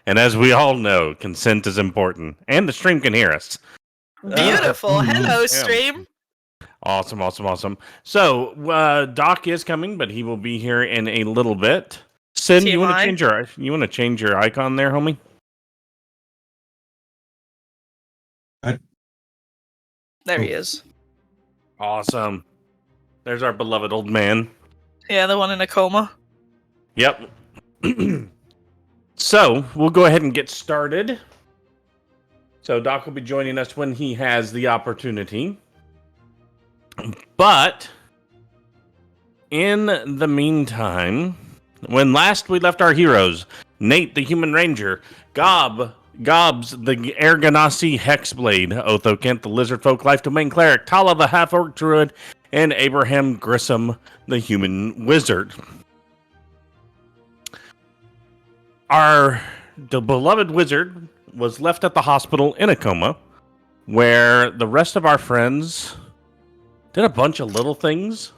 And as we all know, consent is important. And the stream can hear us. Beautiful. Hello, stream. Awesome. So, Doc is coming, but he will be here in a little bit. Sin, you want to change your icon there, homie? There he is. Awesome. There's our beloved old man. Yeah, the one in a coma. Yep. So, we'll go ahead and get started. So, Doc will be joining us when he has the opportunity. But, in the meantime, when last we left our heroes, Nate the Human Ranger, Gobs the Air Ganassi Hexblade, Othokent the Lizard Folk Life Domain Cleric, Talah the Half-Orc Druid, and Abraham Grissom the Human Wizard. The beloved wizard was left at the hospital in a coma, where the rest of our friends did a bunch of little things,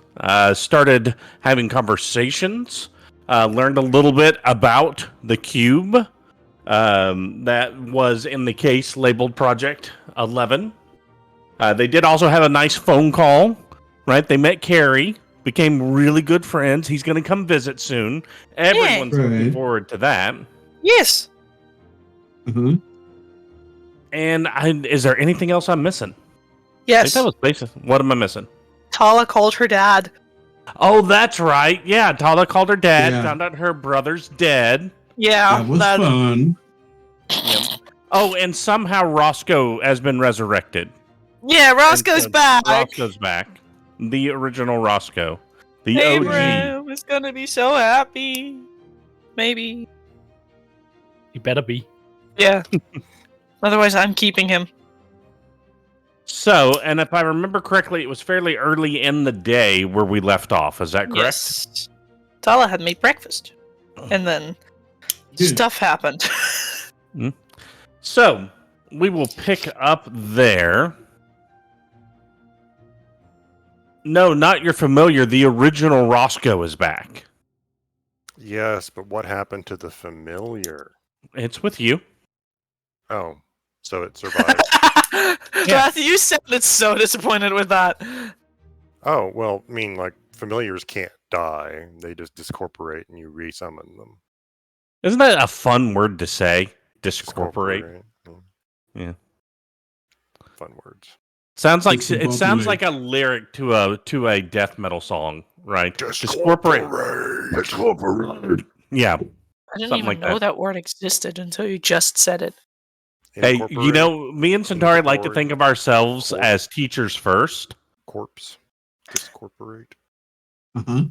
started having conversations, learned a little bit about the cube that was in the case labeled Project 11. They did also have a nice phone call, right? They met Carrie, became really good friends. He's going to come visit soon. Everyone's looking forward to that. Yes. Mm-hmm. And is there anything else I'm missing? Yes. I think that was basic. What am I missing? Talah called her dad. Oh, that's right. Yeah, Talah called her dad. Found out her brother's dead. Yeah, that was fun. Yep. Oh, and somehow Roscoe has been resurrected. Yeah, Roscoe's back. Roscoe's back. The original Roscoe. The Abraham is gonna be so happy. Maybe. He better be. Yeah. Otherwise, I'm keeping him. So, and if I remember correctly, it was fairly early in the day where we left off. Is that correct? Yes. Talah had made breakfast. And then stuff happened. So, we will pick up there. No, not your familiar. The original Roscoe is back. Yes, but what happened to the familiar? It's with you. Oh, so it survived. Matthew, you sounded so disappointed with that. Oh, well, I mean, like, familiars can't die. They just discorporate and you resummon them. Isn't that a fun word to say? Discorporate. Yeah. Fun words. Sounds like a lyric to a death metal song, right? Discorporate. Yeah. I didn't even know that word existed until you just said it. Hey, you know, me and Cyntari like to think of ourselves as teachers first. Corpse. Discorporate. Uh-huh.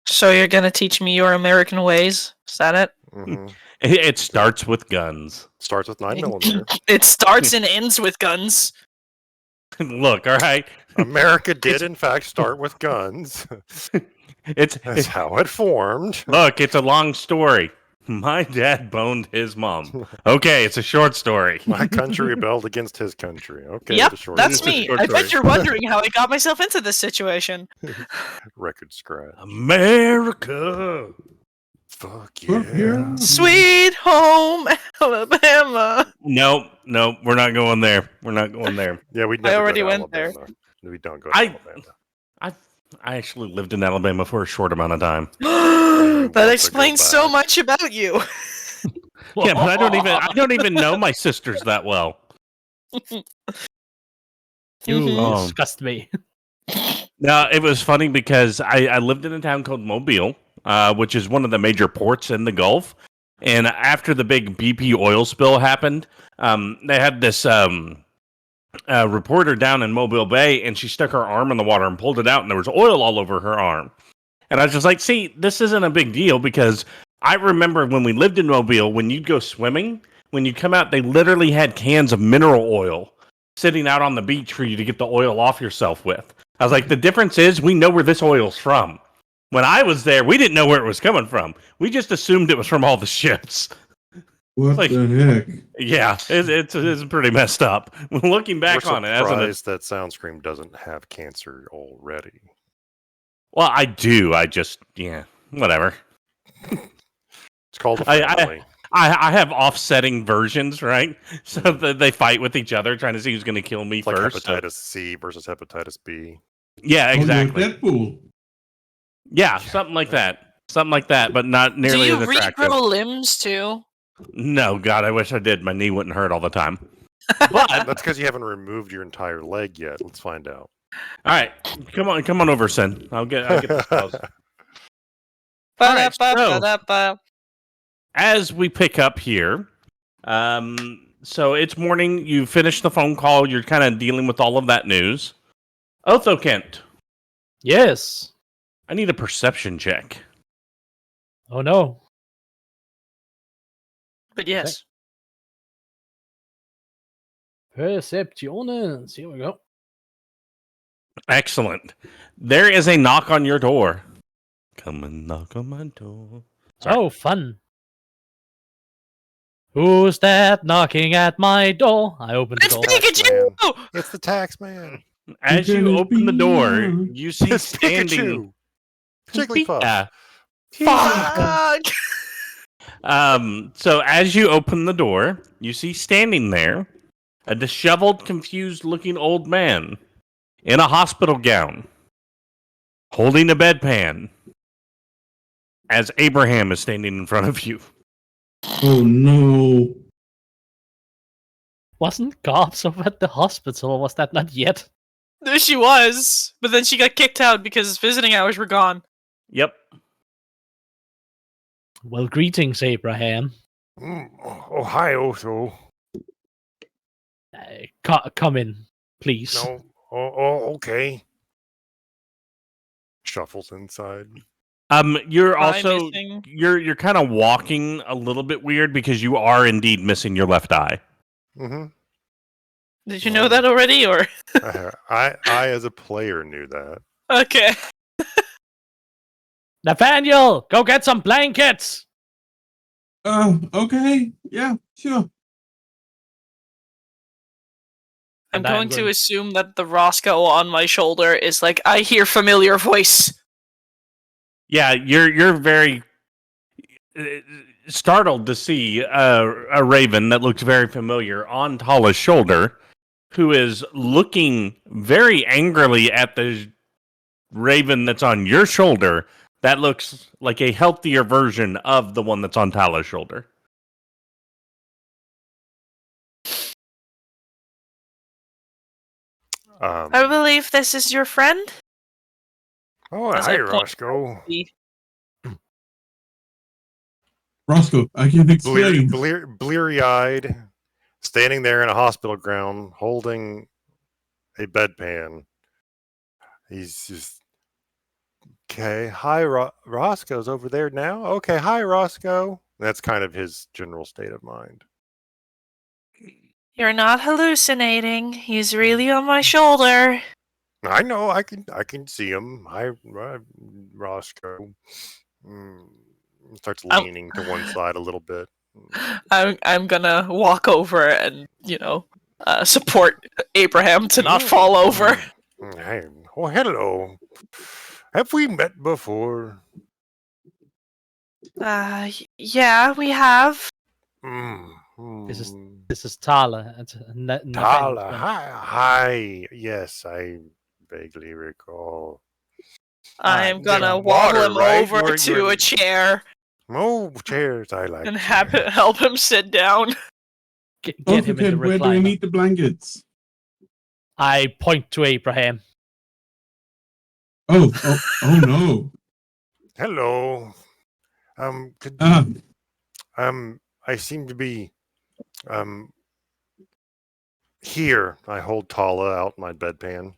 So you're going to teach me your American ways? Is that it? Mm-hmm. It starts with guns. Starts with 9mm. It starts and ends with guns. Look, all right. America did, in fact, start with guns. That's how it formed. Look, it's a long story. My dad boned his mom. Okay, it's a short story. My country rebelled against his country. Okay, yep, that's me. I bet you're wondering how I got myself into this situation. Record scratch. America. Fuck yeah. Sweet home Alabama. Nope, we're not going there. Yeah, I already went there. We don't go to Alabama. I actually lived in Alabama for a short amount of time. That explains so much about you. Yeah, but I don't even know my sisters that well. You disgust me. Now, it was funny because I lived in a town called Mobile, which is one of the major ports in the Gulf. And after the big BP oil spill happened, they had this reporter down in Mobile Bay, and she stuck her arm in the water and pulled it out, and there was oil all over her arm. And I was just like, see, this isn't a big deal, because I remember when we lived in Mobile, when you'd go swimming, when you come out, they literally had cans of mineral oil sitting out on the beach for you to get the oil off yourself with. I was like, the difference is we know where this oil's from. When I was there, we didn't know where it was coming from. We just assumed it was from all the ships. What the heck? Yeah, it's pretty messed up. Looking back on it, surprised that Soundscream doesn't have cancer already. Well, I do. I just, whatever. It's called a I family. I have offsetting versions, right? So they fight with each other, trying to see who's going to kill me It's like first. So- hepatitis C versus hepatitis B. Yeah, exactly. Oh, you're Deadpool. Yeah, something like that. Something like that, but not Do nearly as you attractive. regrow limbs too? No, God, I wish I did. My knee wouldn't hurt all the time. But That's because you haven't removed your entire leg yet. Let's find out. all right, come on over, Sin. I'll get the spells. All right, so- Ba-da-ba-ba-da-ba. As we pick up here, so it's morning. You finished the phone call. You're kind of dealing with all of that news. Othokent, Yes. I need a perception check. Oh no. But yes. Perceptiones. Here we go. Excellent. There is a knock on your door. Come and knock on my door. Sorry. Oh, fun. Who's that knocking at my door? I open the It's door. Pikachu! It's the tax man. As you open the door, you see It's standing. Pikachu. Jigglypuff. Yeah. Fuck! So as you open the door, you see standing there a disheveled, confused-looking old man in a hospital gown, holding a bedpan. As Abraham is standing in front of you. Oh no. Wasn't Gobx over at the hospital, or was that not yet? There she was, but then she got kicked out because visiting hours were gone. Yep. Well, greetings, Abraham. Oh, hi, Otho. Come in, please. No. Oh, okay. Shuffles inside. You're Am I also missing? you're kind of walking a little bit weird because you are indeed missing your left eye. Mm-hmm. Did you know that already, or I, as a player, knew that. okay? Nathaniel, go get some blankets. Okay. Yeah, sure. I'm And I'm going to going- assume that the Roscoe on my shoulder is like, I hear familiar voice. Yeah, you're very startled to see a raven that looks very familiar on Talah's shoulder, who is looking very angrily at the raven that's on your shoulder. That looks like a healthier version of the one that's on Talah's shoulder. I believe this is your friend. Oh, As hi, I point- Roscoe. Roscoe, I can explain. Bleary-eyed, standing there in a hospital gown, holding a bedpan. He's just, okay, hi, Roscoe's over there now? Okay, hi, Roscoe. That's kind of his general state of mind. You're not hallucinating. He's really on my shoulder. I know, I can see him. Hi, Roscoe. Starts leaning to one side a little bit. I'm gonna walk over and support Abraham to not fall over. Hey, oh, hello. Have we met before? Yeah, we have. This is Talah. Talah. Hi. Yes, I vaguely recall. I'm gonna some wobble water, him right? over to a chair Oh, chairs. I like and chairs. help him sit down. Get him in the Okay, where do we recliner. need the blankets? I point to Abraham. Oh no. Hello. Could Ah, I seem to be here. I hold Talah out my bedpan.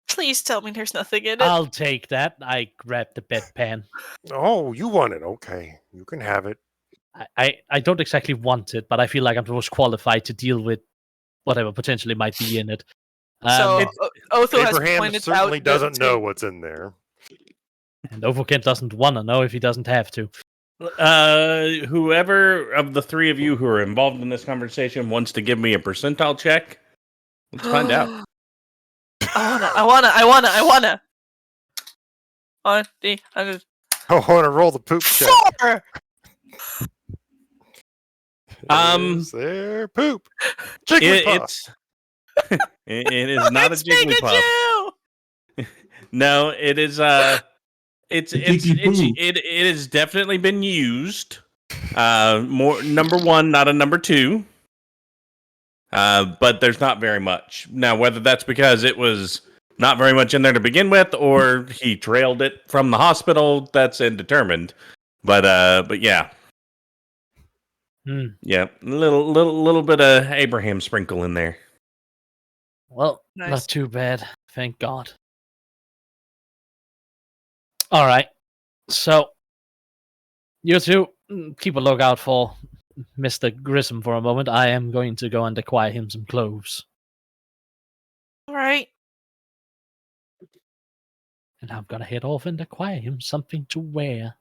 Please tell me there's nothing in it. I'll take that. I grab the bedpan. Oh, you want it? Okay, you can have it. I don't exactly want it, but I feel like I'm the most qualified to deal with whatever potentially might be in it. So Otho has Abraham pointed certainly out doesn't know what's in there. And Othokent doesn't want to know if he doesn't have to. Whoever of the three of you who are involved in this conversation wants to give me a percentile check, let's find out. I wanna. 1, 2, 100. I want to roll the poop check. 4! Is there poop? Jigglypuff. It's it is not a It's Jigglypuff. Pikachu! No, it is it's Jigglypoo. it has definitely been used. More number one, not a number two. But there's not very much. Now, whether that's because it was not very much in there to begin with, or he trailed it from the hospital, that's indeterminate. But yeah. Hmm. Yeah, little bit of Abraham sprinkle in there. Well, Nice. not too bad. Thank God. All right. So, you two keep a lookout for Mr. Grissom for a moment. I am going to go and acquire him some clothes. Alright. And I'm going to head off and acquire him something to wear.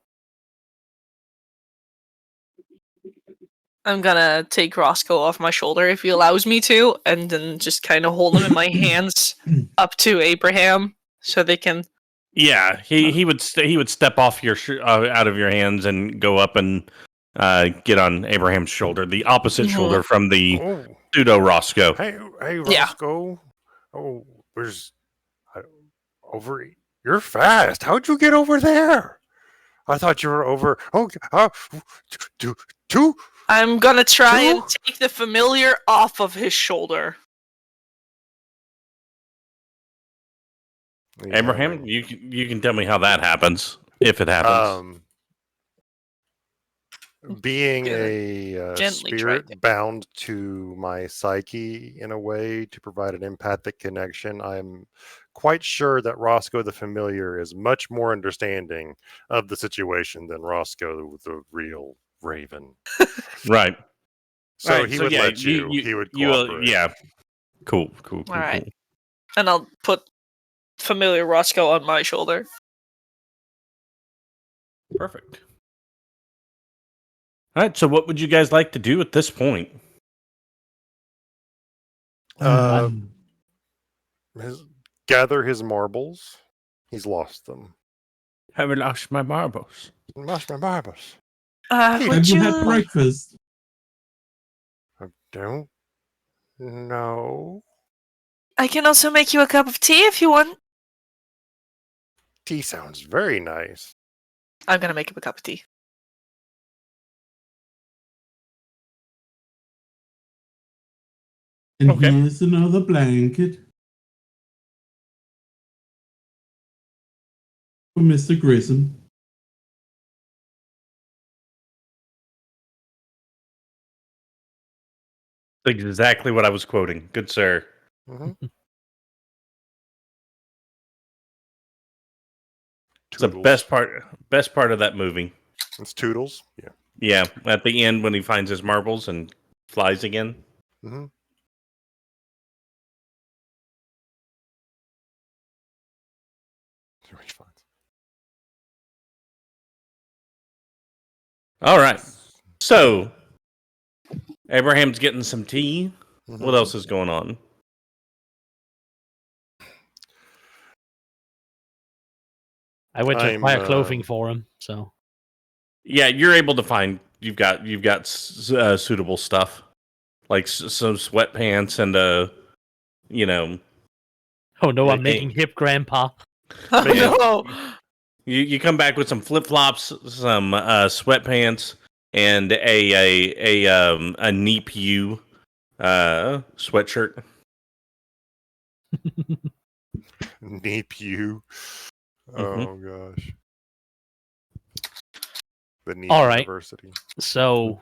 I'm gonna take Roscoe off my shoulder if he allows me to, and then just kind of hold him in my hands up to Abraham so they can. Yeah, he would step off your out of your hands and go up and get on Abraham's shoulder, the opposite shoulder from the Oh, pseudo Roscoe. hey, Yeah. Roscoe. Oh, where's over? You're fast. How'd you get over there? I thought you were over. Oh, two. I'm gonna try Two? and take the familiar off of his shoulder. Abraham, you can tell me how that happens, if it happens. Being Gonna a gently try spirit bound to my psyche in a way to provide an empathic connection, I'm quite sure that Roscoe the Familiar is much more understanding of the situation than Roscoe the real Raven. Right. So Right, he so would yeah, let you. He would you cooperate. yeah. Cool. All right. And I'll put familiar Roscoe on my shoulder. Perfect. All right, so what would you guys like to do at this point? Gather his marbles. He's lost them. Have I lost my marbles? Lost my marbles. Have Would you you? had breakfast? I don't know. I can also make you a cup of tea if you want. Tea sounds very nice. I'm gonna make him a cup of tea. And Okay. here's another blanket for Mr. Grissom. Exactly what I was quoting. Good sir. Mm-hmm. It's the best part of that movie. It's Toodles. Yeah. Yeah, at the end when he finds his marbles and flies again. Mm-hmm. All right. So, Abraham's getting some tea. Mm-hmm. What else is going on? I went to I'm, acquire clothing for him, so Yeah, you're able to find. You've got suitable stuff, like some sweatpants and oh no, I'm They making hip grandpa. Oh Yeah. no! You come back with some flip flops, some sweatpants, and a Neap U sweatshirt. Neap you. Oh gosh. The Neap All right. University. So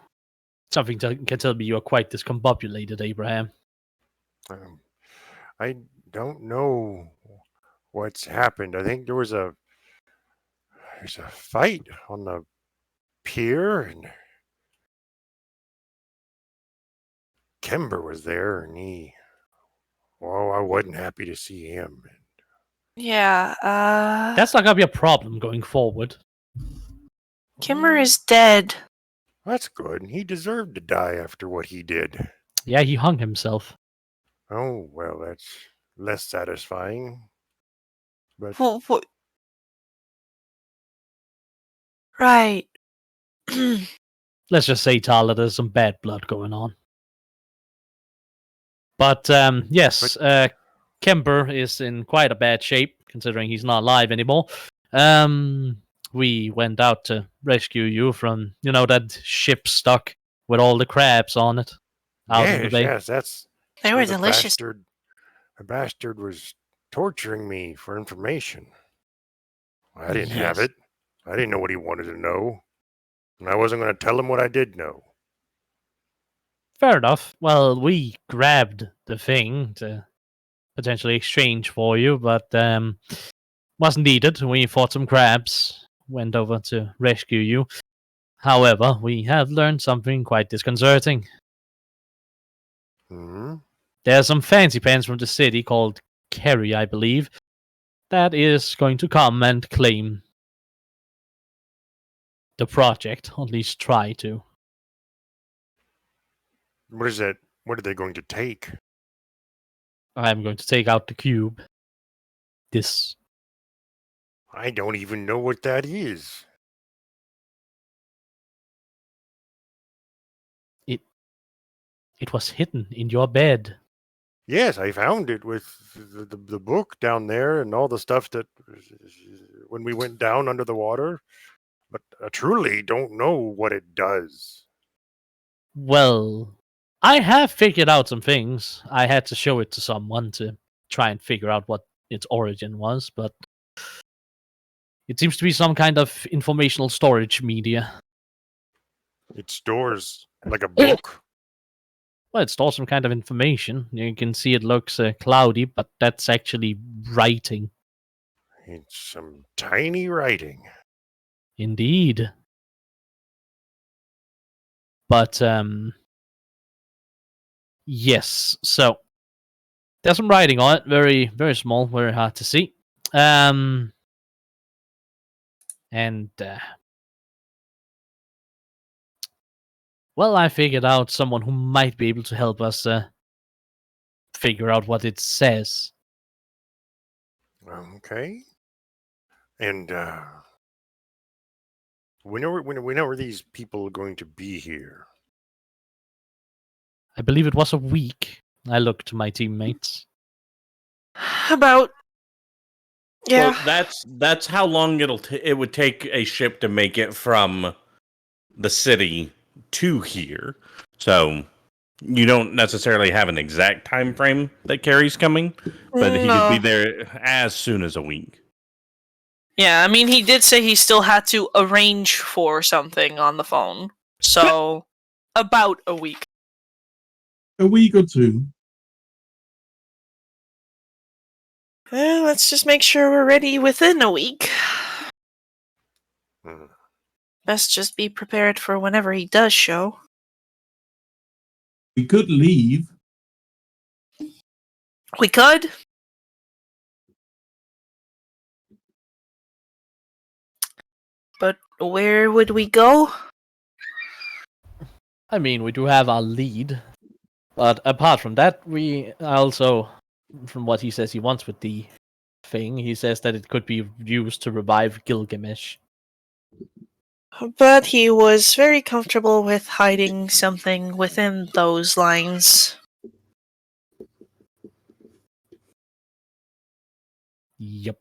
something can tell me you are quite discombobulated, Abraham. I don't know what's happened. I think there's a fight on the pier, and Kimber was there, and I wasn't happy to see him. Yeah, That's not gonna be a problem going forward. Kimmer is dead. That's good. He deserved to die after what he did. Yeah, he hung himself. Oh, well, that's less satisfying. But Well, Right. Let's just say, Talah, there's some bad blood going on. But yes, Kemper is in quite a bad shape, considering he's not alive anymore. We went out to rescue you from, that ship stuck with all the crabs on it. Out in the bay. Yes, that's They where were delicious. The bastard was torturing me for information. I didn't have Yes. it. I didn't know what he wanted to know. And I wasn't going to tell him what I did know. Fair enough. Well, we grabbed the thing to potentially exchange for you, but wasn't needed. We fought some crabs, went over to rescue you. However, we have learned something quite disconcerting. Hmm? There's some fancy pants from the city called Kerry, I believe, that is going to come and claim the project, or at least try to. What is that? What are they going to take? I'm going to take out the cube. This. I don't even know what that is. It was hidden in your bed. Yes, I found it with the book down there and all the stuff that when we went down under the water. But I truly don't know what it does. Well, I have figured out some things. I had to show it to someone to try and figure out what its origin was, but it seems to be some kind of informational storage media. It stores like a book. Well, it stores some kind of information. You can see it looks cloudy, but that's actually writing. It's some tiny writing. Indeed. But, yes. So, there's some writing on it. Very, very small. Very hard to see. And, well, I figured out someone who might be able to help us figure out what it says. Okay. And when are these people going to be here? I believe it was a week. I looked to my teammates. About. Yeah. Well, that's how long it would take a ship to make it from the city to here. So you don't necessarily have an exact time frame that Carrie's coming, but he could be there as soon as a week. Yeah, I mean, he did say he still had to arrange for something on the phone. So, about a week. A week or two. Well, let's just make sure we're ready within a week. Hmm. Best just be prepared for whenever he does show. We could leave. We could. But where would we go? I mean, we do have our lead. But apart from that, we also, from what he says he wants with the thing, he says that it could be used to revive Gilgamesh. But he was very comfortable with hiding something within those lines. Yep.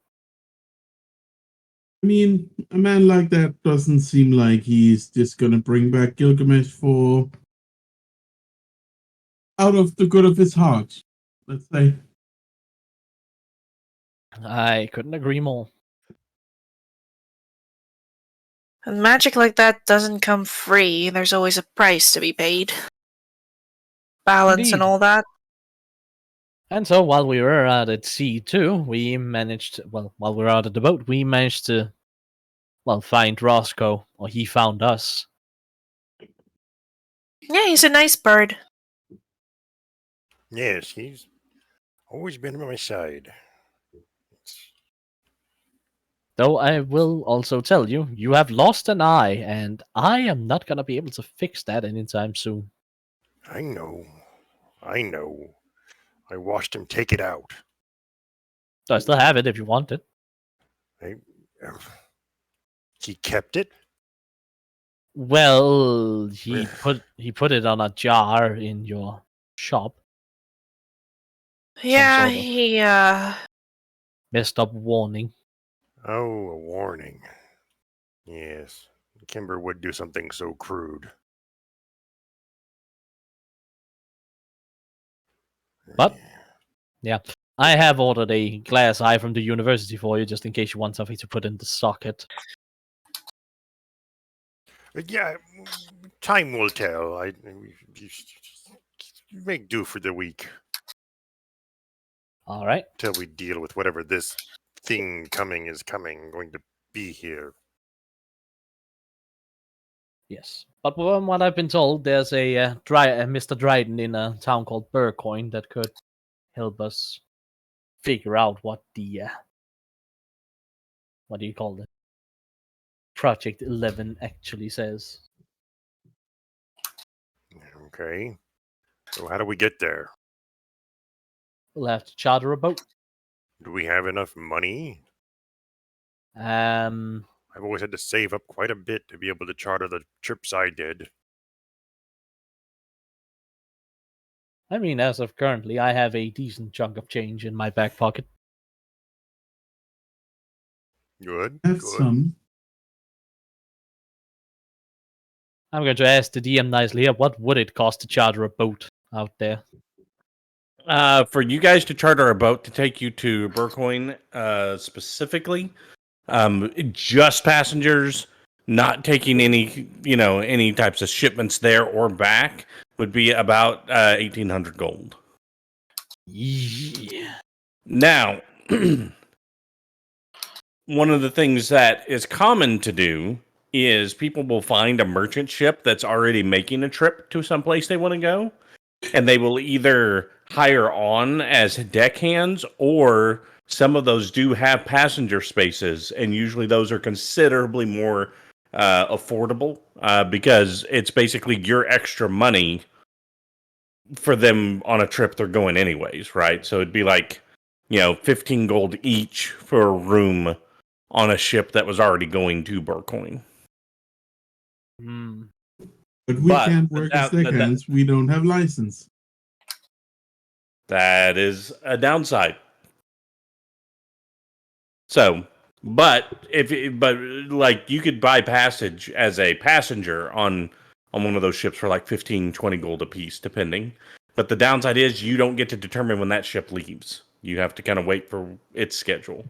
I mean, a man like that doesn't seem like he's just gonna bring back Gilgamesh for out of the good of his heart, let's say. I couldn't agree more. And magic like that doesn't come free. There's always a price to be paid. Balance Indeed. and all that. And so while we were out at sea too, we managed, while we were out at the boat, we managed to, find Roscoe, or he found us. Yeah, he's a nice bird. Yes, he's always been by my side. Though I will also tell you, you have lost an eye, and I am not going to be able to fix that anytime soon. I know. I watched him take it out. So I still have it if you want it. He kept it? Well, he put it on a jar in your shop. Yeah, sort of- he Messed up warning. Oh, a warning. Yes. Kimber would do something so crude. But yeah, I have ordered a glass eye from the university for you, just in case you want something to put in the socket. Yeah, time will tell. You make do for the week All right. till we deal with whatever this thing coming is going to be here. Yes, but from what I've been told, there's a Mr. Dryden in a town called Burcoin that could help us figure out what the what do you call it? Project 11 actually says. Okay. So how do we get there? We'll have to charter a boat. Do we have enough money? Um, I've always had to save up quite a bit to be able to charter the trips I did. I mean, as of currently, I have a decent chunk of change in my back pocket. Good. Have Good. some. I'm going to ask the DM nicely here, what would it cost to charter a boat out there? For you guys to charter a boat to take you to Burcoin specifically, just passengers, not taking any types of shipments there or back, would be about 1,800 gold. Yeah. Now, one of the things that is common to do is people will find a merchant ship that's already making a trip to someplace they want to go, and they will either hire on as deckhands, or some of those do have passenger spaces, and usually those are considerably more affordable because it's basically your extra money for them on a trip they're going anyways, right? So it'd be like, 15 gold each for a room on a ship that was already going to Burcoin. Hmm. But we can't work as deckhands. We don't have license. That is a downside. So, but like you could buy passage as a passenger on one of those ships for like 15, 20 gold a piece, depending. But the downside is you don't get to determine when that ship leaves. You have to kind of wait for its schedule.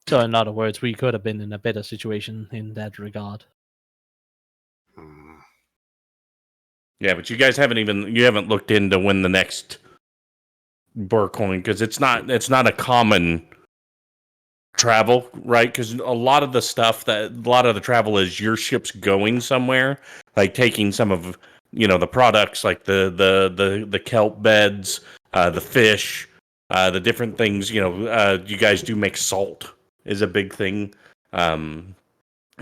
So, in other words, we could have been in a better situation in that regard. Hmm. Yeah, but you guys haven't looked into when the next Burcoin, because it's not a common travel, right? Because a lot of the travel is your ship's going somewhere, like taking some of the products, like the kelp beds, the fish, the different things. You guys do make salt is a big thing.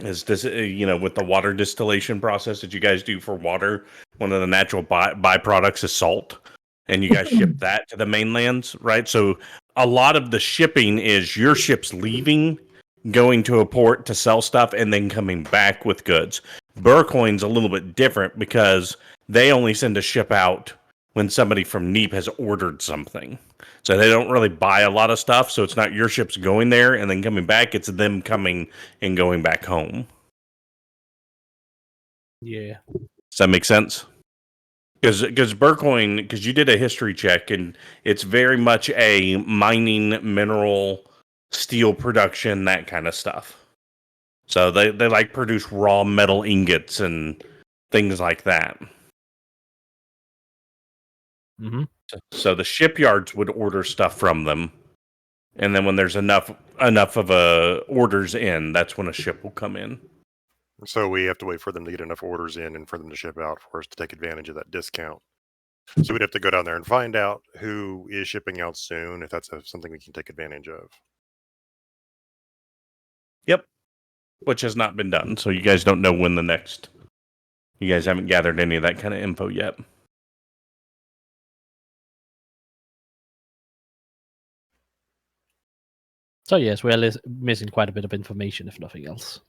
Is this with the water distillation process that you guys do for water? One of the natural byproducts is salt, and you guys ship that to the mainlands, right? So a lot of the shipping is your ships leaving, going to a port to sell stuff, and then coming back with goods. Burcoin's a little bit different because they only send a ship out when somebody from Neap has ordered something. So they don't really buy a lot of stuff, so it's not your ships going there and then coming back, it's them coming and going back home. Yeah. Does that make sense? Because Burcoin, because you did a history check, and it's very much a mining, mineral, steel production, that kind of stuff. So they like produce raw metal ingots and things like that. Mm-hmm. So the shipyards would order stuff from them, and then when there's enough of orders in, that's when a ship will come in. So we have to wait for them to get enough orders in and for them to ship out for us to take advantage of that discount. So we'd have to go down there and find out who is shipping out soon, if that's something we can take advantage of. Yep. Which has not been done, so you guys don't know when the next... You guys haven't gathered any of that kind of info yet. So yes, we're missing quite a bit of information, if nothing else.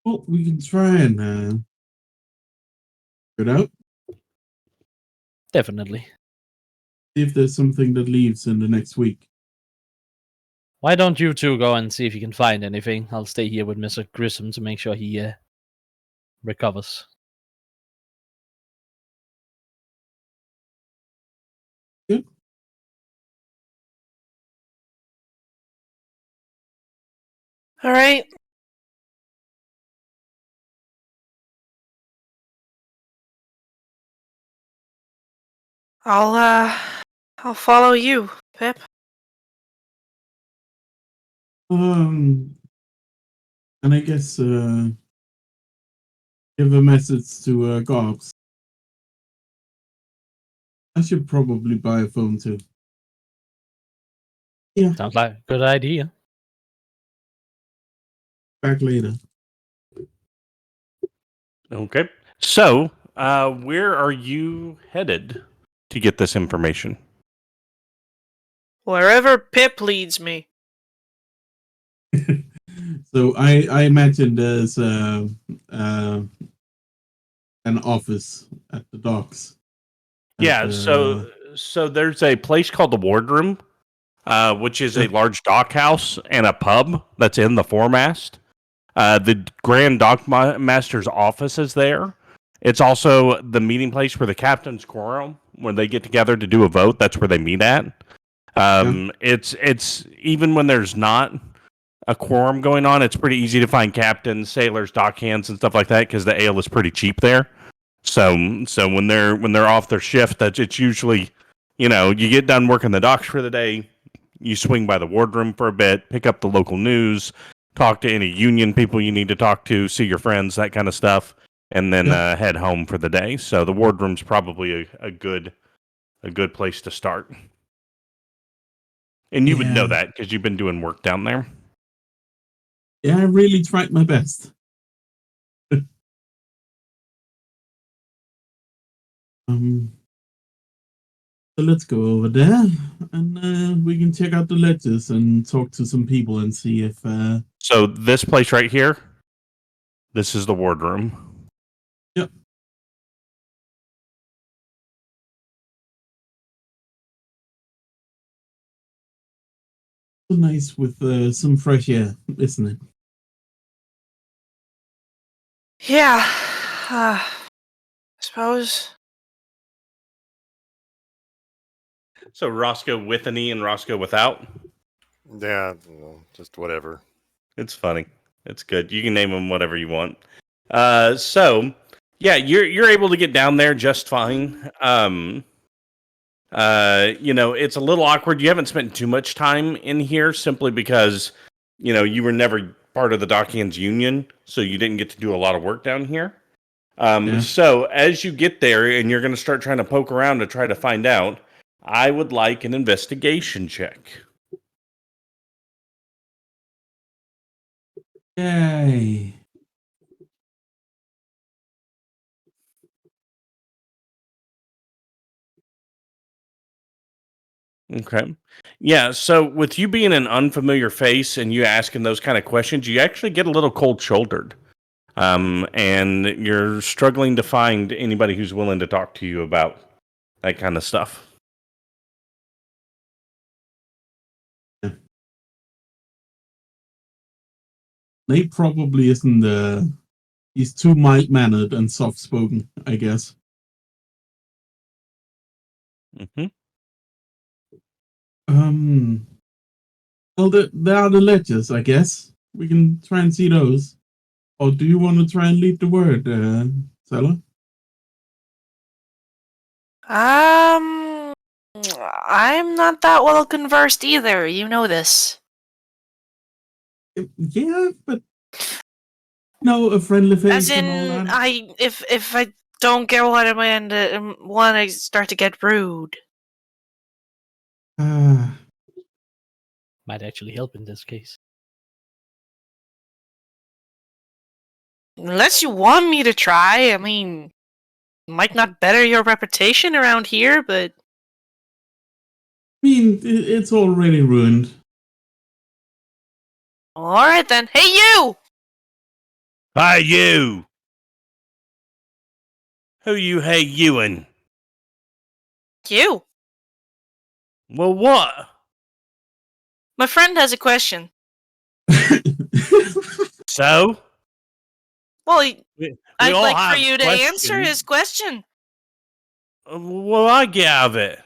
Well, we can try and figure it out. Definitely. See if there's something that leaves in the next week. Why don't you two go and see if you can find anything? I'll stay here with Mr. Grissom to make sure he recovers. Good. All right. I'll follow you, Pip. And I guess give a message to Gobx. I should probably buy a phone too. Yeah, Sounds like a good idea. back later. Okay. So, where are you headed to get this information? Wherever Pip leads me. So I imagine there's an office at the docks. Yeah. So there's a place called the Wardroom, which is a large dock house and a pub that's in the foremast. The Grand Dock Master's office is there. It's also the meeting place for the captain's quorum when they get together to do a vote. That's where they meet at. It's even when there's not a quorum going on, it's pretty easy to find captains, sailors, dockhands, and stuff like that because the ale is pretty cheap there. So when they're off their shift, it's usually, you get done working the docks for the day, you swing by the wardroom for a bit, pick up the local news, talk to any union people you need to talk to, see your friends, that kind of stuff, and then head home for the day. So the wardroom's probably a good place to start. And you would know that because you've been doing work down there. Yeah, I really tried my best. So let's go over there and we can check out the ledgers and talk to some people and see if So this place right here, this is the wardroom. Yep. So nice with some fresh air, isn't it? Yeah. I suppose. So Roscoe with an E and Roscoe without. Yeah, just whatever. It's funny. It's good. You can name them whatever you want. So yeah, you're able to get down there just fine. It's a little awkward. You haven't spent too much time in here simply because, you were never part of the Dockhands Union, so you didn't get to do a lot of work down here. So as you get there and you're going to start trying to poke around to try to find out, I would like an investigation check. Yay. Okay. Yeah, so with you being an unfamiliar face and you asking those kind of questions, you actually get a little cold-shouldered. And you're struggling to find anybody who's willing to talk to you about that kind of stuff. Nate probably isn't he's too mild-mannered and soft-spoken, I guess. Mm-hmm. Well, there are the ledgers, I guess. We can try and see those. Or do you want to try and lead the word, Talah? I'm not that well conversed either. You know this. Yeah, but no, a friendly face. As in, and all that. if I don't get what I'm in, want to start to get rude. Ah, Might actually help in this case. Unless you want me to try, I mean, might not better your reputation around here, but I mean, it's already ruined. All right then. Hey, you! Hey, you! Who you hey youin'? You. Well, what? My friend has a question. So? Well, We I'd all like for have you to answer questions. his question. Well, I get out of it.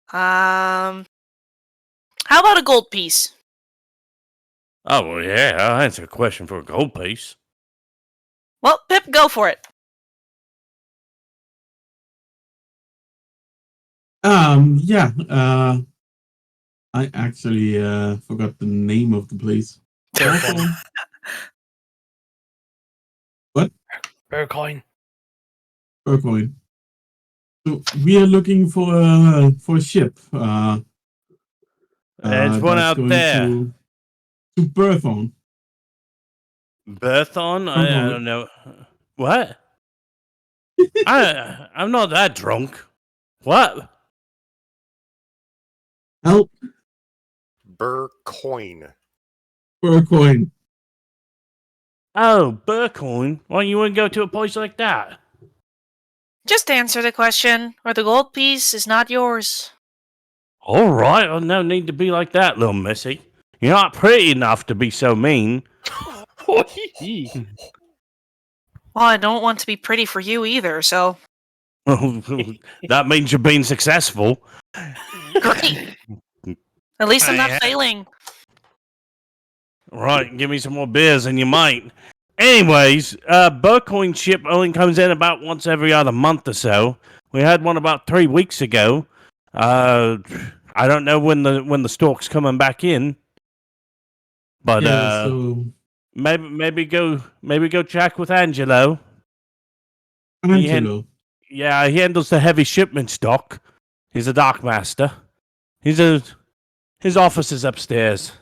How about a gold piece? Oh, well, yeah, I'll answer a question for a gold piece. Well, Pip, go for it. Yeah. I actually forgot the name of the place. Bearcoin. What? Bearcoin. Urcoin. So we are looking for a ship. There's one That's out going there. to Berthon. Berthon? I don't know. What? I'm not that drunk. What? Help, Burcoin. Urcoin. Oh, Burcoin? Why you wouldn't go to a place like that? Just answer the question, or the gold piece is not yours. All right, well, no need to be like that, little missy. You're not pretty enough to be so mean. Well, I don't want to be pretty for you either, so. That means you're being successful. Great! At least I'm not Yeah. failing. Right, give me some more beers and you might. Anyways, Burcoin ship only comes in about once every other month or so. We had one about 3 weeks ago. I don't know when the stock's coming back in. But Yeah, so maybe go check with Angelo. Angelo. He handles the heavy shipment stock. He's a dock master. His office is upstairs.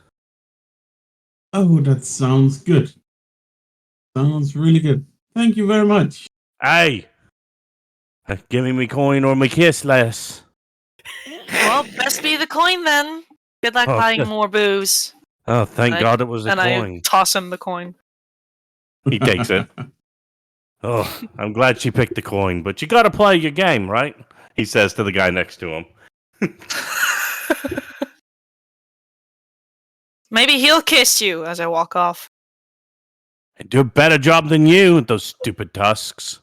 Oh, that sounds good. Sounds really good. Thank you very much. Hey, give me me coin or me kiss less. Well, best be the coin then. Good luck Oh, buying good. more booze. Oh, thank And God it was a and I coin. toss him the coin. He takes it. Oh, I'm glad she picked the coin, but you gotta play your game, right? He says to the guy next to him. Maybe he'll kiss you as I walk off. I do a better job than you with those stupid tusks.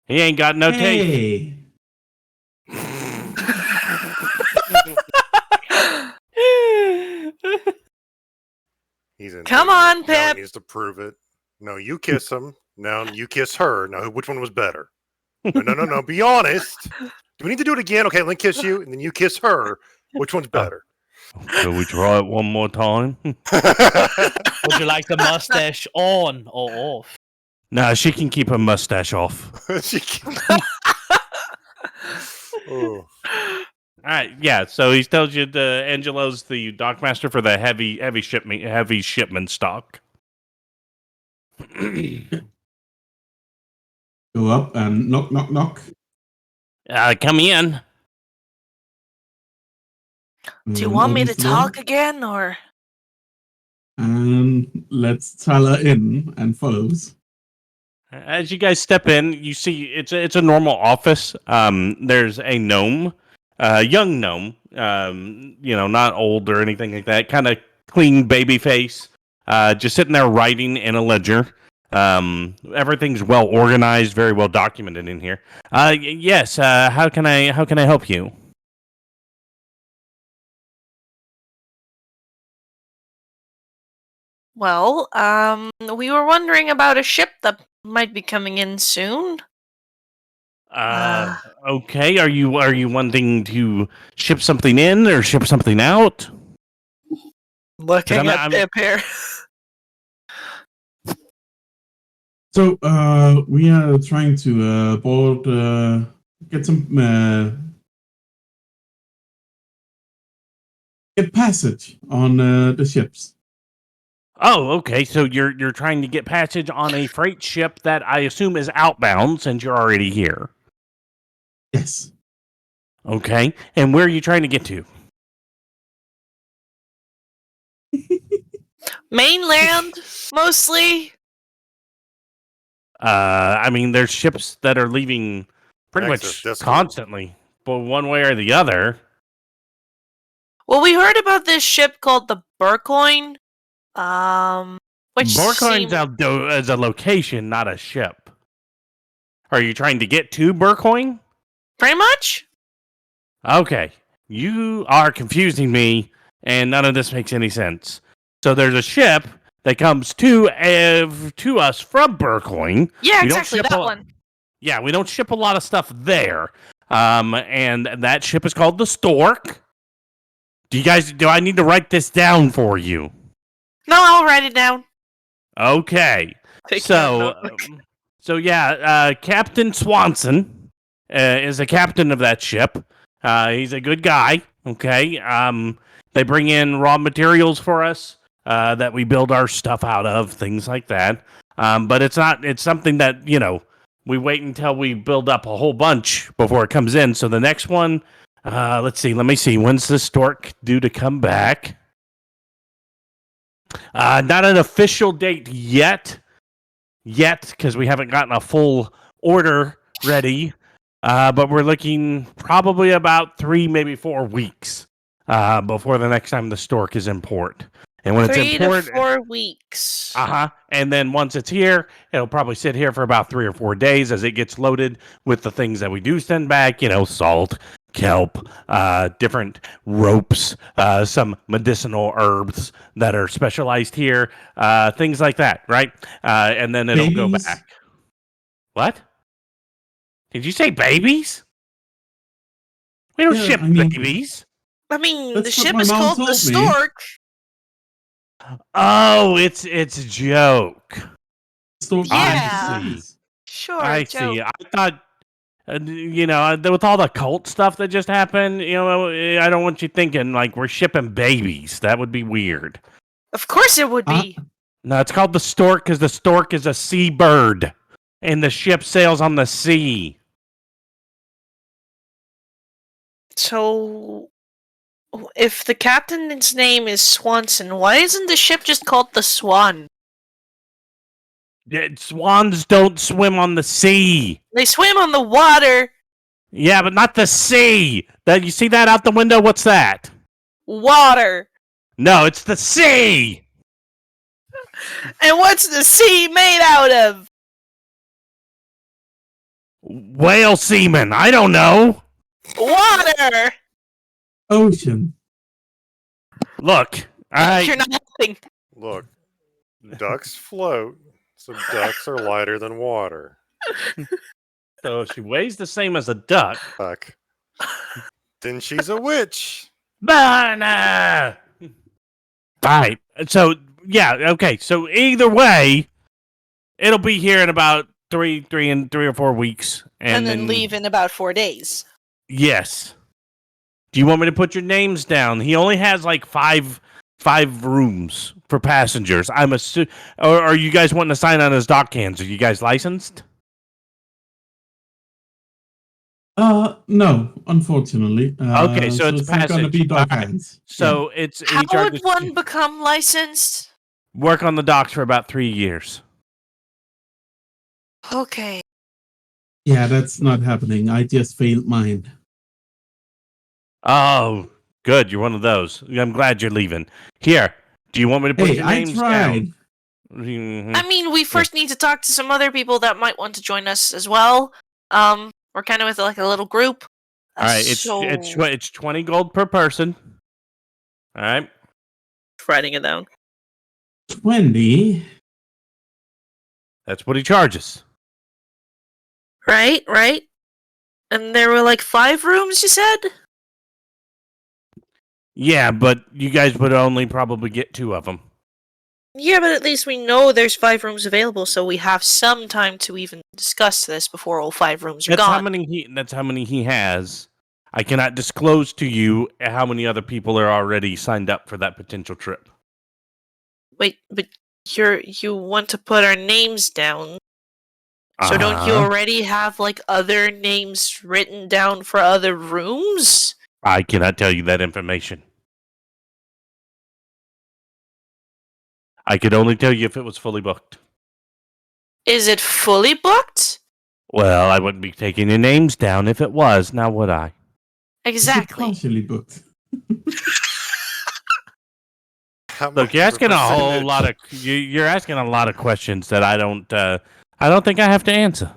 He ain't got no teeth. Hey. He's in. Come on, Now he Pip. needs to prove it. No, you kiss him. Now you kiss her. Now, which one was better? No. Be honest. Do we need to do it again? Okay, let me kiss you, and then you kiss her. Which one's better? Could we try it one more time? Would you like the mustache on or off? Nah, she can keep her mustache off. She can- Oh. All right, yeah. So he tells you Angelo's the dockmaster for the heavy shipment stock. Go up and knock, knock, knock. Come in. Do you want me to Opens the door, talk again, or? and lets Talah in and follows. As you guys step in, you see it's a normal office. There's a gnome, young gnome. Not old or anything like that. Kind of clean baby face. Just sitting there writing in a ledger. Everything's well organized, very well documented in here. Yes. How can I help you? Well, we were wondering about a ship that might be coming in soon. Okay. Are you wanting to ship something in or ship something out? Looking I'm- at Pip here. So we are trying to board, get some get passage on the ships. Oh, okay. So you're trying to get passage on a freight ship that I assume is outbound since you're already here. Yes. Okay. And where are you trying to get to? Mainland, mostly. I mean, there's ships that are leaving pretty Nexus much Discord. constantly, but one way or the other. Well, we heard about this ship called the Burcoin. Which Borcoin's as a location, not a ship. Are you trying to get to Burcoin? pretty much. Okay, you are confusing me, and none of this makes any sense. So there's a ship that comes to us from Burcoin. Yeah, We don't exactly ship that a- one. Yeah, we don't ship a lot of stuff there. And that ship is called the Stork. Do I need to write this down for you? No, I'll write it down. Okay. Captain Swanson is the captain of that ship. He's a good guy. Okay. They bring in raw materials for us that we build our stuff out of, things like that. But it's something that, we wait until we build up a whole bunch before it comes in. So the next one, let me see. When's the Stork due to come back? Not an official date yet, because we haven't gotten a full order ready. But we're looking probably about 3, maybe 4 weeks before the next time the Stork is in port. And when 3 it's in port, to 4 weeks. And then once it's here, it'll probably sit here for about 3 or 4 days as it gets loaded with the things that we do send back. Salt, kelp, different ropes, some medicinal herbs that are specialized here, things like that, right? And then it'll go Babies? back. What? Did you say babies? We don't Yeah, ship I mean- babies. I mean, That's the what ship my is mom called the told me. Stork. Oh, it's a joke. Stork Yeah. babies. Sure, I Joe. see. I thought, with all the cult stuff that just happened, I don't want you thinking like we're shipping babies. That would be weird. Of course it would be. No, it's called the Stork because the Stork is a sea bird, and the ship sails on the sea. So, if the captain's name is Swanson, why isn't the ship just called the Swan? Swans don't swim on the sea. They swim on the water. Yeah, but not the sea. You see that out the window? What's that? Water. No, it's the sea. And what's the sea made out of? Whale semen. I don't know. Water. Ocean. Look, You're not helping. Look, ducks float, so ducks are lighter than water. So she weighs the same as a duck. Fuck. Then she's a witch. Banana. Right. So yeah. Okay. So either way, it'll be here in about 3 or 4 weeks, And then leave in about 4 days. Yes. Do you want me to put your names down? He only has like five rooms for passengers. Or are you guys wanting to sign on as dock hands? Are you guys licensed? No, unfortunately. Okay, so it's not going to be passage. dog Alright. hands. So it's he How charges would one become licensed? work on the docks for about 3 years. Okay. Yeah, that's not happening. I just failed mine. Oh, good. You're one of those. I'm glad you're leaving. Here, do you want me to put Hey, your I names tried. down? Mhm. I mean, we first need to talk to some other people that might want to join us as well. We're kind of with like a little group. All right, it's 20 gold per person. All right. Writing it down. 20. That's what he charges. Right. And there were like 5 rooms, you said? Yeah, but you guys would only probably get 2 of them. Yeah, but at least we know there's 5 rooms available, so we have some time to even discuss this before all 5 rooms are That's gone. that's how many he has. I cannot disclose to you how many other people are already signed up for that potential trip. Wait, but you want to put our names down. So don't you Uh-huh. already have like other names written down for other rooms? I cannot tell you that information. I could only tell you if it was fully booked. Is it fully booked? Well, I wouldn't be taking your names down if it was, now would I? Is it Exactly. partially booked? How Look, much you're of a asking a whole percentage? lot of you're asking a lot of questions that I don't think I have to answer.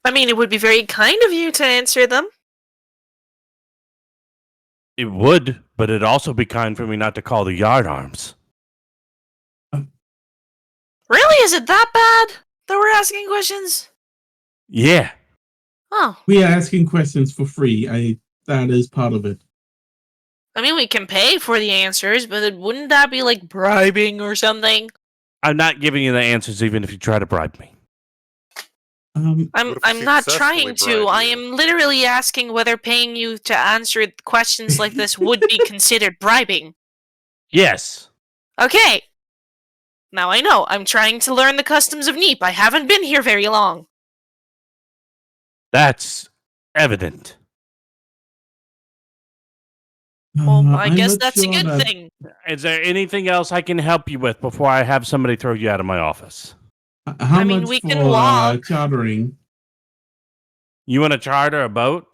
I mean, it would be very kind of you to answer them. It would, but it'd also be kind for me not to call the yardarms. Really? Is it that bad that we're asking questions? Yeah. Oh. We are asking questions for free. That is part of it. I mean, we can pay for the answers, but wouldn't that be like bribing or something? I'm not giving you the answers even if you try to bribe me. Um, I'm What if we I'm not successfully trying to. bribe I you? am literally asking whether paying you to answer questions like this would be considered bribing. Yes. Okay. Now I know. I'm trying to learn the customs of Neap. I haven't been here very long. That's evident. Well, I I'm guess not that's a sure good that- thing. Is there anything else I can help you with before I have somebody throw you out of my office? How I mean, much we for can walk. chartering? You want to charter a boat?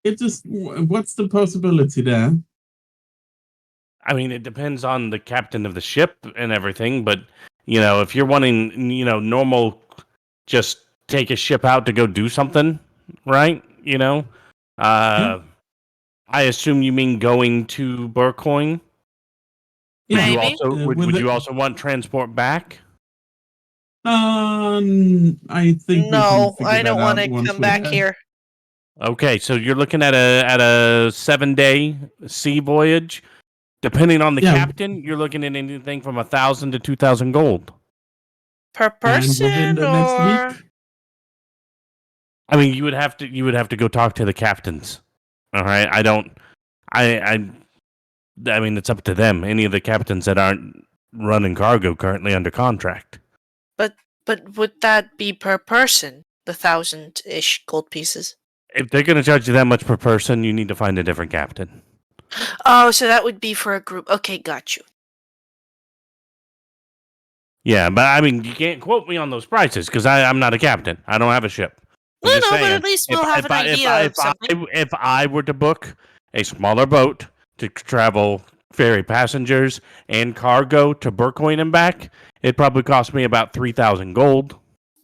What's the possibility there? I mean, it depends on the captain of the ship and everything, but if you're wanting, normal, just take a ship out to go do something, right? I assume you mean going to Burcoin. Yeah. Maybe. Would you also want transport back? I think we can No, figure I don't that want out to once come we're back there. here. Okay, so you're looking at a 7-day sea voyage. Depending on the Yeah. captain, you're looking at anything from 1,000 to 2,000 gold. Per And within person, the next or week? I mean, you would have to go talk to the captains. All right, I mean, it's up to them. Any of the captains that aren't running cargo currently under contract. but would that be per person? The 1,000-ish gold pieces. If they're going to charge you that much per person, you need to find a different captain. Oh, so that would be for a group. Okay, got you. Yeah, but I mean, you can't quote me on those prices because I'm not a captain. I don't have a ship. I'm No, just but saying, at least we'll have an idea of something. if I were to book a smaller boat to travel ferry passengers and cargo to Burcoin and back, it'd probably cost me about 3,000 gold.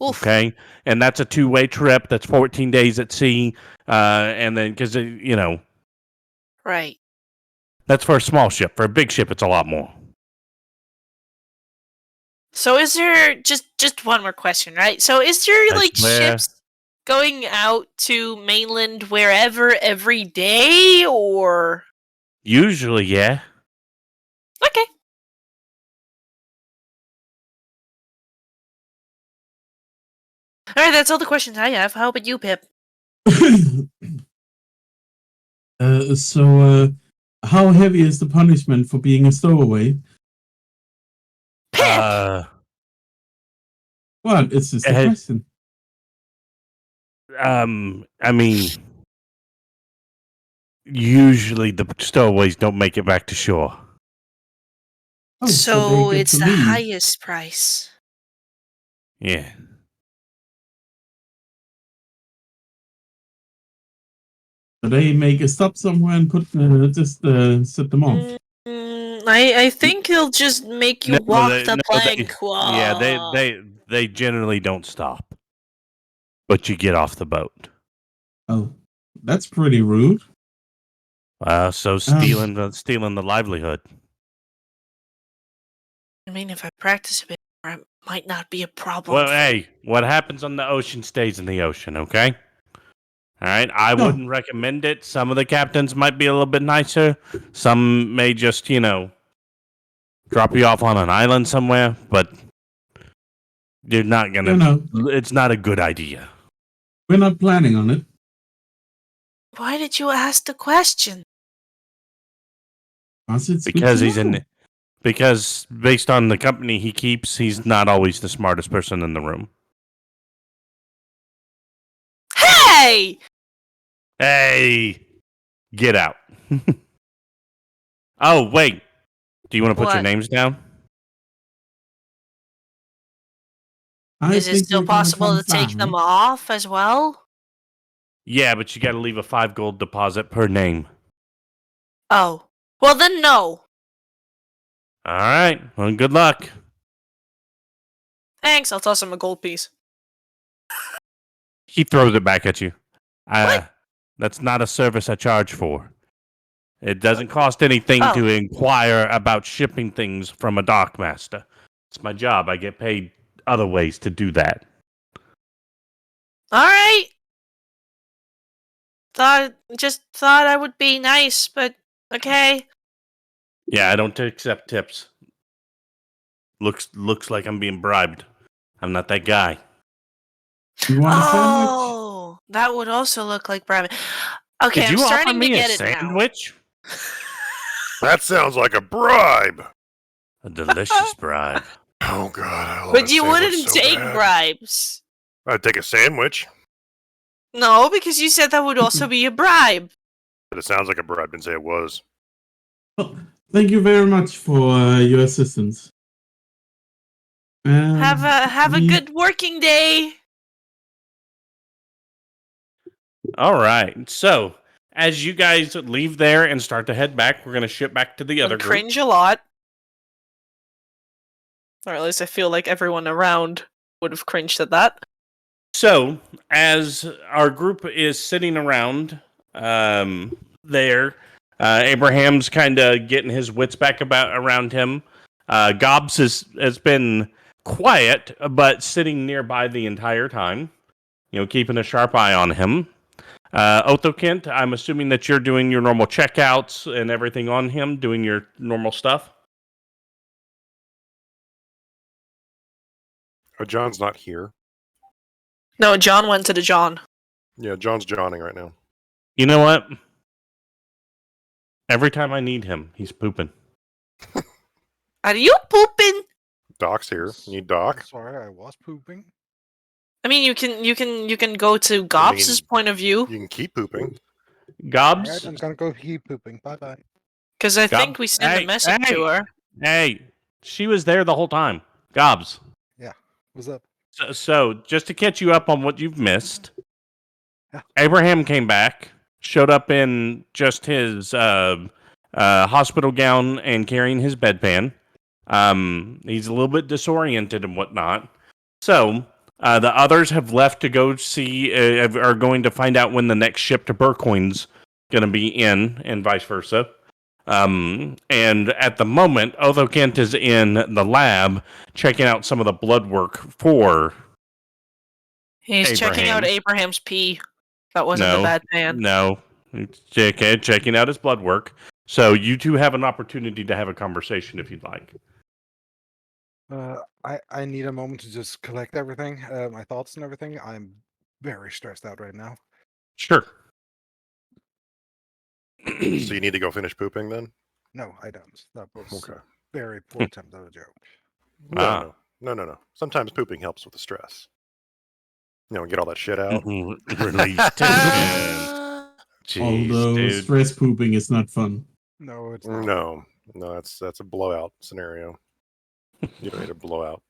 Oof. Okay, and that's a 2-way trip. That's 14 days at sea, and then because Right. that's for a small ship. For a big ship, it's a lot more. So is there just one more question, right? So is there I like swear. ships going out to mainland wherever every day, or Usually, yeah. okay? All right, that's all the questions I have. How about you, Pip? So, how heavy is the punishment for being a stowaway? Pip. Well, it's just a Eh, question. I mean, usually the stowaways don't make it back to shore. Oh, So they get it's to the leave. highest price. Yeah. So they make a stop somewhere and set them off. I think he'll just make you walk the plank. Yeah, they generally don't stop, but you get off the boat. Oh, that's pretty rude. So stealing the livelihood. I mean, if I practice a bit more, it might not be a problem. Well, hey, what happens on the ocean stays in the ocean, okay? All right, I No. wouldn't recommend it. Some of the captains might be a little bit nicer. Some may just, drop you off on an island somewhere, but you're not gonna. No, It's not a good idea. we're not planning on it. Why did you ask the question? Because based on the company he keeps, he's not always the smartest person in the room. Hey! Hey, get out. Oh, wait. Do you want to put your What? names down? Is it still possible to take them off as well? Yeah, but you got to leave a 5 gold deposit per name. Oh. Well, then no. All right. Well, good luck. Thanks, I'll toss him a gold piece. He throws it back at you. What? That's not a service I charge for. It doesn't cost anything Oh. to inquire about shipping things from a dockmaster. It's my job. I get paid other ways to do that. Alright. Just thought I would be nice, but okay. Yeah, I don't accept tips. Looks like I'm being bribed. I'm not that guy. You want a sandwich? Oh, that would also look like bribing. Okay, Did I'm you offer starting to me get a it now. sandwich? That sounds like a bribe. A delicious bribe. Oh God! I love But a you sandwich wouldn't so take bad. bribes. I'd take a sandwich, No, because you said that would also be a bribe. but it sounds like a bribe. Didn't say it was. Well, thank you very much for your assistance. Have a good working day. All right. So, as you guys leave there and start to head back, we're going to ship back to the other And group. cringe a lot. Or at least I feel like everyone around would have cringed at that. So, as our group is sitting around there, Abraham's kind of getting his wits back around him. Gobs has been quiet, but sitting nearby the entire time, keeping a sharp eye on him. Othokent, I'm assuming that you're doing your normal checkouts and everything on him, doing your normal stuff. Oh, John's not here. No, John went to the John. Yeah, John's Johnning right now. You know what? Every time I need him, he's pooping. Are you pooping? Doc's here. You need Doc? Sorry, I was pooping. I mean, you can go to Gobs' point of view, You can keep pooping. Gobs, Alright, I'm gonna go keep pooping. Bye bye. because I Gob- think we sent a message to her. hey, she was there the whole time. Gobs. What's up? So, just to catch you up on what you've missed, Yeah. Abraham came back, showed up in just his hospital gown and carrying his bedpan. He's a little bit disoriented and whatnot. So, the others have left to go see, are going to find out when the next ship to Burcoin's going to be in, and vice versa. And at the moment, Othokent is in the lab checking out some of the blood work for. He's checking out Abraham's pee. That wasn't No, a bad pan. No, checking out his blood work. So you two have an opportunity to have a conversation if you'd like. I need a moment to just collect everything, my thoughts and everything. I'm very stressed out right now. Sure. So you need to go finish pooping then? No, I don't. That was Okay. very poor attempt at a joke. No. Sometimes pooping helps with the stress. Get all that shit out. Release tension. Jeez, Although dude. stress pooping is not fun. No, it's not. No, that's a blowout scenario. You don't need a blowout.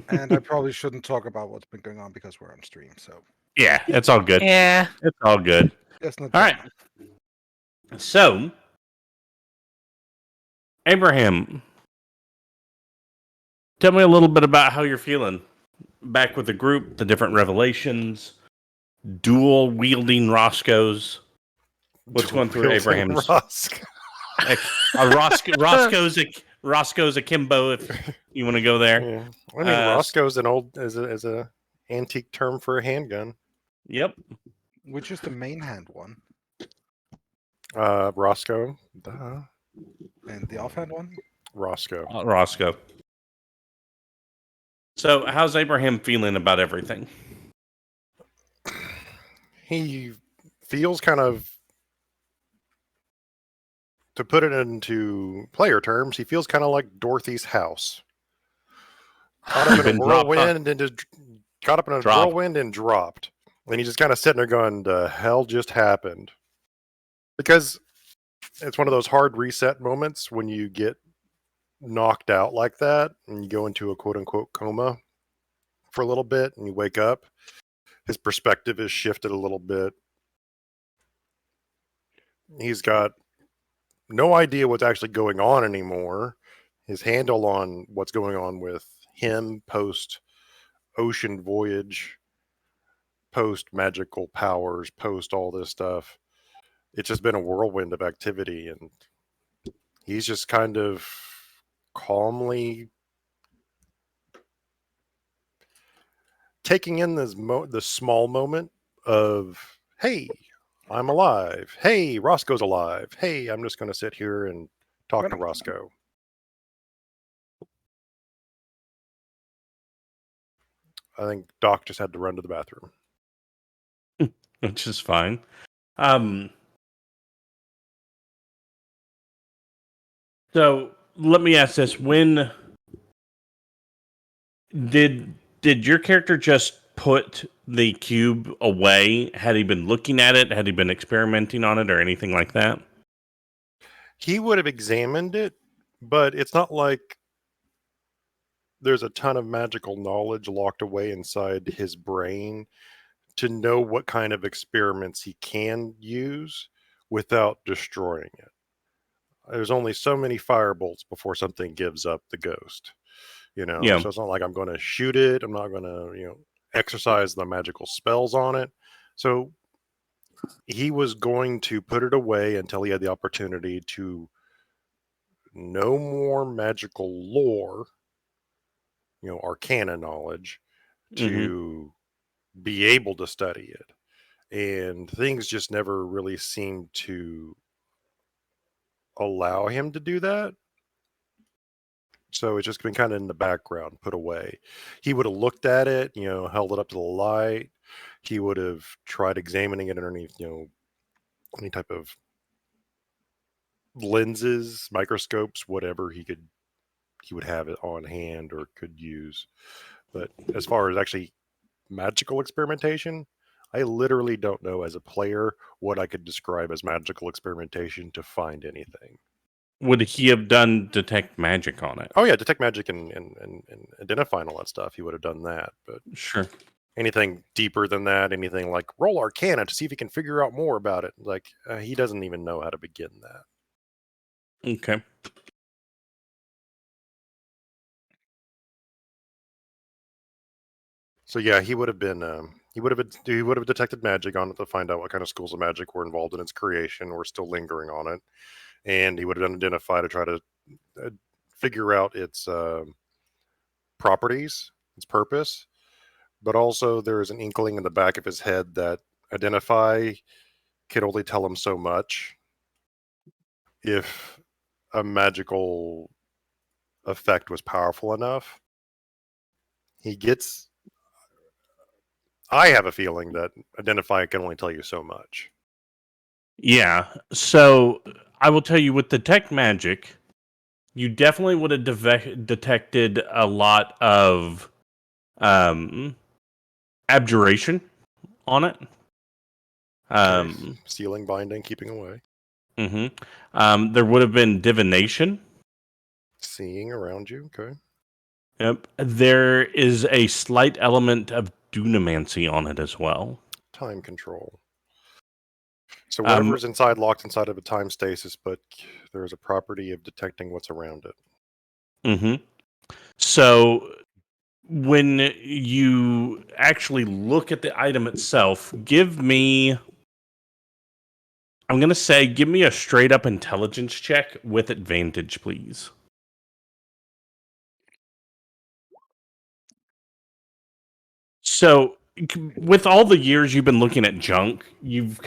And I probably shouldn't talk about what's been going on because we're on stream. So Yeah, it's all good. Yeah. It's all good. it's not. All right. So, Abraham, tell me a little bit about how you're feeling. Back with the group, the different revelations, dual wielding Roscoes. What's going through Abraham's? Roscoe's akimbo, if you want to go there. Yeah. I mean, Roscoe's an old is a antique term for a handgun. Yep. Which is the main hand one, Roscoe. and the offhand one. Roscoe. Roscoe. So, how's Abraham feeling about everything? He feels kind of, to put it into player terms, he feels kind of like Dorothy's house. Caught up in a whirlwind and dropped. And he's just kind of sitting there going, the hell just happened? Because It's one of those hard reset moments when you get knocked out like that and you go into a quote unquote coma for a little bit and you wake up. His perspective is shifted a little bit. He's got no idea what's actually going on anymore. His handle on what's going on with him post ocean voyage, post magical powers, post all this stuff. It's just been a whirlwind of activity, and he's just kind of calmly taking in the small moment of, hey, I'm alive. Hey, Roscoe's alive. Hey, I'm just going to sit here and talk to Roscoe. I think Doc just had to run to the bathroom. Which is fine. So let me ask this: when did your character just put the cube away? Had he been looking at it? Had he been experimenting on it, or anything like that? He would have examined it, but it's not like there's a ton of magical knowledge locked away inside his brain to know what kind of experiments he can use without destroying it. There's only so many firebolts before something gives up the ghost, Yeah. So it's not like I'm going to shoot it. I'm not going to, exercise the magical spells on it. So he was going to put it away until he had the opportunity to know more magical lore, arcana knowledge, to be able to study it. And things just never really seemed to allow him to do that. So it's just been kind of in the background, put away. He would have looked at it, held it up to the light. He would have tried examining it underneath, any type of lenses, microscopes, whatever he would have it on hand or could use. But as far as actually magical experimentation, I literally don't know as a player what I could describe as magical experimentation to find anything. Would he have done detect magic on it? Oh yeah, detect magic and identify and all that stuff. He would have done that, but Sure. anything deeper than that, anything like roll Arcana to see if he can figure out more about it, he doesn't even know how to begin that. Okay. So yeah, he would have been he would have detected magic on it to find out what kind of schools of magic were involved in its creation or still lingering on it, and he would have identified to try to figure out its properties, its purpose. But also, there is an inkling in the back of his head that identify could only tell him so much. If a magical effect was powerful enough, I have a feeling that identify can only tell you so much. Yeah. So I will tell you, with detect magic, you definitely would have detected a lot of abjuration on it. Sealing, binding, keeping away. There would have been divination. Seeing around you, okay. Yep. There is a slight element of dunamancy on it as well. Time control. So whatever's inside, locked inside of a time stasis, but there is a property of detecting what's around it. So when you actually look at the item itself, give me a straight up intelligence check with advantage, please. So with all the years you've been looking at junk, you've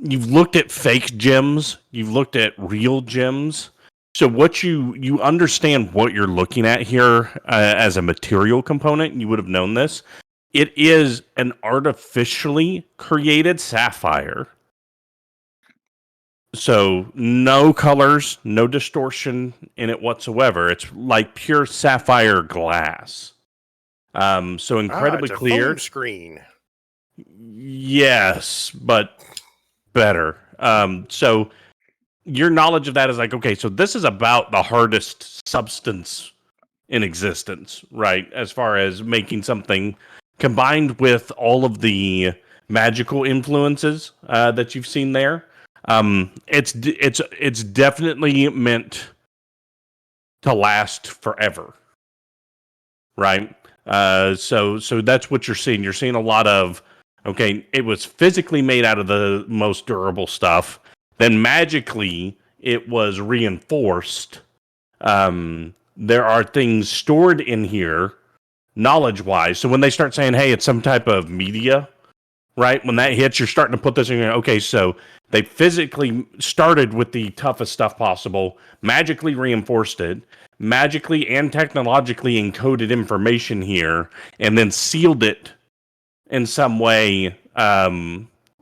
looked at fake gems, you've looked at real gems. So what you understand what you're looking at here as a material component. You would have known this. It is an artificially created sapphire. So no colors, no distortion in it whatsoever. It's like pure sapphire glass. So incredibly it's a clear. phone screen. Yes, but better. So your knowledge of that is like, okay, so this is about the hardest substance in existence, right? As far as making something combined with all of the magical influences that you've seen there. It's definitely meant to last forever, right? So that's what you're seeing. You're seeing a lot of, okay, it was physically made out of the most durable stuff. Then magically, it was reinforced. There are things stored in here, knowledge-wise. So when they start saying, hey, it's some type of media, right? When that hits, you're starting to put this in. Okay, so they physically started with the toughest stuff possible, magically reinforced it, magically and technologically encoded information here, and then sealed it in some way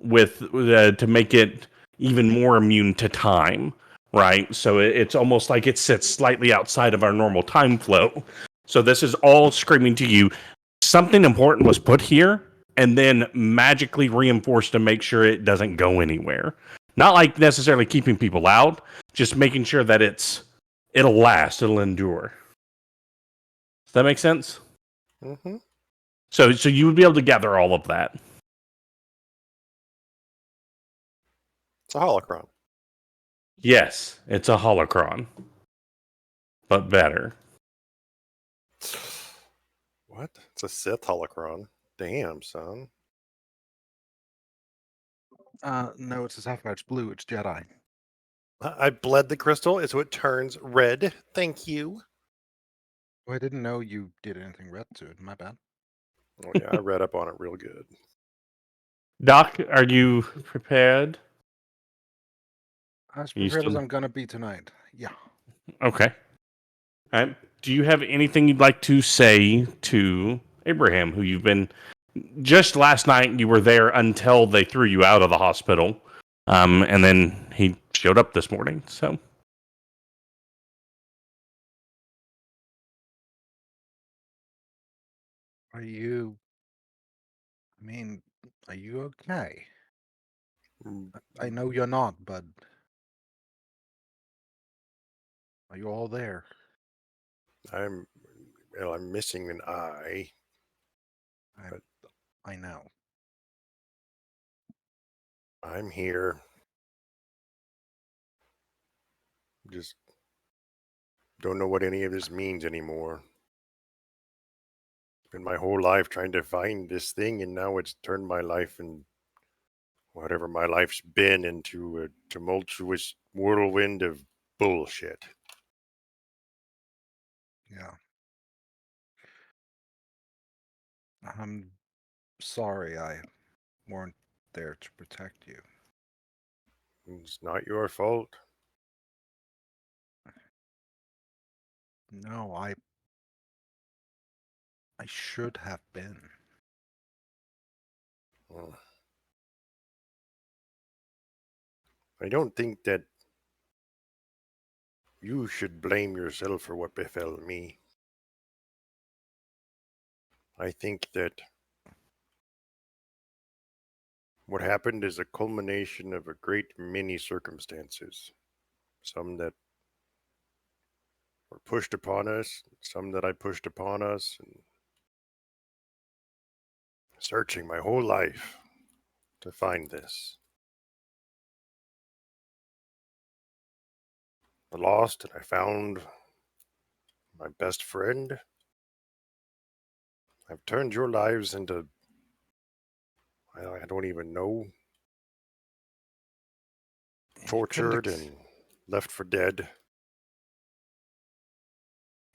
with to make it even more immune to time, right? So it's almost like it sits slightly outside of our normal time flow. So this is all screaming to you. Something important was put here and then magically reinforced to make sure it doesn't go anywhere. Not like necessarily keeping people out, just making sure that it'll last, it'll endure. Does that make sense? Mm-hmm. So you would be able to gather all of that. It's a holocron. Yes, it's a holocron, but better. What? It's a Sith holocron. Damn, son. No, it's a sapphire. It's blue. It's Jedi. I bled the crystal. It's what turns red. Thank you. Oh, I didn't know you did anything red to it. My bad. Oh yeah, I read up on it real good. Doc, are you prepared? As You prepared as still- I'm gonna be tonight. Yeah. Okay. All right. Do you have anything you'd like to say to Abraham, who you've been just last night? You were there until they threw you out of the hospital, and then he showed up this morning. So, Are you? I mean, are you okay? I know you're not, but are you all there? I'm missing an eye. I know. I'm here. Just don't know what any of this means anymore. Spent my whole life trying to find this thing, and now it's turned my life and whatever my life's been into a tumultuous whirlwind of bullshit. Yeah. I'm sorry I weren't there to protect you. It's not your fault. No, I should have been. Well, I don't think that you should blame yourself for what befell me. I think that what happened is a culmination of a great many circumstances. Some that were pushed upon us, some that I pushed upon us, and searching my whole life to find this. I lost and I found my best friend. I've turned your lives into, I don't even know, tortured and left for dead.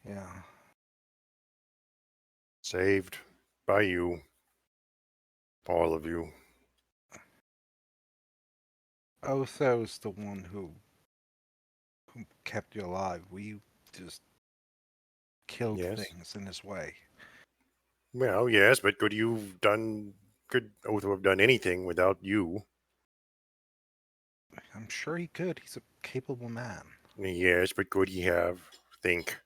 Yeah. Saved by you. All of you. Otho's the one who kept you alive. We just killed Yes. things in his way. Well, yes, but could Otho have done anything without you? I'm sure he could. He's a capable man. Yes, but could he have? Think.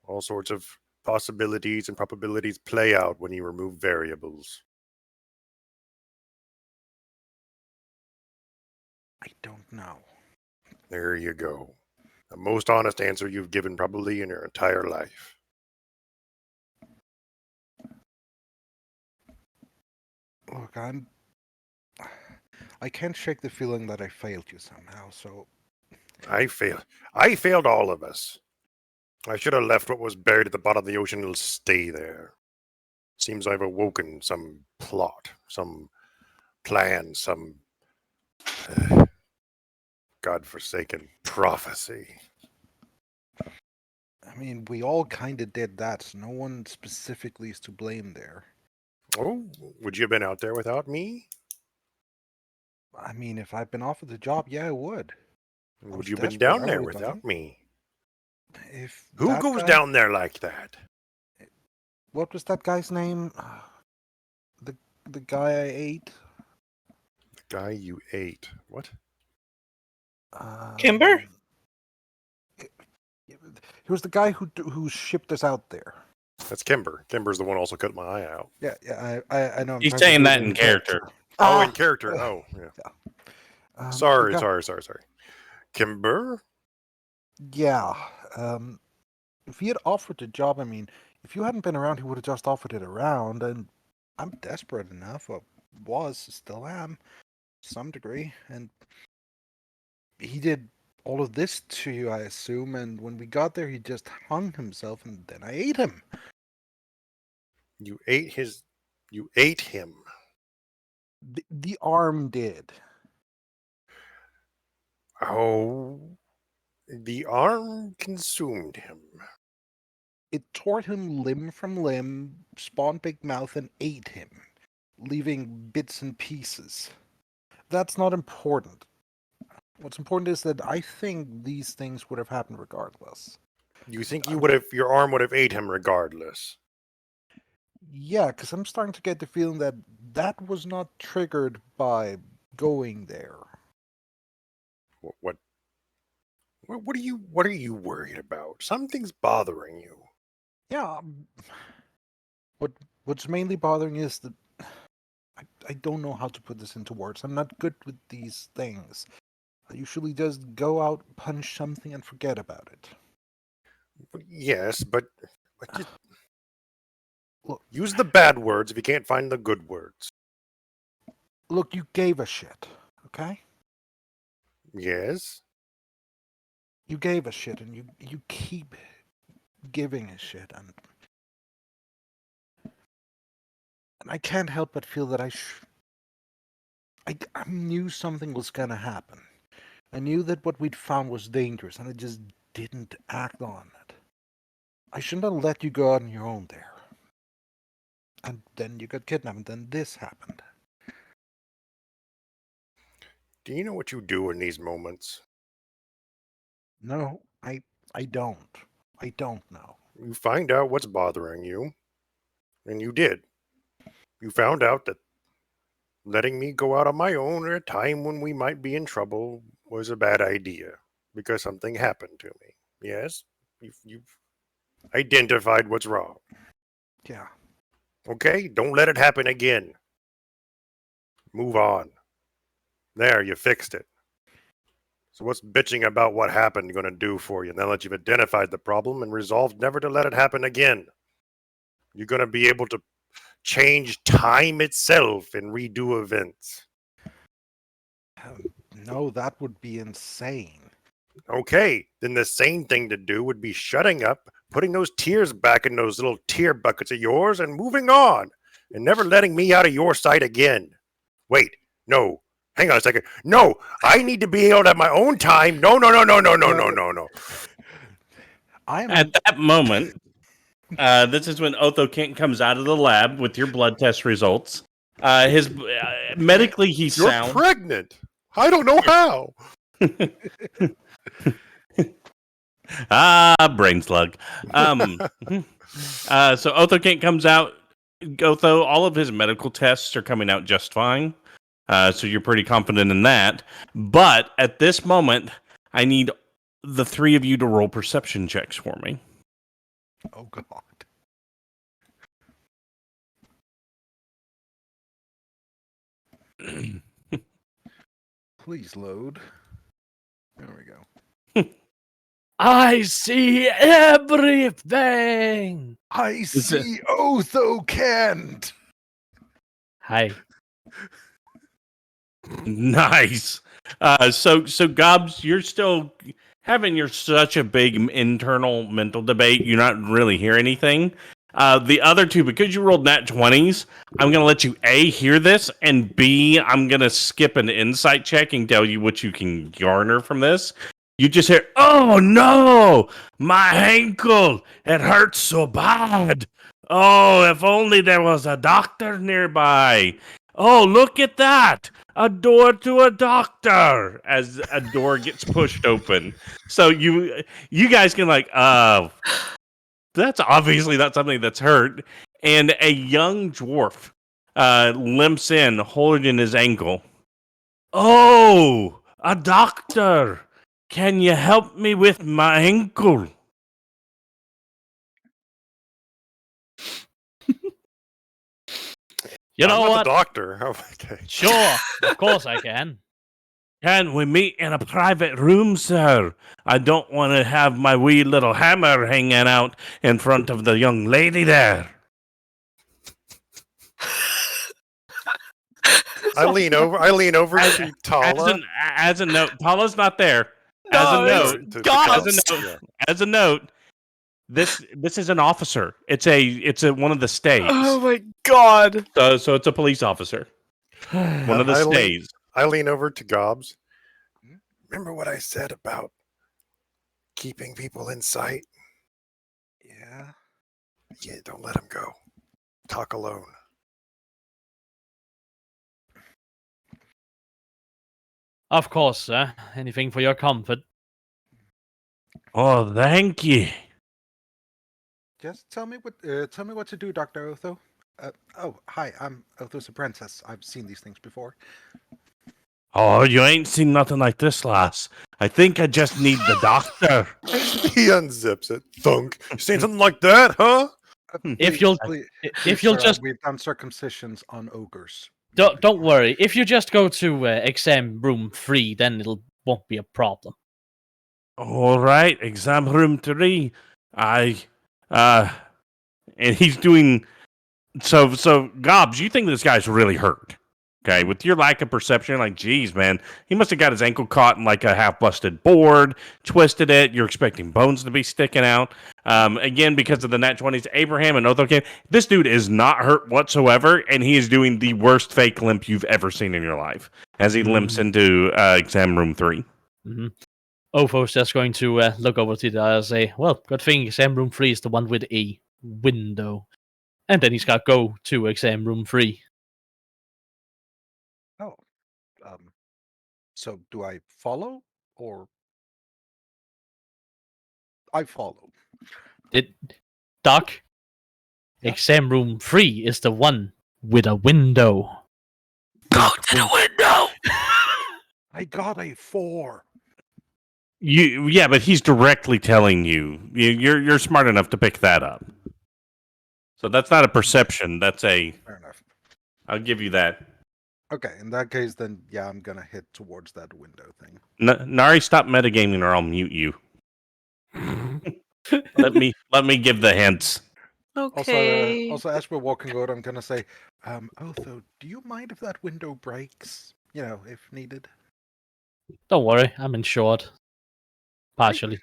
All sorts of possibilities and probabilities play out when you remove variables. I don't know. There you go. The most honest answer you've given probably in your entire life. Look, I can't shake the feeling that I failed you somehow, so I failed. I failed all of us. I should have left what was buried at the bottom of the ocean. It'll stay there. Seems I've awoken some plot, some plan, some godforsaken prophecy. I mean, we all kind of did that, so no one specifically is to blame there. Oh, would you have been out there without me? I mean, if I'd been offered the job, yeah, I would. Would was you have been desperate, down I there would've done without it. me? If Who that goes guy- down there like that? What was that guy's name? The guy I ate. The guy you ate. What? Kimber? He was the guy who shipped us out there. That's Kimber. Kimber's the one who also cut my eye out. Yeah, I know. I'm He's trying to saying do that it in character. Oh, in character. Oh, yeah. the Sorry. guy- Kimber? Yeah. If he had offered the job, I mean, if you hadn't been around, he would have just offered it around, and I'm desperate enough, or still am, to some degree, and he did all of this to you, I assume, and when we got there, he just hung himself, and then I ate him. You ate him. The arm did. Oh, the arm consumed him. It tore him limb from limb, spawned big mouth, and ate him, leaving bits and pieces. That's not important. What's important is that I think these things would have happened regardless. You think your arm would have ate him regardless? Yeah, because I'm starting to get the feeling that that was not triggered by going there. What are you worried about? Something's bothering you. Yeah. What's mainly bothering is that I don't know how to put this into words. I'm not good with these things. I usually just go out, punch something, and forget about it. Yes, but just Look, use the bad words if you can't find the good words. look, you gave a shit, okay? Yes. You gave a shit, and you keep giving a shit, and I can't help but feel that I knew something was gonna happen. I knew that what we'd found was dangerous, and I just didn't act on it. I shouldn't have let you go out on your own there. And then you got kidnapped, and then this happened. Do you know what you do in these moments? No, I don't. I don't know. You find out what's bothering you, and you did. You found out that letting me go out on my own at a time when we might be in trouble was a bad idea because something happened to me. Yes, you've identified what's wrong. Yeah. Okay, don't let it happen again. Move on. There, you fixed it. So what's bitching about what happened going to do for you now that you've identified the problem and resolved never to let it happen again? You're going to be able to change time itself and redo events. No, that would be insane. Okay, then the sane thing to do would be shutting up, putting those tears back in those little tear buckets of yours, and moving on, and never letting me out of your sight again. Wait, no. Hang on a second. No, I need to be able to have my own time. No. At that moment, this is when Othokent comes out of the lab with your blood test results. Medically, he's You're sound. pregnant. I don't know how. Brain slug. So Othokent comes out. Otho, all of his medical tests are coming out just fine. So you're pretty confident in that. But at this moment, I need the three of you to roll perception checks for me. Oh, God. Please load. There we go. I see everything. I see Othokent. Hi. Nice. So Gobs, you're still having your such a big internal mental debate. You're not really hear anything. The other two, because you rolled nat 20s, I'm gonna let you A, hear this, and B, I'm gonna skip an insight check and tell you what you can garner from this. You just hear, "Oh no, my ankle! It hurts so bad. Oh, if only there was a doctor nearby. Oh, look at that! A door to a doctor!" As a door gets pushed open, so you guys can like, that's obviously not something that's hurt. And a young dwarf limps in, holding his ankle. "Oh, a doctor! Can you help me with my ankle?" You know I'm not what? the doctor. Oh, okay. Sure, of course I can. "Can we meet in a private room, sir? I don't want to have my wee little hammer hanging out in front of the young lady there." I lean over As- to Talah. As a note, Talah's not there. As No, a it's note, to Gobs. as a Gobs, note, as a note, this is an officer. It's a one of the stays. Oh my god. So it's a police officer. One of the I lean- stays. I lean over to Gobs. Remember what I said about keeping people in sight? Yeah. Yeah, don't let them go. Talk alone. Of course, sir. Anything for your comfort. Oh, thank you. Just tell me what to do, Dr. Otho. Hi, I'm Otho's apprentice. I've seen these things before. Oh, you ain't seen nothing like this, lass. I think I just need the doctor. He unzips it. Thunk. You saying something like that, huh? If you'll- if you'll sir, just- we've done circumcisions on ogres. Don't worry. If you just go to exam room 3, then it'll won't be a problem. All right, exam room 3. And he's doing so. Gobs, you think this guy's really hurt? Okay, with your lack of perception, like, geez, man, he must have got his ankle caught in like a half-busted board, twisted it. You're expecting bones to be sticking out. Again, because of the nat 20s, Abraham and Othokent, this dude is not hurt whatsoever, and he is doing the worst fake limp you've ever seen in your life as he limps into exam room 3. Mm-hmm. Otho's just going to look over to the other and say, "Well, good thing exam room 3 is the one with a window." And then he's got to go to exam room 3. Oh. So do I follow or I follow? Doc, Yeah? exam room 3 is the one with a window. Go to the window. I got a 4. Yeah, but he's directly telling you. You're smart enough to pick that up. So that's not a perception. That's a. Fair enough. I'll give you that. Okay, in that case, then yeah, I'm gonna head towards that window thing. Nari, stop metagaming, or I'll mute you. let me give the hints. Okay. Also, as we're walking out, I'm gonna say, Otho, do you mind if that window breaks? You know, if needed. Don't worry, I'm insured. Partially.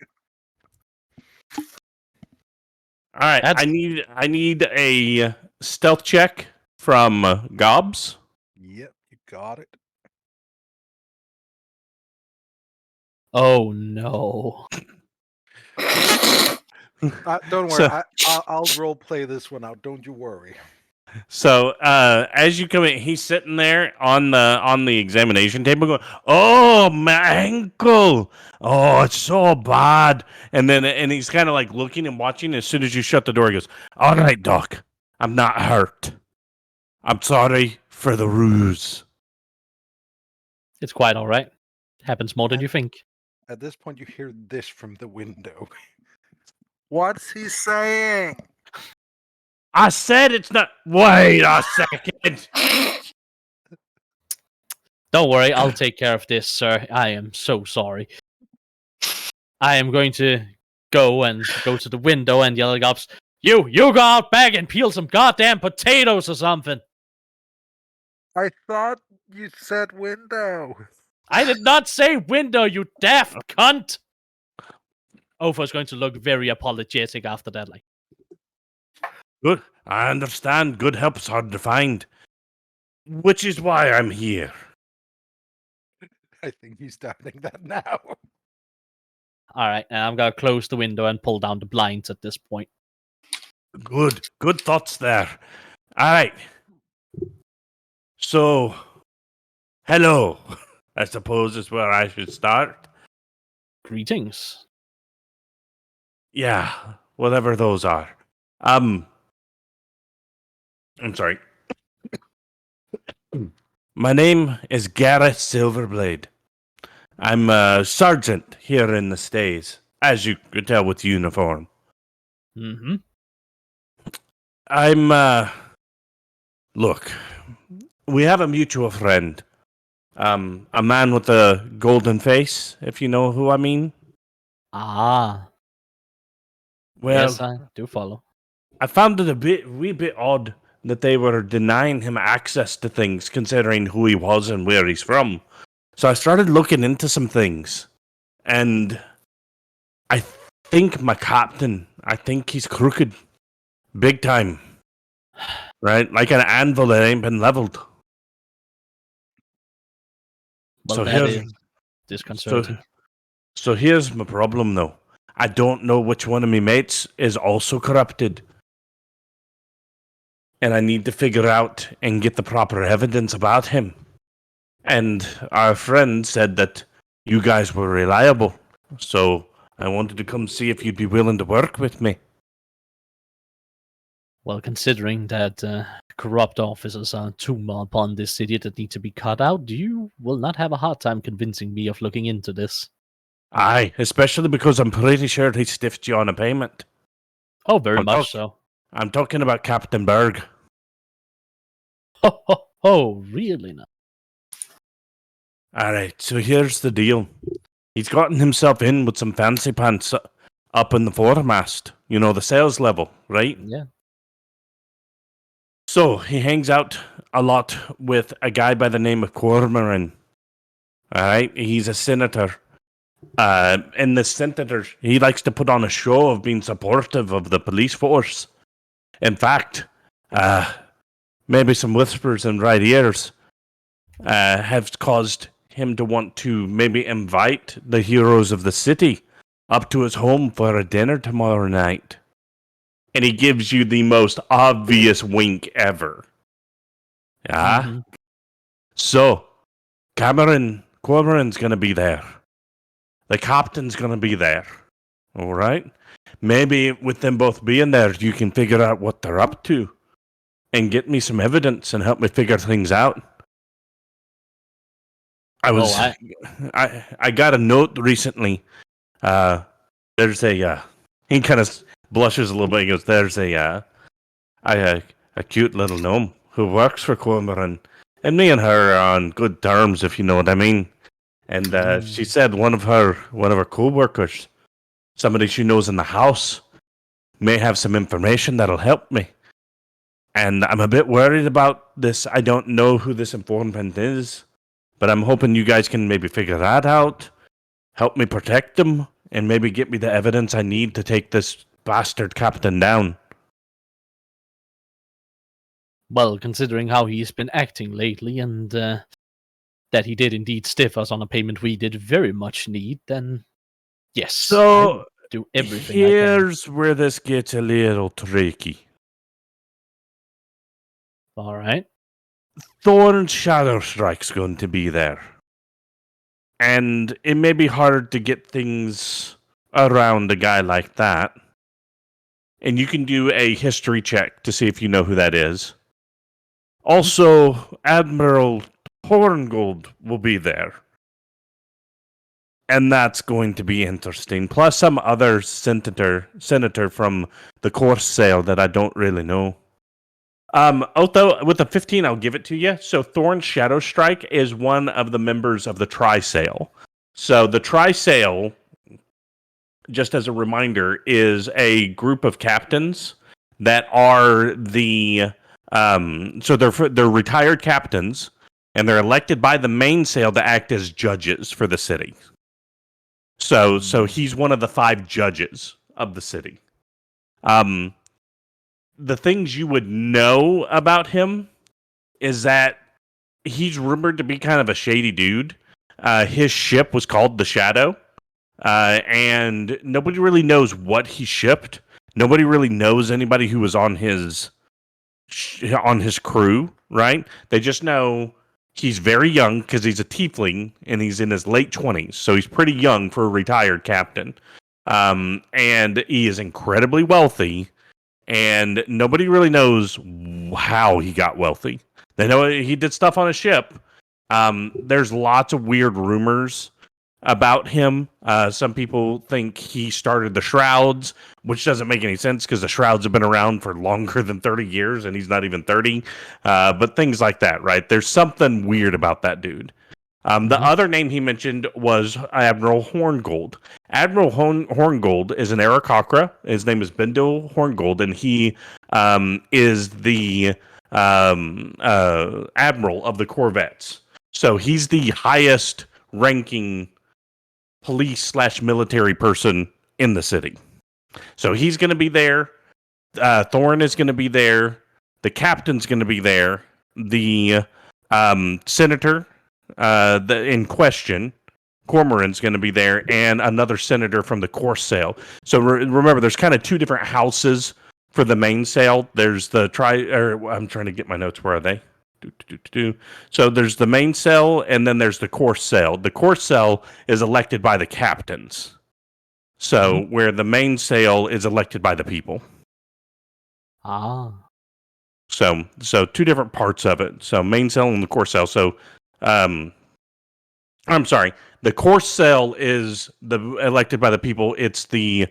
All right, That's- I need a stealth check from Gobs. Yep, you got it. Oh no. Don't worry, So- I'll role play this one out. Don't you worry. So as you come in, he's sitting there on the examination table, going, "Oh, my ankle! Oh, it's so bad." And he's kind of like looking and watching. As soon as you shut the door, he goes, "All right, Doc, I'm not hurt. I'm sorry for the ruse." It's quite alright. Happens more than you think. At this point, you hear this from the window. What's he saying? I said it's not. Wait a second. Don't worry, I'll take care of this, sir. I am so sorry. I am going to go to the window and yell at Gobx, you go out back and peel some goddamn potatoes or something. I thought you said window. I did not say window, you daft cunt. Opho's going to look very apologetic after that. Like, Good. I understand. Good help's hard to find. Which is why I'm here. I think he's doubting that now. all right, and I'm gonna close the window and pull down the blinds at this point. Good. Good thoughts there. All right. So, hello, I suppose is where I should start. Greetings. Yeah, whatever those are. I'm sorry. My name is Gareth Silverblade. I'm a sergeant here in the Stays, as you could tell with the uniform. Mm-hmm. Look, we have a mutual friend. A man with a golden face, if you know who I mean. Ah. Well, Yes, I do follow. I found it a wee bit odd that they were denying him access to things, considering who he was and where he's from. So I started looking into some things, and I think my captain, I think he's crooked, big time, right? Like an anvil that ain't been leveled. Well, So that here's- is disconcerting. So here's my problem, though. I don't know which one of my mates is also corrupted. And I need to figure out and get the proper evidence about him. And our friend said that you guys were reliable. So I wanted to come see if you'd be willing to work with me. Well, considering that corrupt officers are too upon this city that need to be cut out, you will not have a hard time convincing me of looking into this. Aye, especially because I'm pretty sure he stiffed you on a payment. Oh, very I'm much so. I'm talking about Captain Berg. Oh, really now? Alright, so here's the deal. He's gotten himself in with some fancy pants up in the foremast. You know, the sales level, right? Yeah. So he hangs out a lot with a guy by the name of Cormoran. Alright, he's a senator. In the senator, he likes to put on a show of being supportive of the police force. In fact, maybe some whispers in right ears have caused him to want to maybe invite the heroes of the city up to his home for a dinner tomorrow night. And he gives you the most obvious wink ever. Yeah? Mhm. So, Cormoran's gonna be there. The captain's gonna be there. Alright? Maybe with them both being there, you can figure out what they're up to. And get me some evidence and help me figure things out. I got a note recently. There's a he kind of blushes a little bit. He goes, "There's a cute little gnome who works for Cormoran, and me and her are on good terms, if you know what I mean." And she said one of her co-workers, somebody she knows in the house, may have some information that'll help me. And I'm a bit worried about this. I don't know who this informant is, but I'm hoping you guys can maybe figure that out, help me protect them, and maybe get me the evidence I need to take this bastard captain down. Well, considering how he's been acting lately and that he did indeed stiff us on a payment we did very much need, then yes, I will So do everything I can. here's where this gets a little tricky. All right. Thorn's Shadow Strike's going to be there. And it may be hard to get things around a guy like that. And you can do a history check to see if you know who that is. Also, Admiral Horngold will be there. And that's going to be interesting. Plus some other senator from the course sale that I don't really know. Although with the 15, I'll give it to you. So Thorn Shadow Strike is one of the members of the Tri-Sale. So the Tri-Sale just as a reminder, is a group of captains that are the so they're retired captains, and they're elected by the mainsail to act as judges for the city. So he's one of the 5 judges of the city. The things you would know about him is that he's rumored to be kind of a shady dude. His ship was called the Shadow, and nobody really knows what he shipped. Nobody really knows anybody who was on his crew, right? They just know he's very young because he's a tiefling and he's in his late 20s, so he's pretty young for a retired captain. And he is incredibly wealthy, and nobody really knows how he got wealthy. They know he did stuff on a ship. There's lots of weird rumors about him. Some people think he started the Shrouds, which doesn't make any sense because the Shrouds have been around for longer than 30 years and he's not even 30. But things like that, right? There's something weird about that dude. The other name he mentioned was Admiral Horngold. Admiral Horngold is an Aarakocra. His name is Bendil Horngold, and he is the admiral of the corvettes. So he's the highest ranking police/military person in the city. So he's going to be there. Thorin is going to be there. The captain's going to be there. The senator in question, Cormoran's going to be there, and another senator from the course sail. So remember, there's kind of 2 different houses for the main sail. There's the I'm trying to get my notes. Where are they? So there's the main sail, and then there's the course sail. The course sail is elected by the captains. So where the main sail is elected by the people. Ah. So 2 different parts of it. So main sail and the course sail. So I'm sorry. The course sail is elected by the people. It's the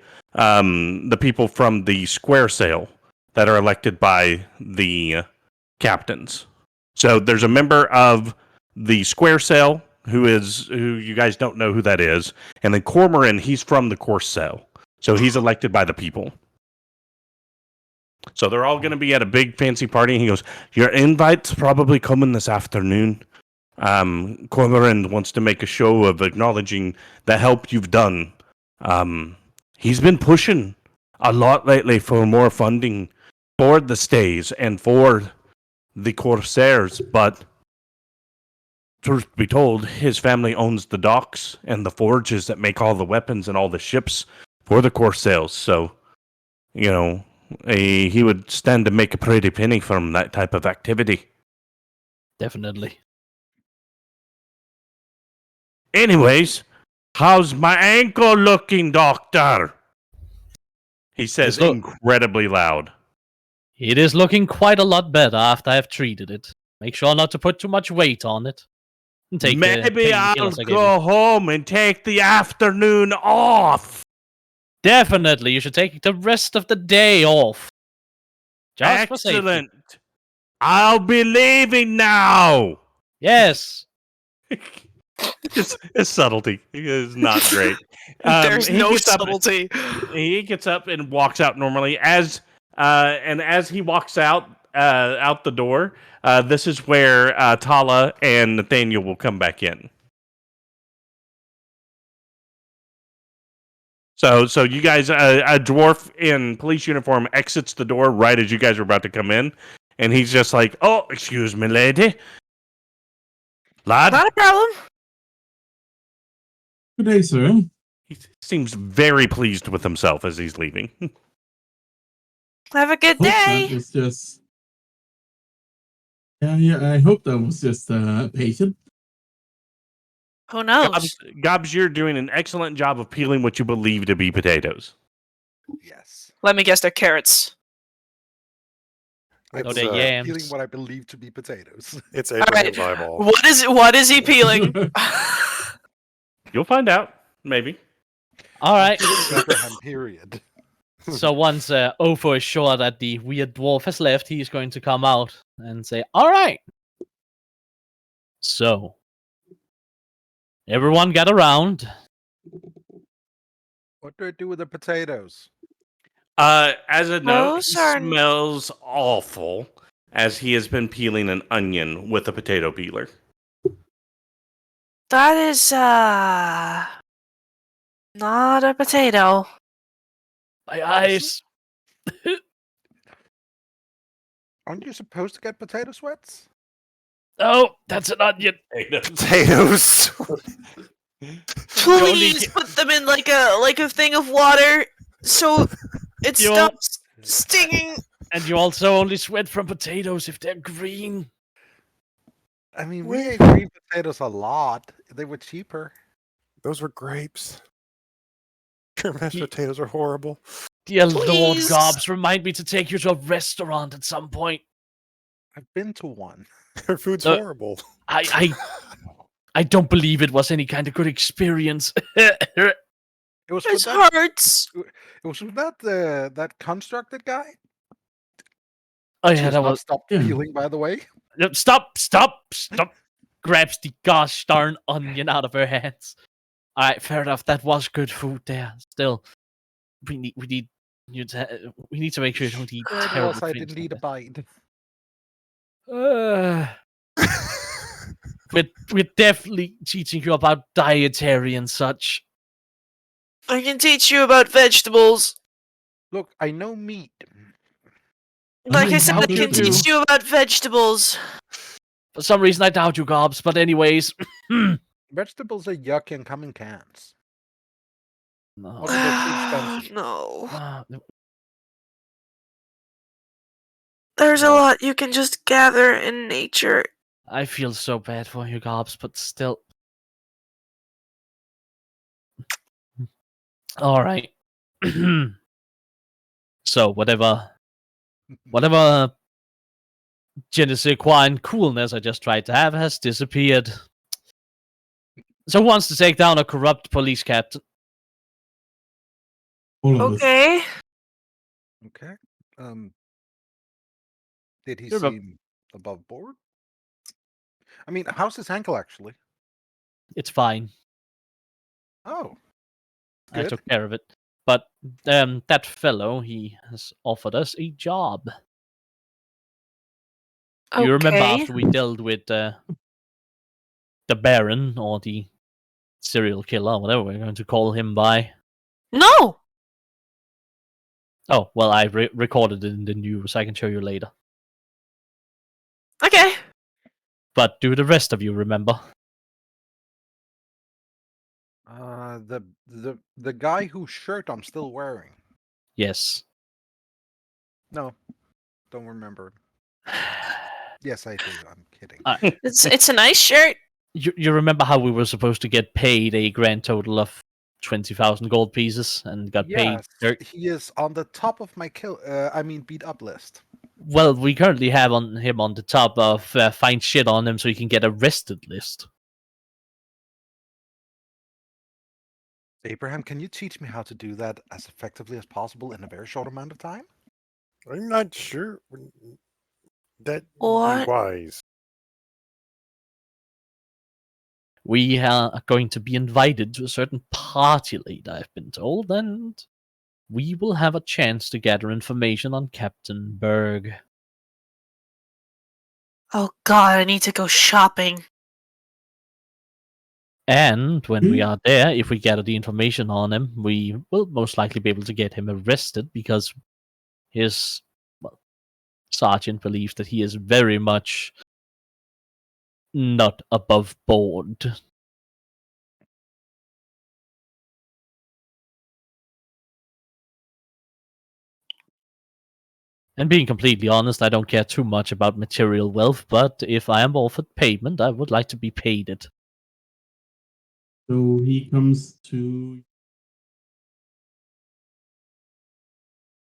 people from the square sail that are elected by the captains. So there's a member of the square sail who you guys don't know who that is, and then Cormoran, he's from the course sail, so he's elected by the people. So they're all going to be at a big fancy party. And he goes, "Your invite's probably coming this afternoon. Cormoran wants to make a show of acknowledging the help you've done. He's been pushing a lot lately for more funding for the stays and for the Corsairs, but truth be told, his family owns the docks and the forges that make all the weapons and all the ships for the Corsairs. So, he would stand to make a pretty penny from that type of activity." Definitely. "Anyways, how's my ankle looking, doctor?" He says incredibly loud. It is looking quite a lot better after I've treated it. Make sure not to put too much weight on it. And take Maybe I'll go home and take the afternoon off. Definitely, you should take the rest of the day off. Just for safety. Excellent. I'll be leaving now. Yes. It's subtlety is not great. There's no subtlety. He gets up and walks out normally. As he walks out the door, this is where Talah and Nathaniel will come back in. So you guys, a dwarf in police uniform exits the door right as you guys are about to come in, and he's just like, "Oh, excuse me, lady, lad." Not a problem. Good day, sir. He seems very pleased with himself as he's leaving. Have a good Hope that day. was just. Yeah. I hope that was just a patient. Who knows? Gobs, you're doing an excellent job of peeling what you believe to be potatoes. Yes. Let me guess, they're carrots. No, It's, they're yams. peeling what I believe to be potatoes. It's right. Abraham's eyeball. What is he peeling? You'll find out, maybe. All right. Abraham, period. So once Ofo is sure that the weird dwarf has left, he's going to come out and say, "All right. So, everyone get around. What do I do with the potatoes? As a note, Those he are- smells awful as he has been peeling an onion with a potato peeler. That is not a potato. My eyes. Aren't you supposed to get potato sweats? Oh, that's an onion. Potatoes. Please put them in like a thing of water so it You'll- stops stinging. And you also only sweat from potatoes if they're green. I mean, we ate green potatoes a lot. They were cheaper. Those were grapes. Your mashed Ye- potatoes are horrible. Dear Lord Please. Gobs, remind me to take you to a restaurant at some point. I've been to one. Your food's Uh, horrible. I don't believe it was any kind of good experience. It was It with that. hurts. It was with that that constructed guy. Oh Which yeah, has that not was. stopped Yeah. peeling, by the way. Stop! Grabs the gosh darn onion out of her hands. All right, fair enough. That was good food there. Still, we need we need to make sure you don't eat It terrible was. I things didn't eat a like bite. that. We're definitely teaching you about dietary and such. I can teach you about vegetables. Look, I know meat. Like I mean, said, how I good can you- teach you about vegetables. For some reason, I doubt you, Gobs. But anyways, Vegetables are yucky and come in cans. no. Also, they're too expensive. No. There's a No. lot you can just gather in nature. I feel so bad for you, Gobs, but still. All right. So whatever je ne sais quoi and coolness I just tried to have has disappeared. So who wants to take down a corrupt police captain? All of us. Okay. Okay. Did he You're about- seem above board? I mean, how's his ankle actually? It's fine. Oh, I good. took care of it. But that fellow, he has offered us a job. Do you remember Okay. after we dealt with the Baron or the serial killer, whatever we're going to call him by? No. Oh, well, I recorded it in the news. I can show you later. Okay. But do the rest of you remember? The guy whose shirt I'm still wearing. Yes. No, don't remember. Yes, I do. I'm kidding. It's a nice shirt. You remember how we were supposed to get paid a grand total of 20,000 gold pieces and got paid? He is on the top of my beat up list. Well, we currently have him on the top of find shit on him so he can get arrested list. Abraham, can you teach me how to do that as effectively as possible in a very short amount of time? I'm not sure that would What? be wise. We are going to be invited to a certain party later, I've been told, and we will have a chance to gather information on Captain Berg. Oh God, I need to go shopping. And when we are there, if we gather the information on him, we will most likely be able to get him arrested because his sergeant believes that he is very much not above board. And being completely honest, I don't care too much about material wealth, but if I am offered payment, I would like to be paid it. So he comes to.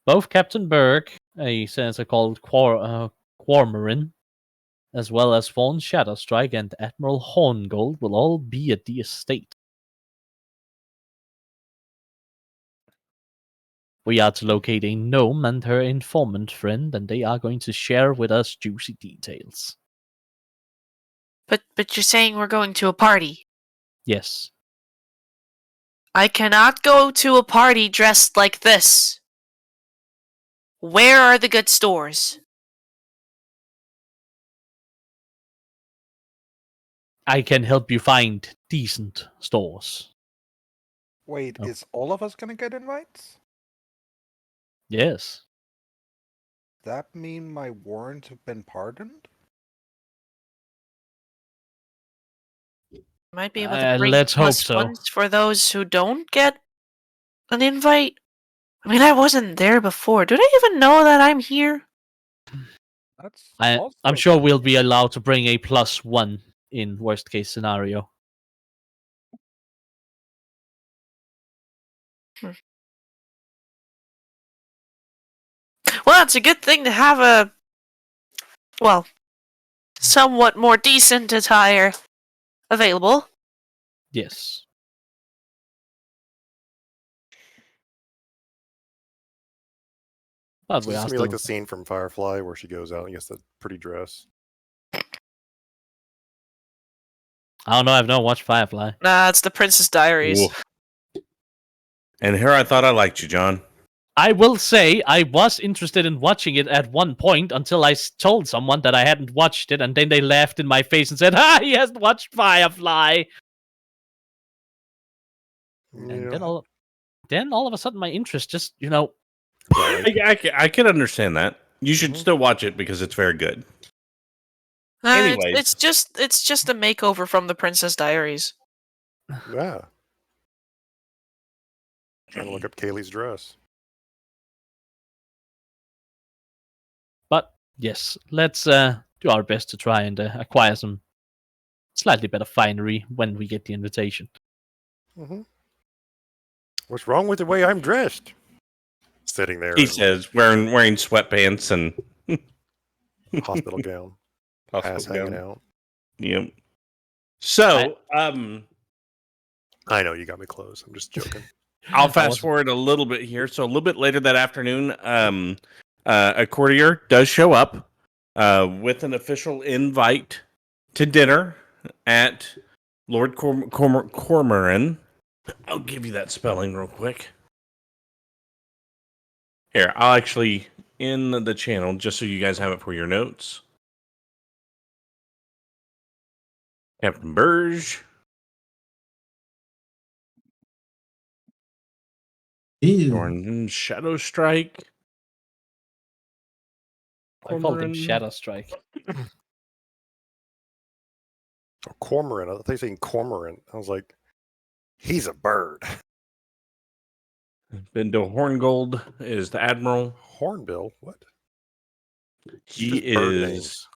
Both Captain Berg, a senator called Quarmarin, as well as Fawn Shadowstrike and Admiral Horngold will all be at the estate. We are to locate a gnome and her informant friend, and they are going to share with us juicy details. But you're saying we're going to a party. Yes. I cannot go to a party dressed like this. Where are the good stores? I can help you find decent stores. Wait, Oh. is all of us gonna get invites? Yes. Does that mean my warrants have been pardoned? Might be able to bring Let's hope plus so. ones for those who don't get an invite. I mean, I wasn't there before. Do they even know that I'm here? That's I'm also sure we'll be allowed to bring a +1 in worst case scenario. Well, it's a good thing to have a, well, somewhat more decent attire available. Yes. But So we this are is gonna be like still... the scene from Firefly where she goes out and gets that pretty dress. I don't know, I've not watched Firefly. Nah, it's the Princess Diaries. Oof. And here I thought I liked you, John. I will say I was interested in watching it at one point until I told someone that I hadn't watched it, and then they laughed in my face and said, "Ha, he hasn't watched Firefly." And Yeah. then all of a sudden my interest just, I can understand that. You should Mhm. still watch it because it's very good. Anyways. It's just a makeover from the Princess Diaries. Yeah. Trying to look up Kaylee's dress. But yes, let's do our best to try and acquire some slightly better finery when we get the invitation. Mm-hmm. What's wrong with the way I'm dressed? Sitting there He in says wearing sweatpants and hospital gown, ass hanging out. Yep. So, I know you got me close. I'm just joking. I'll fast forward a little bit here. So a little bit later that afternoon, a courtier does show up with an official invite to dinner at Lord Cormoran. I'll give you that spelling real quick. Here, I'll actually in the channel just so you guys have it for your notes. Captain Burge. Ew. Shadow Strike. I called him Cormoran. Shadow Strike. Oh, cormorant. I thought they were saying cormorant. I was like, he's a bird. Bendo Horngold is the admiral. Hornbill? What? He Just bird is. names.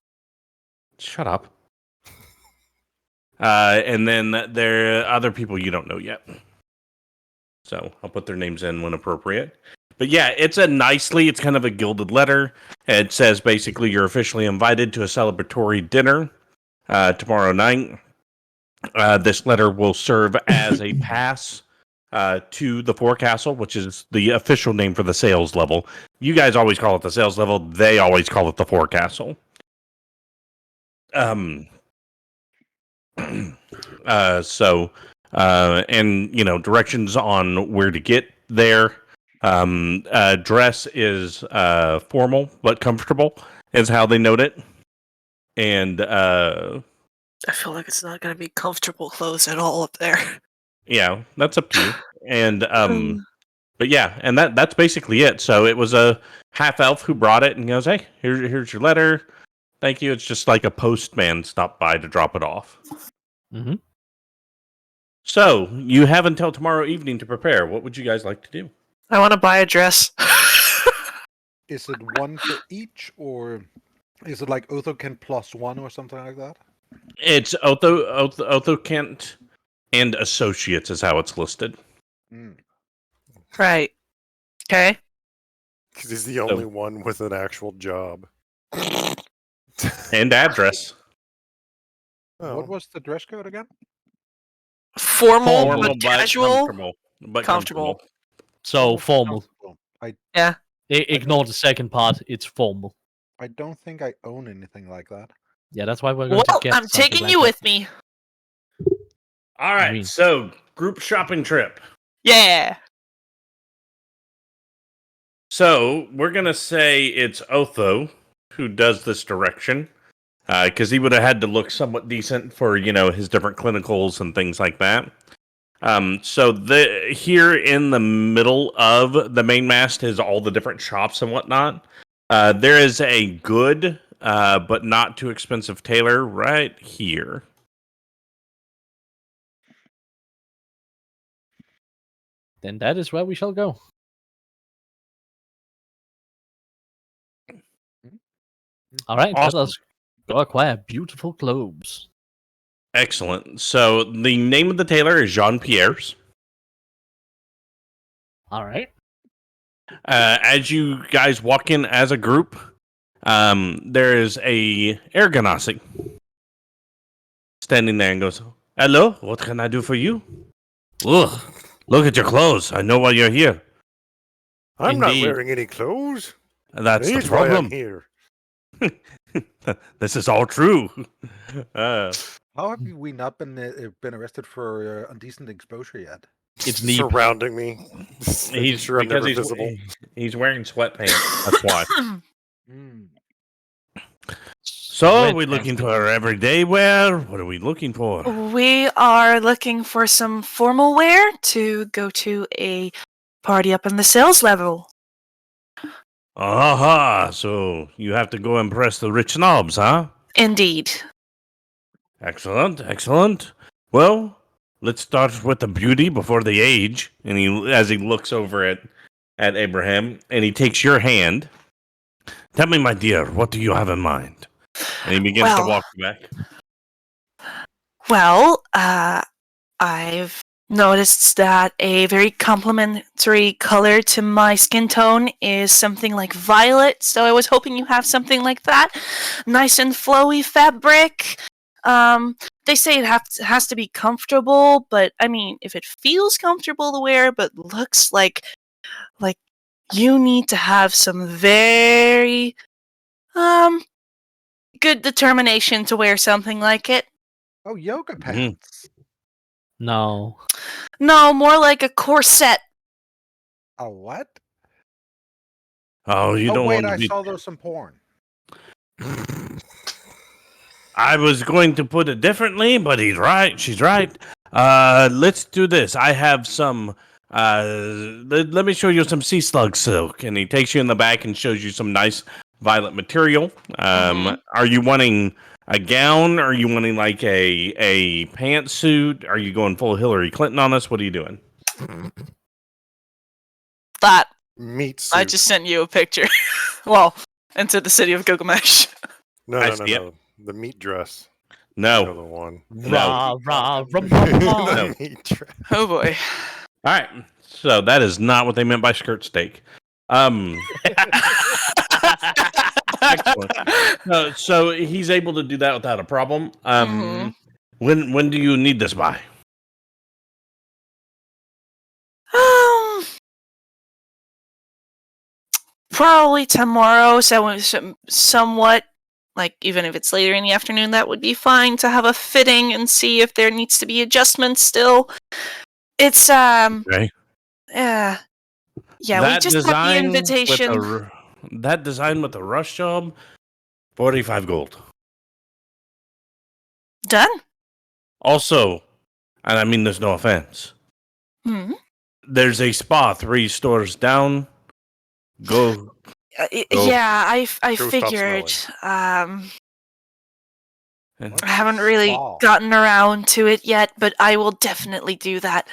Shut up. And then there are other people you don't know yet. So I'll put their names in when appropriate. But yeah, it's kind of a gilded letter. It says basically you're officially invited to a celebratory dinner tomorrow night. This letter will serve as a pass to the forecastle, which is the official name for the sales level. You guys always call it the sales level. They always call it the forecastle. And directions on where to get there. Dress is formal but comfortable is how they note it. And I feel like it's not going to be comfortable clothes at all up there. yeah, that's up to you. And but yeah, and that's basically it. So it was a half elf who brought it and goes, "Hey, here's your letter. Thank you." It's just like a postman stopped by to drop it off. Mm-hmm. So you have until tomorrow evening to prepare. What would you guys like to do? I want to buy a dress. Is it one for each, or is it like Othokent +1 or something like that? It's Othokent and Associates is how it's listed. Right. Okay. Because he's the only one with an actual job. And address. Oh. What was the dress code again? Formal, Formal but casual. comfortable. So formal. Yeah. Ignore the second part. It's formal. I don't think I own anything like that. Yeah, that's why we're going Well, to get I'm something taking like you that. with me. All right, mean- so group shopping trip. Yeah. So we're gonna say it's Otho who does this direction, because he would have had to look somewhat decent for his different clinicals and things like that. So here in the middle of the main mast is all the different shops and whatnot. There is a good but not too expensive tailor right here. Then that is where we shall go. All right, let Awesome. us go acquire beautiful clothes. Excellent. So the name of the tailor is Jean Pierre's. All right. As you guys walk in as a group, there is a air ganassi standing there and goes, "Hello, what can I do for you?" Ugh, look at your clothes. I know why you're here. I'm Indeed. not wearing any clothes. That's the Here's why I'm problem. here. This is all true. Uh, How have we not been arrested for indecent exposure yet? It's Neap. Surrounding me. he's sure I'm because never visible. he's wearing sweatpants. That's why. Mm. So, are we Sweatpants. looking for everyday wear? What are we looking for? We are looking for some formal wear to go to a party up in the sales level. Aha! So you have to go impress the rich snobs, huh? Indeed. Excellent, excellent. Well, let's start with the beauty before the age. And as he looks over at Abraham, and he takes your hand. Tell me, my dear, what do you have in mind? And he begins to Well- walk back. Well, I've noticed that a very complementary color to my skin tone is something like violet, so I was hoping you have something like that. Nice and flowy fabric. They say it has to be comfortable, but I mean, if it feels comfortable to wear, but looks like you need to have some very good determination to wear something like it. Oh, yoga pants. No. No, more like a corset. A what? Oh, you Oh, don't wait, want to I be. saw those in porn. I was going to put it differently, but he's right. She's right. Let's do this. I have some. Let me show you some sea slug silk, and he takes you in the back and shows you some nice violet material. Are you wanting a gown? Or are you wanting like a pantsuit? Are you going full Hillary Clinton on us? What are you doing? That Meat suit. I just sent you a picture. Well, into the City of Gilgamesh. No, I no, no, see it. no. The meat dress. No. The other one. Rah, rah, rum, rum, The rum. meat dress. Oh boy. All right. So that is not what they meant by skirt steak. Excellent. So he's able to do that without a problem. Mhm. When do you need this by? Probably tomorrow. So somewhat, like even if it's later in the afternoon, that would be fine to have a fitting and see if there needs to be adjustments still. It's Okay. yeah, we That just got the design invitation. That design with the rush job, 45 gold. Done. Also, and I mean there's no offense, Hmm. there's a spa 3 stores down. Go. Go. Yeah, I Go stop figured. And- I haven't really Spa? gotten around to it yet, but I will definitely do that.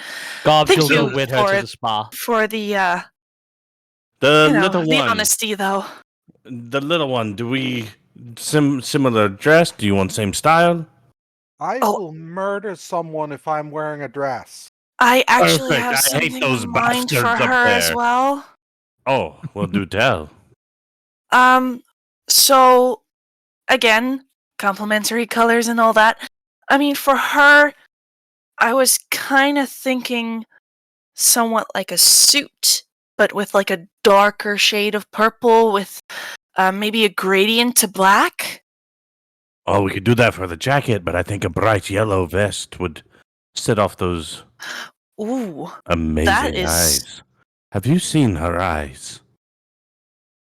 Gob, Thank you'll go you with her to for- the spa. For the The little the one. honesty, though. The little one. Do we similar dress? Do you want same style? I Oh. will murder someone if I'm wearing a dress. I actually Perfect. have I hate something those in mind for bastards up her as there. well. Oh, well, do tell. So again, complementary colors and all that. I mean, for her, I was kind of thinking somewhat like a suit, but with like a darker shade of purple with maybe a gradient to black. Oh, we could do that for the jacket, but I think a bright yellow vest would set off those Ooh, Amazing is- eyes. Have you seen her eyes?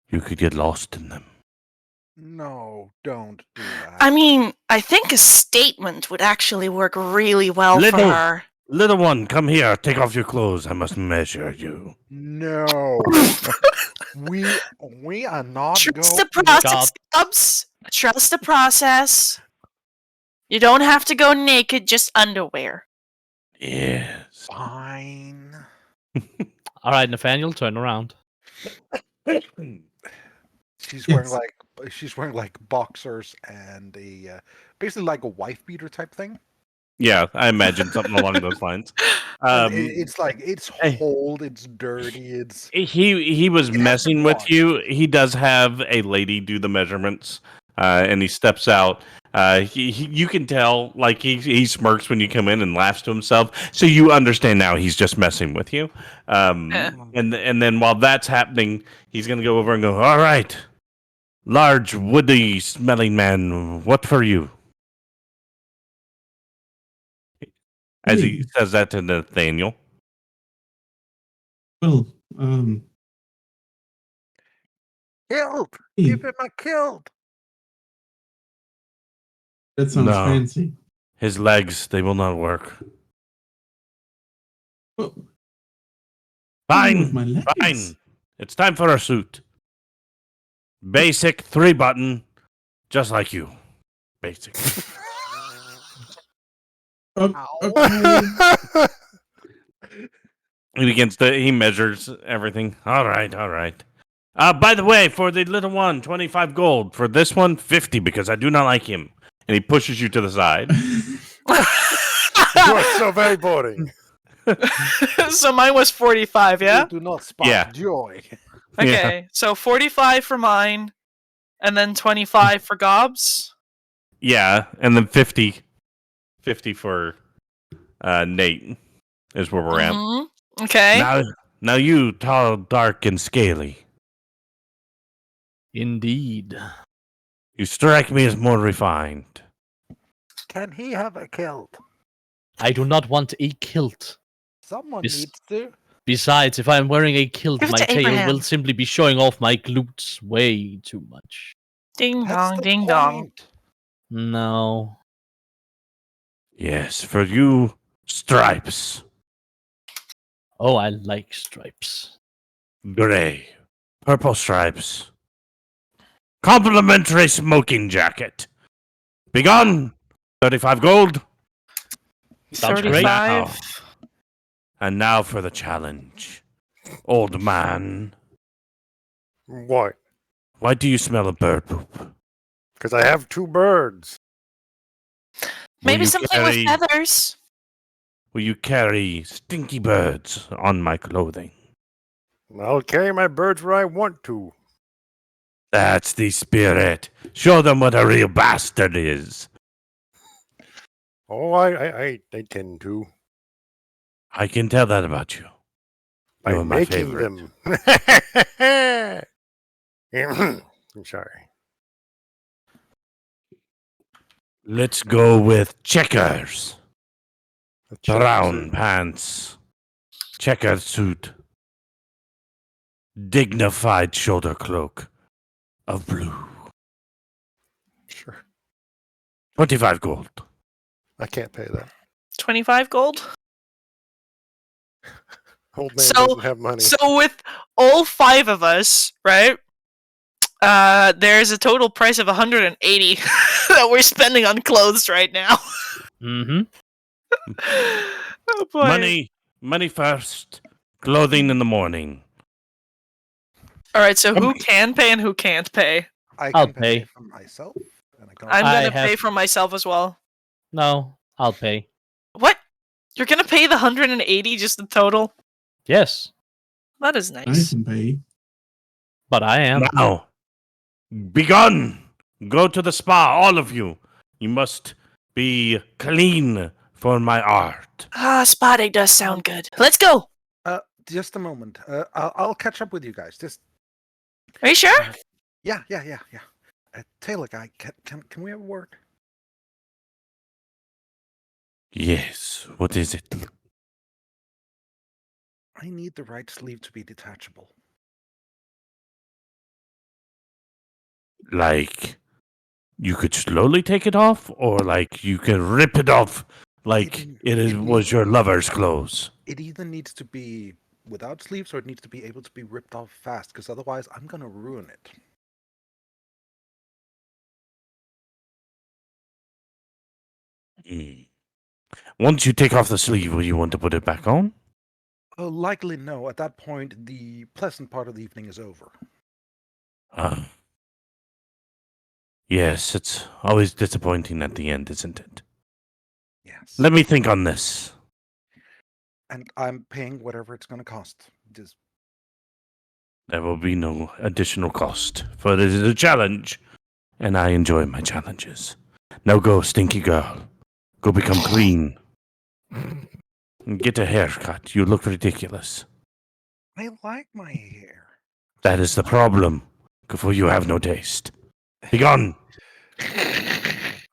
You could get lost in them. No, don't do that. I mean, I think a statement would actually work really well for Little- her. Little one, come here. Take off your clothes. I must measure you. No. we are not Trust the going. process, Gobs. Trust the process. You don't have to go naked, just underwear. Yes. Fine. All right, Nathaniel, turn around. She's Yes. wearing like boxers and a basically like a wife beater type thing. Yeah, I imagine something along those lines. And it's like it's hey. old, it's dirty, it's He was It has messing been with washed. you. He does have a lady do the measurements, and he steps out. You can tell, like he smirks when you come in and laughs to himself. So you understand now he's just messing with you. And then while that's happening, he's gonna go over and go. All right, large woody smelling man, what for you? As he says that to Nathaniel. Well, killed. hey, Give him a killed. that sounds No. fancy. His legs, they will not work. Well, what's wrong with Fine, my legs? fine. It's time for a suit. Basic 3-button, just like you. Basic. Okay. He measures everything. All right, all right. By the way, for the little one, 25 gold. For this one, 50 because I do not like him. And he pushes you to the side. You are so very boring. So mine was 45, yeah? You do not spark Yeah. joy. Okay, so 45 for mine, and then 25 for Gobs. Yeah, and then 50 for Nate is where we're at. Mhm. Okay. Now you, tall, dark, and scaly. Indeed. You strike me as more refined. Can he have a kilt? I do not want a kilt. Someone Yes. needs to. Besides, if I'm wearing a kilt, Give it my to tail Abraham. will simply be showing off my glutes way too much. Ding That's dong, the ding dong. point. No. Yes, for you, stripes. Oh, I like stripes. Gray. Purple stripes. Complimentary smoking jacket. Begone! 35 gold. Sounds great. 35. And now for the challenge. Old man, What? why do you smell a bird poop? Because I have 2 birds. Maybe you something with feathers. Will you carry stinky birds on my clothing? I'll carry my birds where I want to. That's the spirit. Show them what a real bastard is. Oh, I tend to. I can tell that about you. By You're my making favorite. them. I'm sorry. Let's go with checkers. The chicken Brown soup. pants. Checkered suit. Dignified shoulder cloak of blue. Sure. 25 gold. I can't pay that. 25 gold. Old man So- doesn't have money. So with all 5 of us, right? There's a total price of 180 that we're spending on clothes right now. Mm-hmm. Oh boy. Money first. Clothing in the morning. All right, so who can pay and who can't pay? I I'll can pay. for myself. And I can I'm also- I gonna have- pay for myself as well. No, I'll pay. What? You're gonna pay the 180 just the total? Yes, That is I nice. can pay. but I am. Now, begone. Go to the spa, all of you. You must be clean for my art. Spa day does sound good. Let's go. Just a moment. I'll catch up with you guys. Just Are you sure? yeah. Taylor guy, can we have a word? Yes, what is it? I need the right sleeve to be detachable. Like, you could slowly take it off, or like you can rip it off like was your lover's clothes. It either needs to be without sleeves or it needs to be able to be ripped off fast, because otherwise I'm going to ruin it. Hmm. Once you take off the sleeve, will you want to put it back on? Likely no. At that point, the pleasant part of the evening is over. Yes, it's always disappointing at the end, isn't it? Yes. Let me think on this. And I'm paying whatever it's going to cost. Just There will be no additional cost, for it is a challenge, and I enjoy my challenges. Now go, stinky girl. Go become clean. And get a haircut. You look ridiculous. I like my hair. That is the problem, for you have no taste. Be gone!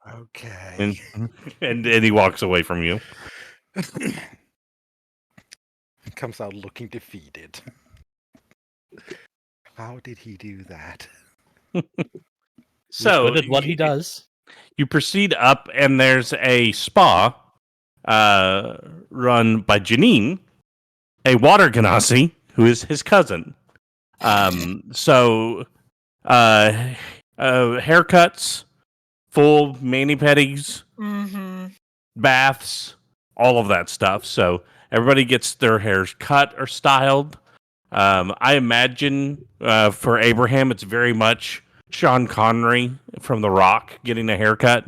Okay. And he walks away from you. Comes out looking defeated. How did he do that? So, Good at what he does. you proceed up, and there's a spa run by Janine, a water genasi, who is his cousin. Haircuts, full mani-pedis, baths, all of that stuff. So everybody gets their hairs cut or styled. I imagine for Abraham, it's very much Sean Connery from The Rock getting a haircut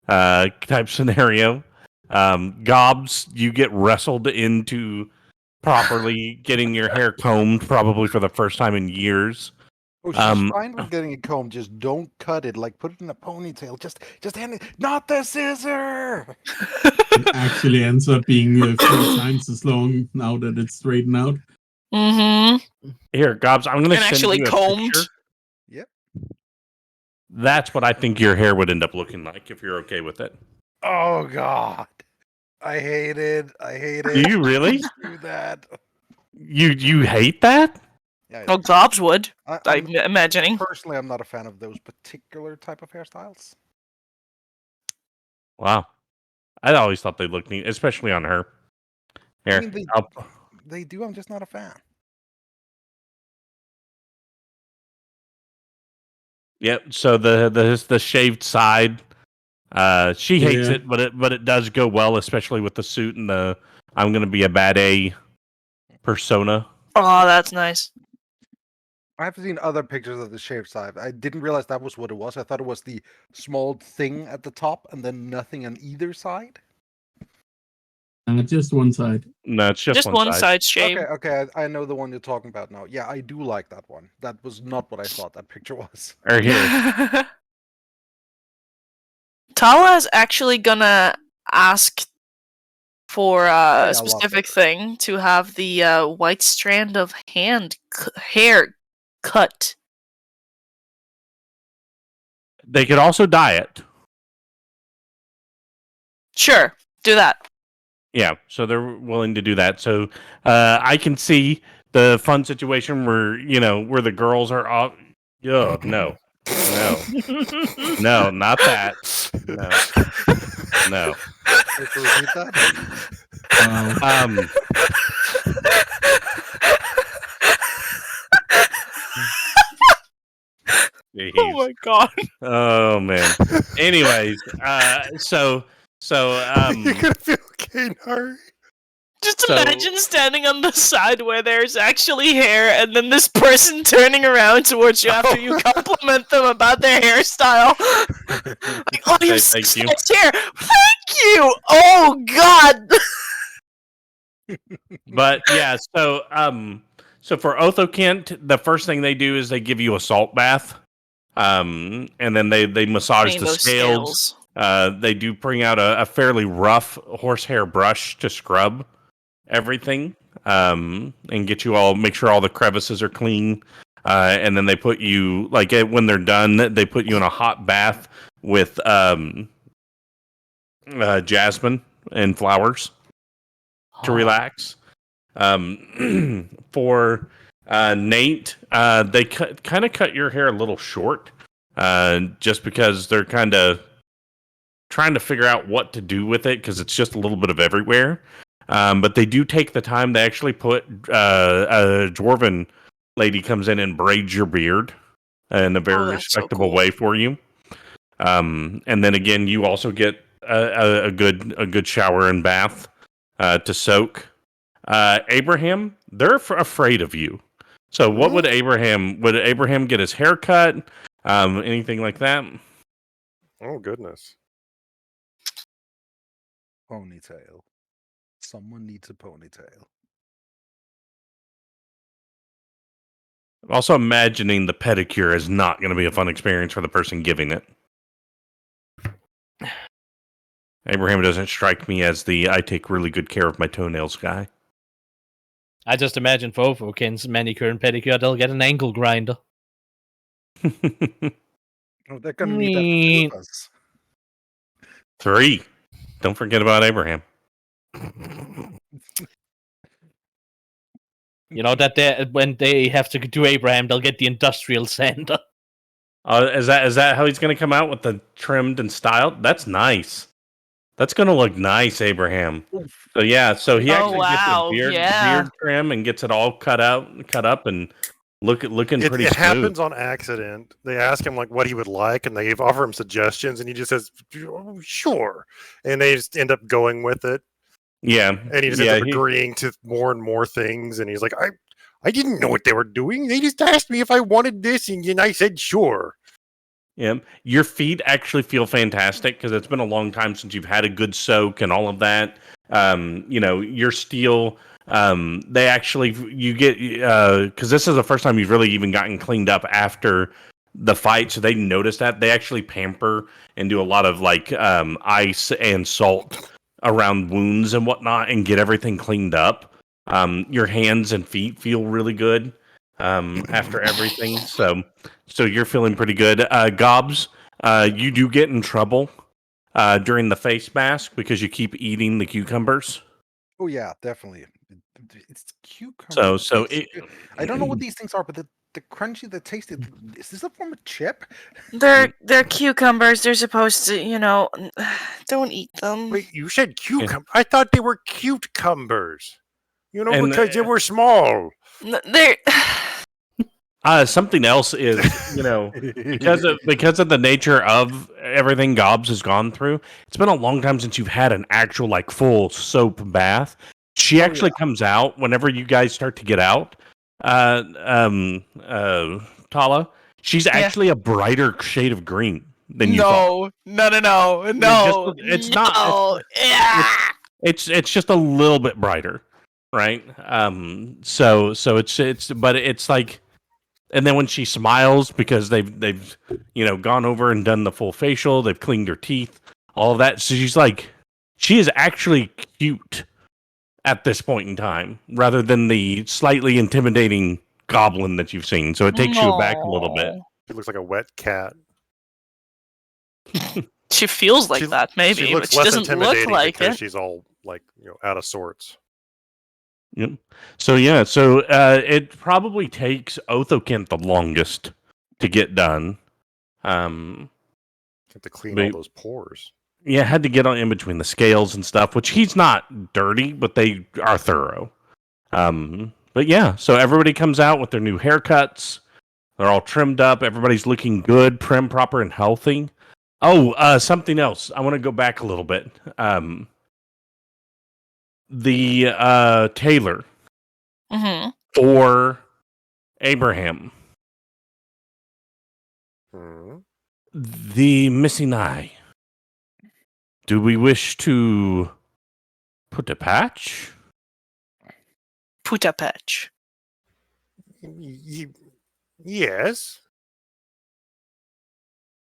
type scenario. Gobs, you get wrestled into properly getting your hair combed, probably for the first time in years. Oh, she's fine with getting it combed. Just don't cut it. Like, put it in a ponytail. Just hand it. Not the scissor. It actually ends up being 3 times as long now that it's straightened out. Here, Gobs, I'm going to send actually you a combed. picture. Yep. That's what I think your hair would end up looking like if you're okay with it. Oh God, I hate it. I hate it. Do you really? Do that? You hate that? Yeah. Oh, Gobs would. I'm I'm imagining. personally, I'm not a fan of those particular type of hairstyles. Wow. I always thought they looked neat, especially on her. Here, I mean, they do. I'm just not a fan. Yep. So the shaved side, she hates Yeah. it, but it does go well, especially with the suit and the I'm gonna be a bad A persona. Oh, that's nice. I've seen other pictures of the shaved side. I didn't realize that was what it was. I thought it was the small thing at the top and then nothing on either side. Just one side. No, it's just Just one side shave. Okay, I know the one you're talking about now. Yeah, I do like that one. That was not what I thought that picture was. Or here. Talah is actually gonna ask for I a love specific it. thing to have the white strand of hair cut. They could also dye it. Sure, do that. Yeah, so they're willing to do that. So I can see the fun situation where where the girls are all. Oh no, no, not that. No. Wait, repeat that? Jeez. Oh my god. Oh man. Anyways, so You're gonna feel okay, Nari. Just imagine standing on the side where there's actually hair, and then this person turning around towards you after you compliment them about their hairstyle. Like, oh, you have Thank you. nice hair. Thank you. Oh God. But yeah, so for Othokent, the first thing they do is they give you a salt bath. And then they massage the Those scales. They do bring out a fairly rough horsehair brush to scrub everything, and get you all, make sure all the crevices are clean. And then they put you, like, when they're done, they put you in a hot bath with jasmine and flowers to relax. For Nate, they kind of cut your hair a little short, just because they're kind of trying to figure out what to do with it because it's just a little bit of everywhere. But they do take the time. They actually put a dwarven lady comes in and braids your beard in a very that's so respectable cool. way for you. And then again, you also get a good shower and bath to soak. Abraham, they're afraid of you. So, what would Abraham get his hair cut? Anything like that? Oh goodness. Ponytail. Someone needs a ponytail. Also, imagining the pedicure is not going to be a fun experience for the person giving it. Abraham doesn't strike me as the I take really good care of my toenails guy. I just imagine for Othokent's manicure and pedicure, they'll get an ankle grinder. Oh, they're gonna need that for 2 of us. 3. Don't forget about Abraham. You know that when they have to do Abraham, they'll get the industrial sander. Is that how he's going to come out with the trimmed and styled? That's nice. That's going to look nice, Abraham. So yeah, so he actually gets a beard trim and gets it all cut up, and looking pretty It smooth. happens on accident. They ask him like what he would like, and they offer him suggestions, and he just says, "Oh, sure," and they just end up going with it. Yeah, and he just ends up agreeing to more and more things, and he's like, I didn't know what they were doing. They just asked me if I wanted this, and I said sure. Yeah, your feet actually feel fantastic because it's been a long time since you've had a good soak and all of that. Your steel. They actually you get because this is the first time you've really even gotten cleaned up after the fight, so they notice that they actually pamper and do a lot of like ice and salt around wounds and whatnot and get everything cleaned up. Your hands and feet feel really good after everything. So you're feeling pretty good. Gobs, you do get in trouble during the face mask because you keep eating the cucumbers. Oh yeah, definitely. It's cucumber. I don't know what these things are, but the crunchy, the tasty. Is this a form of chip? They're cucumbers. They're supposed to, don't eat them. Wait, you said cucumber? I thought they were cute cumbers. Because they were small. They're something else is, because of the nature of everything Gobs has gone through. It's been a long time since you've had an actual like full soap bath. She actually comes out whenever you guys start to get out. Talah, she's actually a brighter shade of green than you thought. No. It's not. It's just a little bit brighter, right? So it's like, and then when she smiles because they've gone over and done the full facial, they've cleaned her teeth, all of that. So she is actually cute at this point in time, rather than the slightly intimidating goblin that you've seen. So it takes you back a little bit. She looks like a wet cat. She feels like that, maybe, she looks but she less doesn't intimidating look like because it. she's all like out of sorts. Yep. So it probably takes Othokent the longest to get done. Have to clean all those pores. Yeah, had to get on in between the scales and stuff, which he's not dirty, but they are thorough. But yeah, so everybody comes out with their new haircuts. They're all trimmed up. Everybody's looking good, prim, proper, and healthy. Oh, something else. I want to go back a little bit. The tailor for Abraham. The missing eye. Do we wish to put a patch? Put a patch. Yes.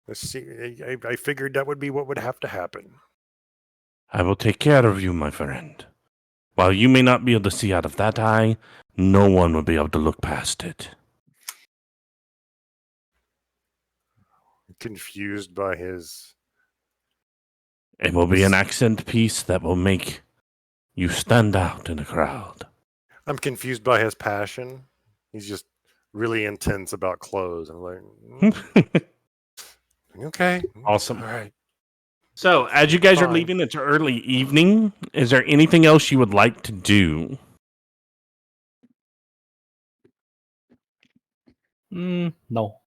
Let's see. I figured that would be what would have to happen. I will take care of you, my friend. While you may not be able to see out of that eye, no one will be able to look past it. Confused by his... It will be an accent piece that will make you stand out in a crowd. I'm confused by his passion. He's just really intense about clothes. I'm like, okay, Awesome. all right. So, as you guys are Fine. leaving, it's early evening. Is there anything else you would like to do? No.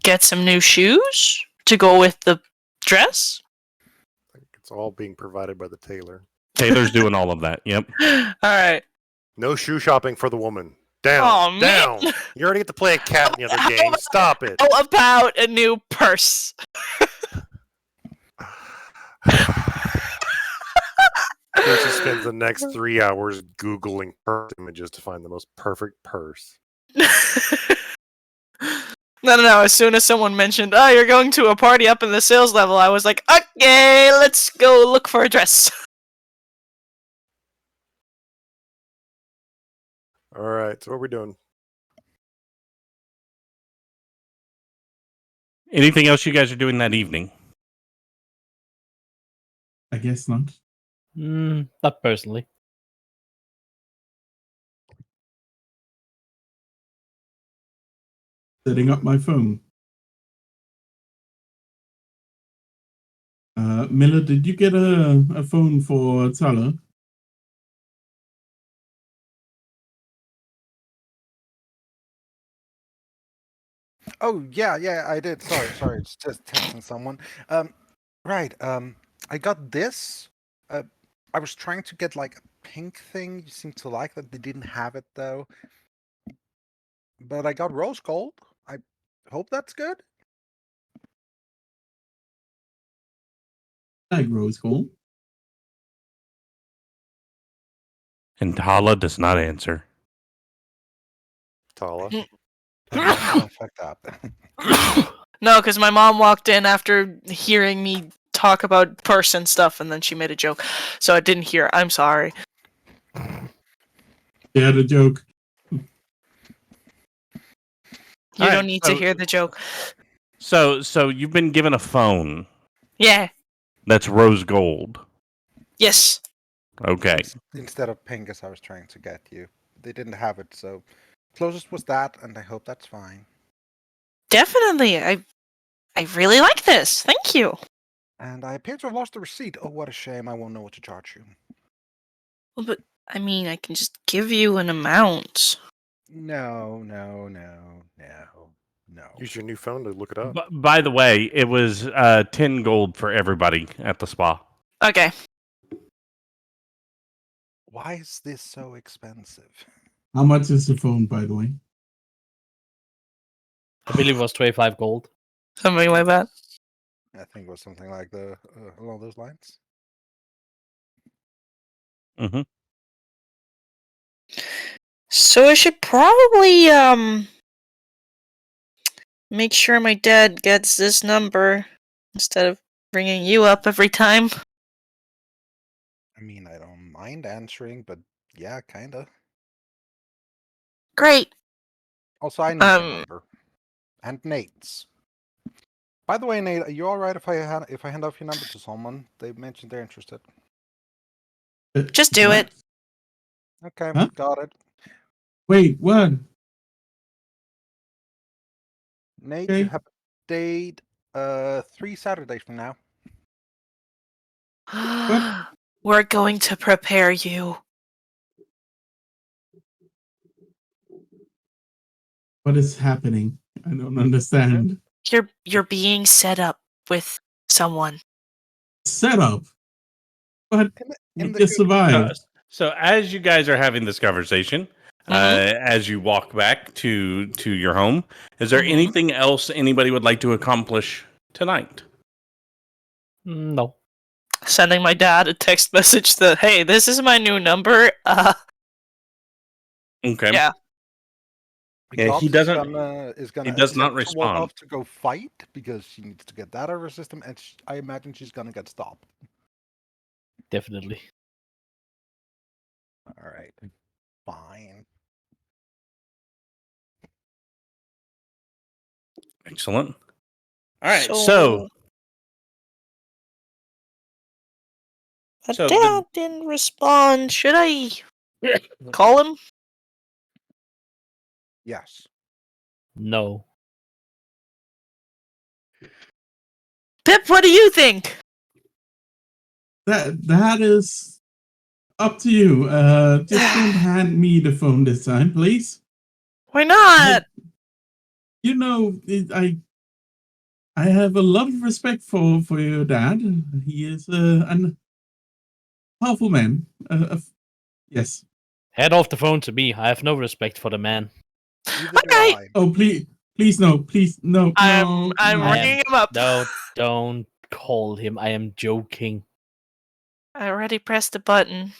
Get some new shoes to go with the dress. It's all being provided by the tailor. Taylor's doing all of that. Yep. All right. No shoe shopping for the woman. Down, Aw, man. down. You already get to play a cat in the other game. Stop it. How about a new purse? She spends the next 3 hours Googling purse images to find the most perfect purse. No. As soon as someone mentioned, "Oh, you're going to a party up in the sales level," I was like, "Okay, let's go look for a dress." All right, so what are we doing? Anything else you guys are doing that evening? I guess not. Not personally. Setting up my phone. Milla, did you get a phone for Talah? Oh yeah, I did. Sorry, it's just texting someone. Right. I got this. I was trying to get like a pink thing. You seem to like that. They didn't have it though. But I got rose gold. I hope that's good. Like rose gold. And Talah does not answer. Talah. Oh, fuck up. No, because my mom walked in after hearing me talk about purse and stuff, and then she made a joke, so I didn't hear. I'm sorry. She had a joke. You All don't right, need so- to hear the joke. So you've been given a phone Yeah. that's rose gold. Yes. Okay. Instead of pink as I was trying to get you. They didn't have it, so closest was that, and I hope that's fine. Definitely. I really like this. Thank you. And I appear to have lost the receipt. Oh, what a shame. I won't know what to charge you. Well, but I mean, I can just give you an amount. No. Use your new phone to look it up. By the way, it was 10 gold for everybody at the spa. Okay. Why is this so expensive? How much is the phone, by the way? I believe it was 25 gold. Something like that. I think it was something like along those lines. Mm-hmm. So I should probably make sure my dad gets this number instead of bringing you up every time. I mean, I don't mind answering, but yeah, kinda. Great. Also, I need your number. And Nate's. By the way, Nate, are you alright if I hand off your number to someone? They mentioned they're interested. Just do it. Okay, Huh? got it. Wait, what? Nate, Okay. you have a date 3 Saturdays from now. We're going to prepare you. What is happening? I don't understand. You're being set up with someone. Set up. But in we the just survived. So as you guys are having this conversation, Mhm. as you walk back to your home, is there anything else anybody would like to accomplish tonight? No. Sending my dad a text message that, "Hey, this is my new number." Okay. Yeah. Yeah, Gobx he doesn't. is gonna he does not send someone respond. off to go fight because she needs to get that out of her system, and I imagine she's gonna get stopped. Definitely. All right, fine. Excellent. All right. So But So dad didn't respond. Should I Call him? Yes. No. Pip, what do you think? That is up to you. Just don't hand me the phone this time, please. Why not? You know, I have a lot of respect for your dad. He is a powerful man. Yes. Head off the phone to me. I have no respect for the man. Neither do Okay. I. Oh, please no, no. I'm no. ringing him up. No, don't call him. I am joking. I already pressed the button.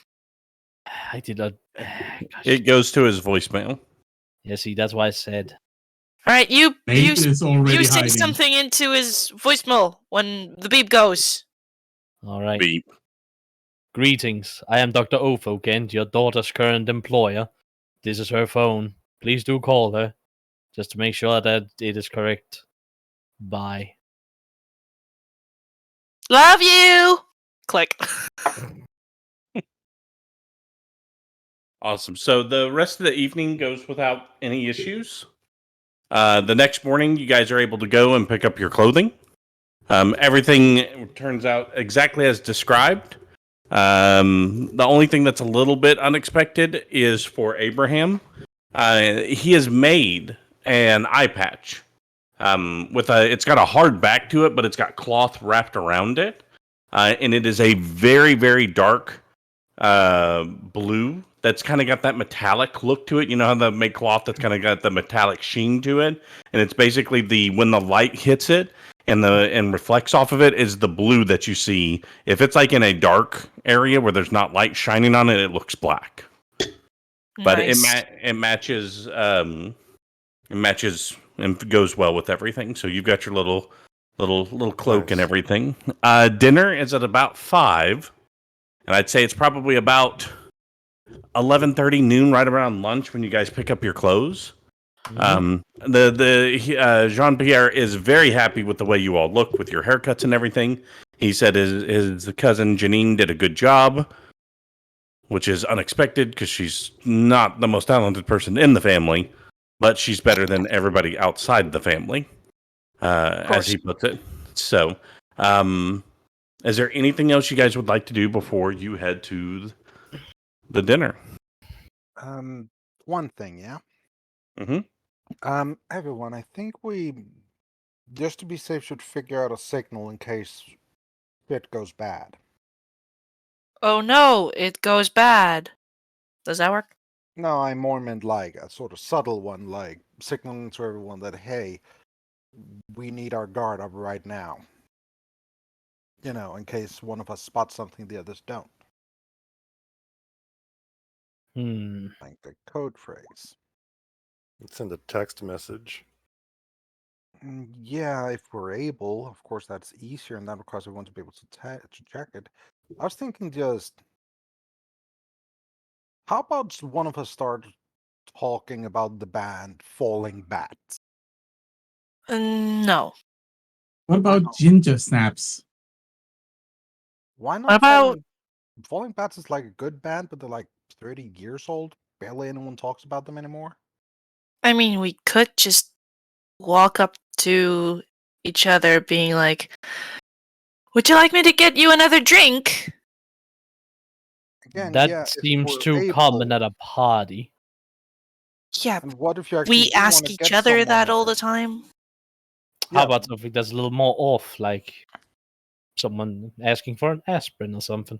I did not. Gosh. It goes to his voicemail. Yeah, see, that's why I said. All right, you Nate is already say hiding. something into his voicemail when the beep goes. All right. Beep. Greetings. I am Dr. Othokent, your daughter's current employer. This is her phone. Please do call her, just to make sure that it is correct. Bye. Love you. Click. Awesome. So the rest of the evening goes without any issues. The next morning, you guys are able to go and pick up your clothing. Everything turns out exactly as described. The only thing that's a little bit unexpected is for Abraham. He has made an eye patch. It's got a hard back to it, but it's got cloth wrapped around it. And it is a very, very dark blue that's kind of got that metallic look to it. You know how they make cloth that's kind of got the metallic sheen to it, and it's basically when the light hits it and reflects off of it is the blue that you see. If it's like in a dark area where there's not light shining on it, it looks black. But Nice. it matches and goes well with everything. So you've got your little cloak and Nice. everything. Dinner is at about 5. And I'd say it's probably about 11:30 noon, right around lunch, when you guys pick up your clothes. Mhm. Jean-Pierre is very happy with the way you all look with your haircuts and everything. He said his cousin Janine did a good job, which is unexpected because she's not the most talented person in the family, but she's better than everybody outside the family, as he puts it. So, is there anything else you guys would like to do before you head to the dinner? One thing, yeah. Mhm. Everyone, I think we, just to be safe, should figure out a signal in case shit goes bad. Oh no, it goes bad. Does that work? No, I more meant like a sort of subtle one, like signaling to everyone that, hey, we need our guard up right now. You know, in case one of us spots something the others don't. Like the code phrase. Send a text message. Yeah, if we're able. Of course, that's easier, and that requires everyone to be able to check it. I was thinking just... How about one of us start talking about the band Falling Bats? No. What about ginger snaps? Why What not about Falling Bats is like a good band, but they're like 30 years old. Barely anyone talks about them anymore. I mean, we could just walk up to each other being like, would you like me to get you another drink? Again, That yeah, if seems we're too common able. at a party. Yeah, And what if you actually we do want ask to each get other someone that a all the drink? time. How Yeah. about something that's a little more off, like someone asking for an aspirin or something?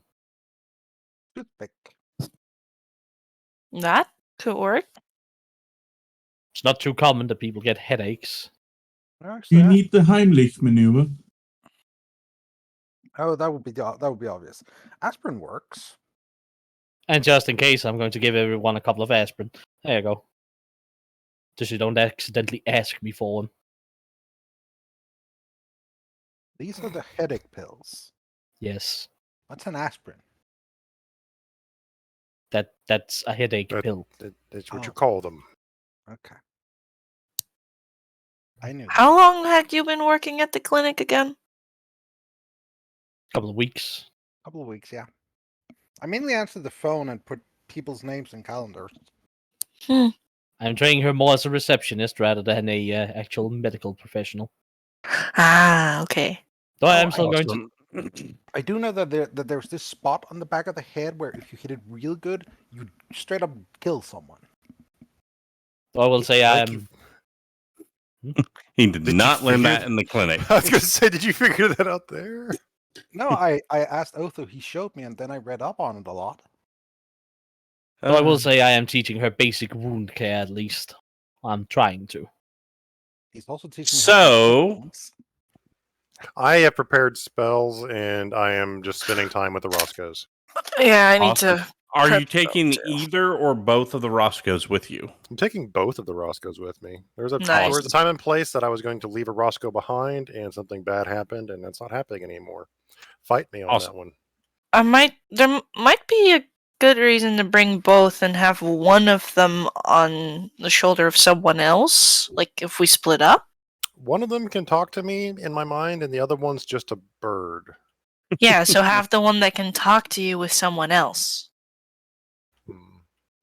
Toothpick. That could work. It's not too common that people get headaches. You need the Heimlich maneuver. Oh, that would be obvious. Aspirin works. And just in case, I'm going to give everyone a couple of aspirin. There you go. Just so you don't accidentally ask me for one. These are the headache pills. Yes, What's an aspirin? that's a headache pill. That's what you Oh. call them. Okay. I knew. How long had you been working at the clinic again? Couple of weeks. Couple of weeks, yeah. I mainly answered the phone and put people's names and calendars. I'm training her more as a receptionist rather than a actual medical professional. Ah, okay. Though I Oh, am still going to. Awesome. I do know that there's this spot on the back of the head where if you hit it real good, you straight up kill someone. Though I will say I Thank am. He did Did you not learn figure- that in the clinic. I was going to say, did you figure that out there? No, I asked Otho, he showed me, and then I read up on it a lot. Though I will say I am teaching her basic wound care at least. I'm trying to. He's also teaching me how to So- do things. I have prepared spells, and I am just spending time with the Roscoes. Yeah, I need Awesome. to. Are you prep taking them too. either or both of the Roscoes with you? I'm taking both of the Roscoes with me. There was a Nice. time and place that I was going to leave a Roscoe behind, and something bad happened, and that's not happening anymore. Fight me on Awesome. that one. There might be a good reason to bring both and have one of them on the shoulder of someone else. Like if we split up. One of them can talk to me in my mind, and the other one's just a bird. Yeah, so have the one that can talk to you with someone else.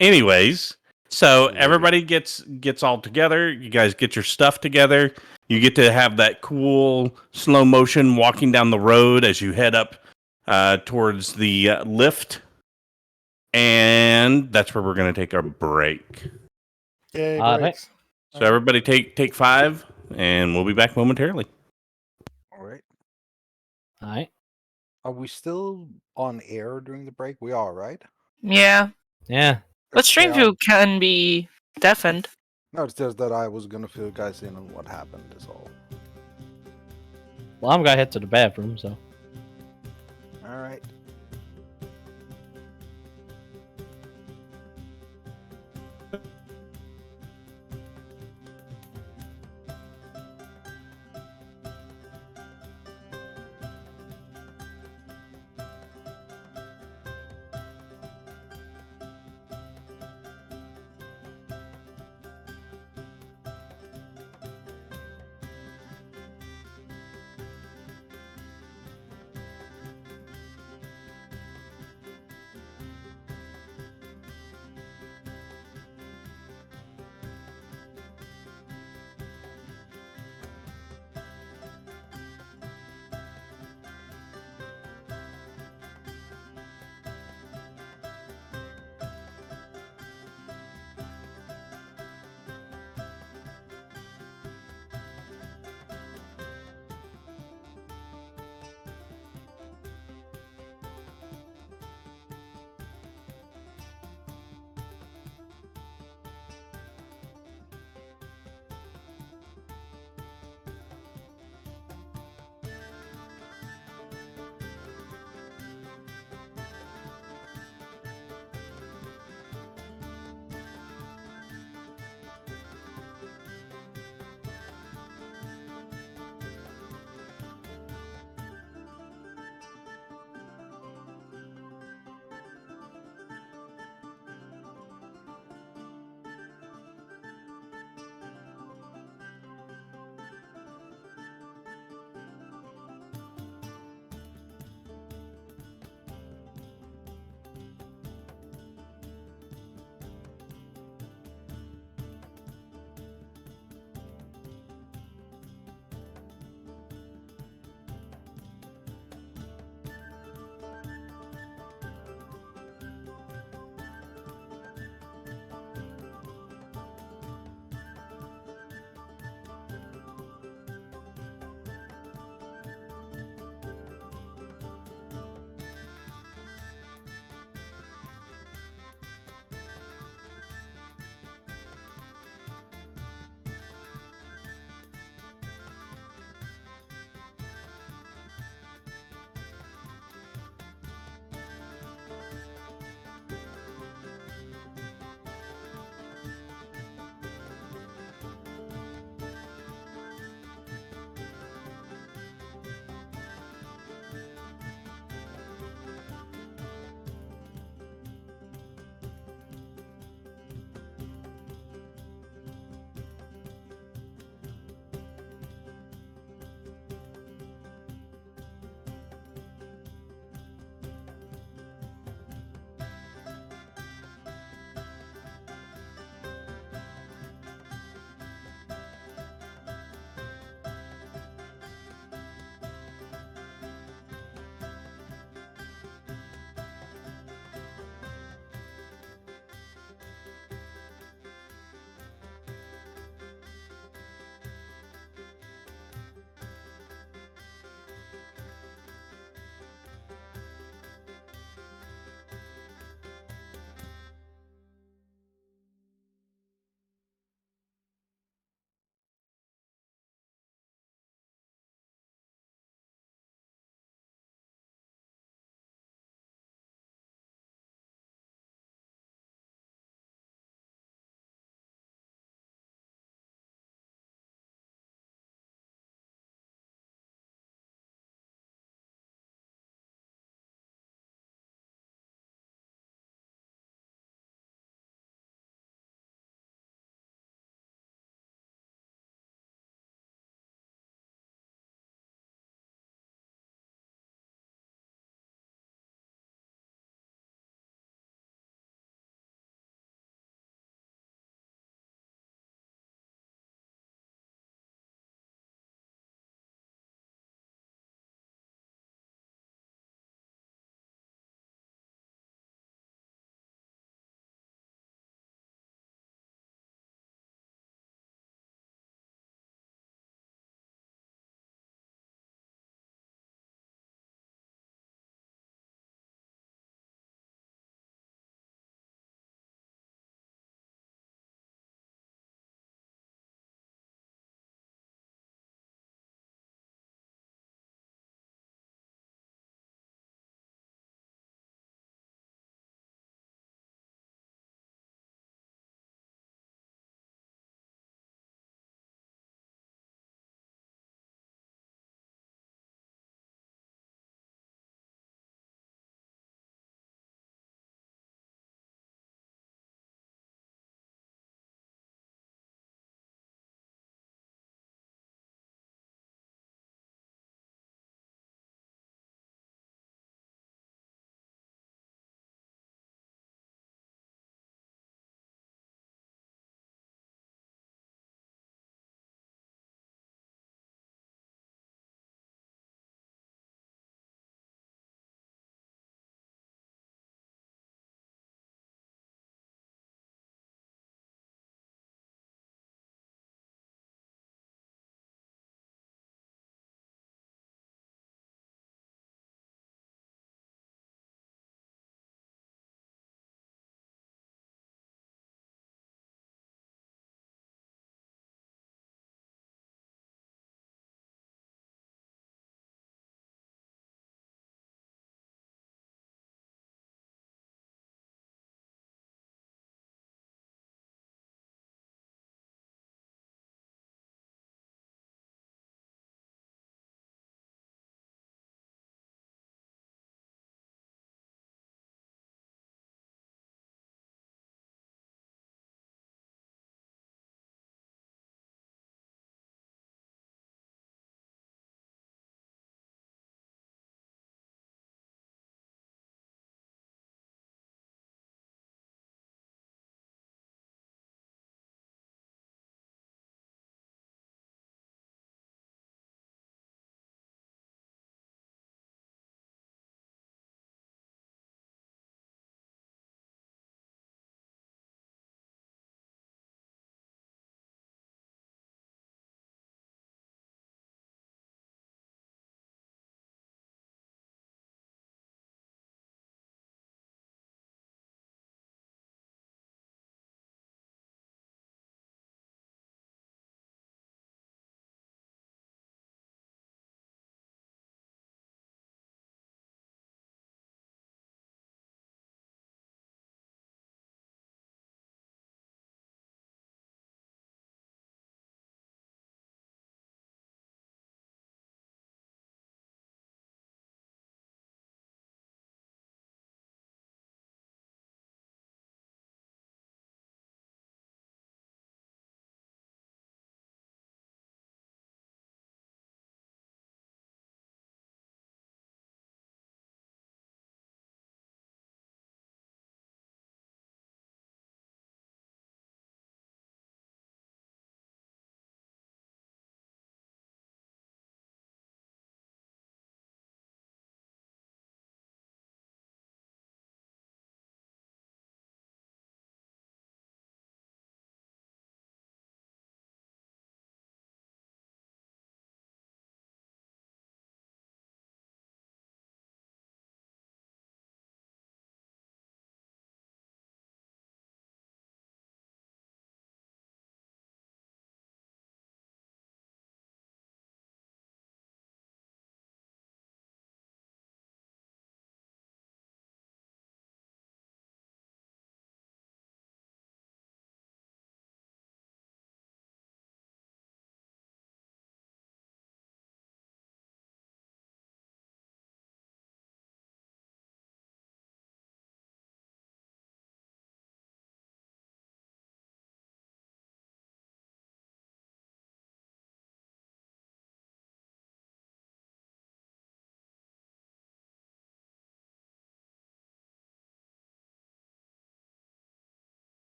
Anyways, so Maybe. everybody gets all together. You guys get your stuff together. You get to have that cool slow motion walking down the road as you head up towards the lift, and that's where we're going to take our break. Yay, All right. breaks. So everybody take 5, and we'll be back momentarily. All right. Alright. Are we still on air during the break? We are, right? Yeah. Yeah. But Okay, Streamview can be deafened. No, it's just that I was gonna fill you guys in on what happened. Is all. Well, I'm gonna head to the bathroom, so. All right.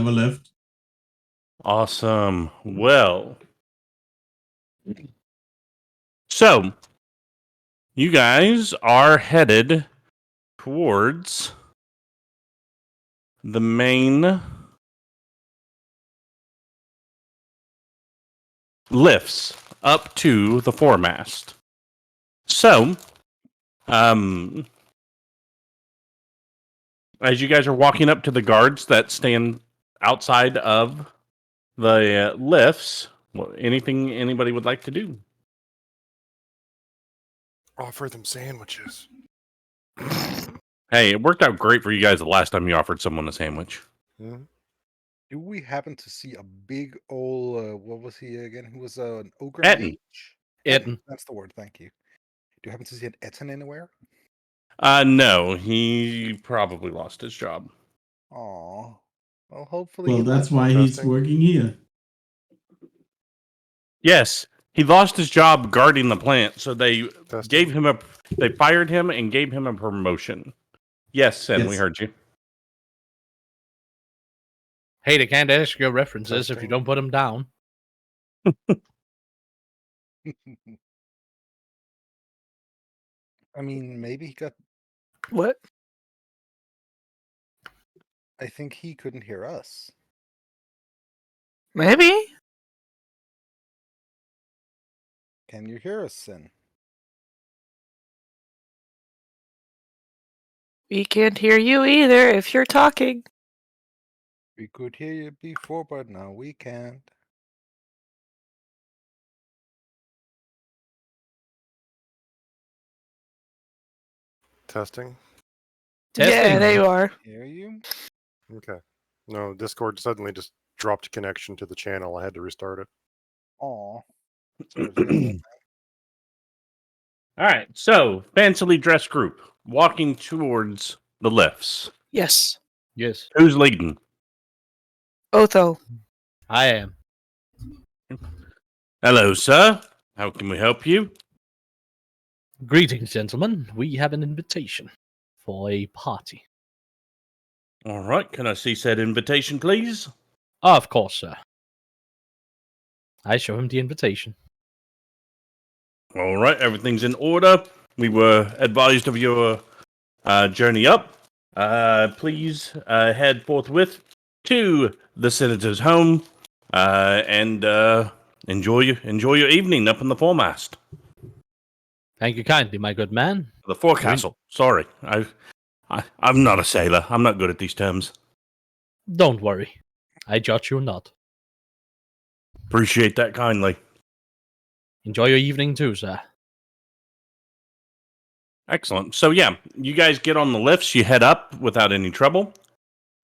never left. Awesome. Well, so you guys are headed towards the main lifts up to the foremast. So, as you guys are walking up to the guards that stand outside of the lifts, anything anybody would like to do? Offer them sandwiches. Hey, it worked out great for you guys the last time you offered someone a sandwich. Hmm? Do we happen to see a big old, what was he again? He was an ogre Etten. mage? Etten. That's the word, thank you. Do you happen to see an Etten anywhere? No, he probably lost his job. Aw. Well, hopefully Well, he that's learns. why he's Testing. working here. Yes, he lost his job guarding the plant, so they Testing. they fired him and gave him a promotion. Yes, Sen, we Yes. heard you. Hey, they can't ask your references if you Testing. don't put them down. I mean, maybe he got. What? I think he couldn't hear us. Maybe? Can you hear us, Sin? We can't hear you either if you're talking. We could hear you before, but now we can't. Testing. Yeah, Testing. there you are. Hear you? Okay. No, Discord suddenly just dropped connection to the channel. I had to restart it. Aw. Sorry to hear that. All right, so fancily dressed group walking towards the lifts. Yes. Yes, Who's leading? Otho. I am. Hello, sir. How can we help you? Greetings, gentlemen. We have an invitation for a party. All right, can I see said invitation, please? Of course, sir. I show him the invitation. All right, everything's in order. We were advised of your journey up. Please head forthwith to the senator's home and enjoy your evening up in the foremast. Thank you kindly, my good man. The forecastle. Sorry, I'm not a sailor. I'm not good at these terms. Don't worry. I judge you not. Appreciate that kindly. Enjoy your evening too, sir. Excellent. So yeah, you guys get on the lifts. You head up without any trouble.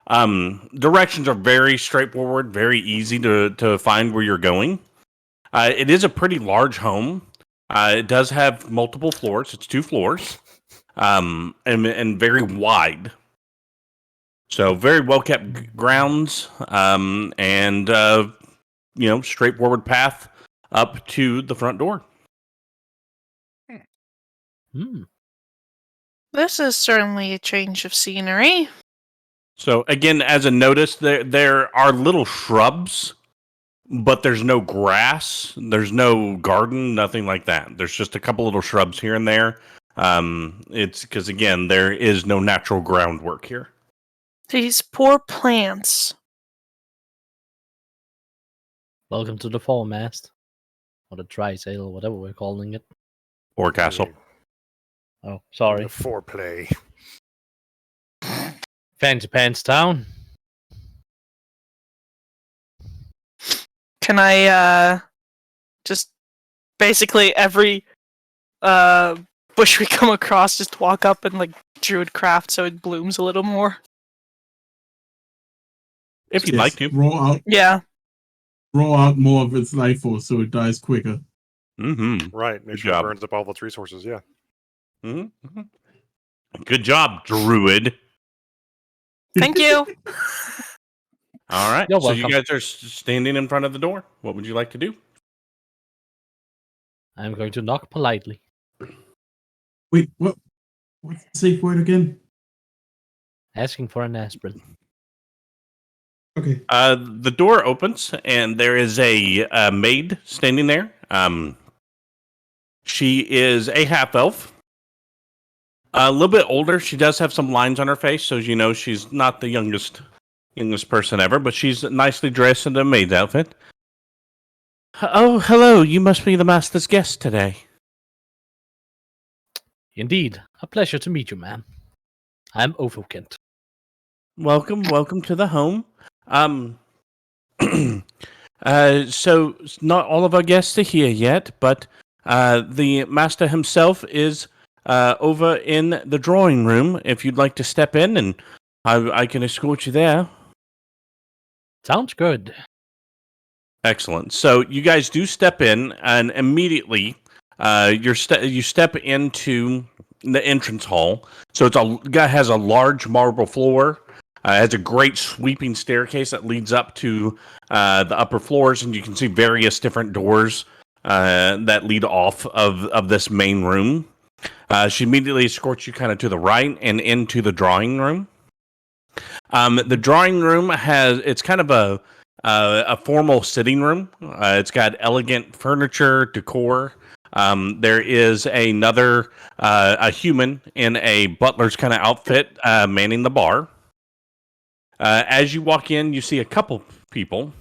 Directions are very straightforward, very easy to find where you're going. It is a pretty large home. It does have multiple floors. It's 2 floors, and very wide. So very well kept grounds, and straightforward path up to the front door. Hmm. This is certainly a change of scenery. So again, as a notice, there are little shrubs, but there's no grass, there's no garden, nothing like that. There's just a couple little shrubs here and there. It's because again, there is no natural groundwork here. These poor plants. Welcome to the foremast. Or the trysail, whatever we're calling it. Forecastle. Oh, sorry. The foreplay. Fancy Pants Town. Can I just basically every bush we come across just walk up and like druid craft so it blooms a little more? If you'd like to. Yeah. Roll out more of its life force so it dies quicker. Mm-hmm. Right. Make Good sure job. it burns up all its resources. Yeah. Mm-hmm. Good job, druid. Thank you. All right. You're so you welcome. guys are standing in front of the door. What would you like to do? I'm going to knock politely. Wait, what? What's the safe word again? Asking for an aspirin. Okay. The door opens, and there is a maid standing there. She is a half elf, a little bit older. She does have some lines on her face, so you know she's not the youngest person ever. But she's nicely dressed in a maid's outfit. Oh, hello! You must be the master's guest today. Indeed. A pleasure to meet you, ma'am. I'm Othokent. Welcome to the home. So not all of our guests are here yet, but the master himself is over in the drawing room. If you'd like to step in, and I can escort you there. Sounds good. Excellent. So you guys do step in, and immediately you step into the entrance hall. So has a large marble floor. Has a great sweeping staircase that leads up to the upper floors, and you can see various different doors that lead off of this main room. She immediately escorts you kind of to the right and into the drawing room. The drawing room it's kind of a formal sitting room. It's got elegant furniture, decor. There is a human in a butler's kind of outfit manning the bar. As you walk in, you see a couple people.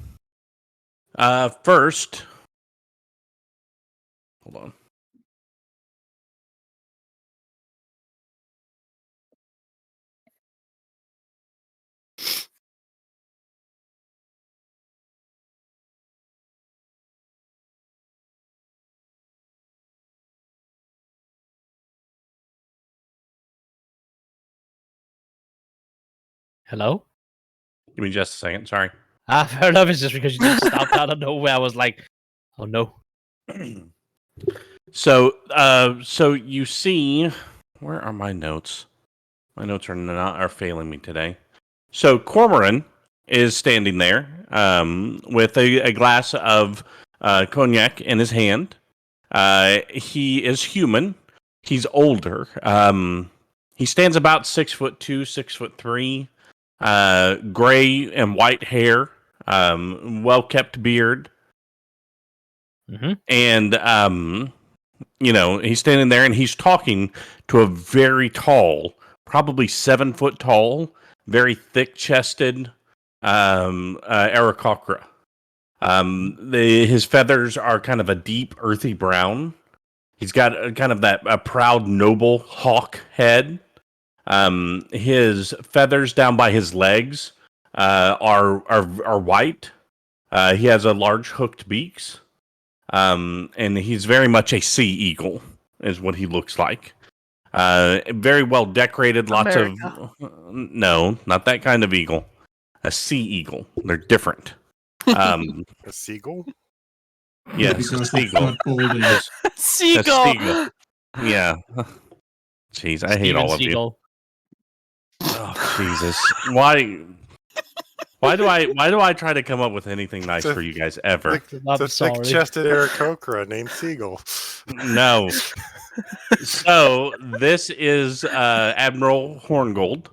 First, hold on. Hello? Give me just a second. Sorry. Fair enough. It's just because you just stopped out of nowhere. I was like, oh no. So you see, where are my notes? My notes are failing me today. So Cormoran is standing there with a glass of cognac in his hand. He is human. He's older. He stands about 6'2", 6'3", gray and white hair, well-kept beard. Mm-hmm. And, he's standing there and he's talking to a very tall, probably 7 foot tall, very thick-chested Aarakocra. His feathers are kind of a deep, earthy brown. He's got kind of a proud, noble hawk head. His feathers down by his legs are white. He has a large hooked beaks. And he's very much a sea eagle, is what he looks like. Very well decorated. Lots America. of no, not that kind of eagle. A sea eagle. They're different. A seagull? Yes, Because a it's seagull. not golden. Seagull. seagull. Yeah. Jeez, I hate all of you. Oh, Jesus. Why do I try to come up with anything nice for you guys ever? It's a thick-chested Aarakocra named Seagull. No. So this is Admiral Horngold.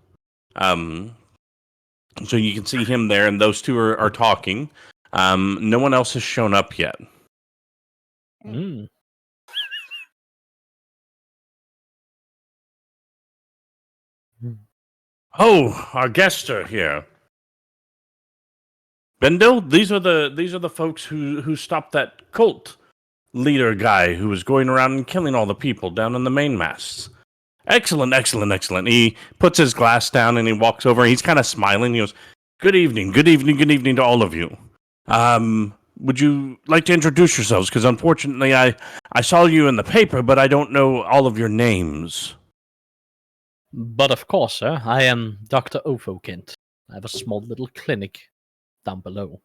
So you can see him there, and those two are talking. No one else has shown up yet. Mm. Oh, our guests are here. Bendel, these are the folks who stopped that cult leader guy who was going around and killing all the people down in the main masts. Excellent. He puts his glass down and he walks over and he's kind of smiling. He goes, good evening to all of you. Would you like to introduce yourselves? Because unfortunately I saw you in the paper, but I don't know all of your names. But of course, sir, I am Dr. Othokent. I have a small little clinic down below.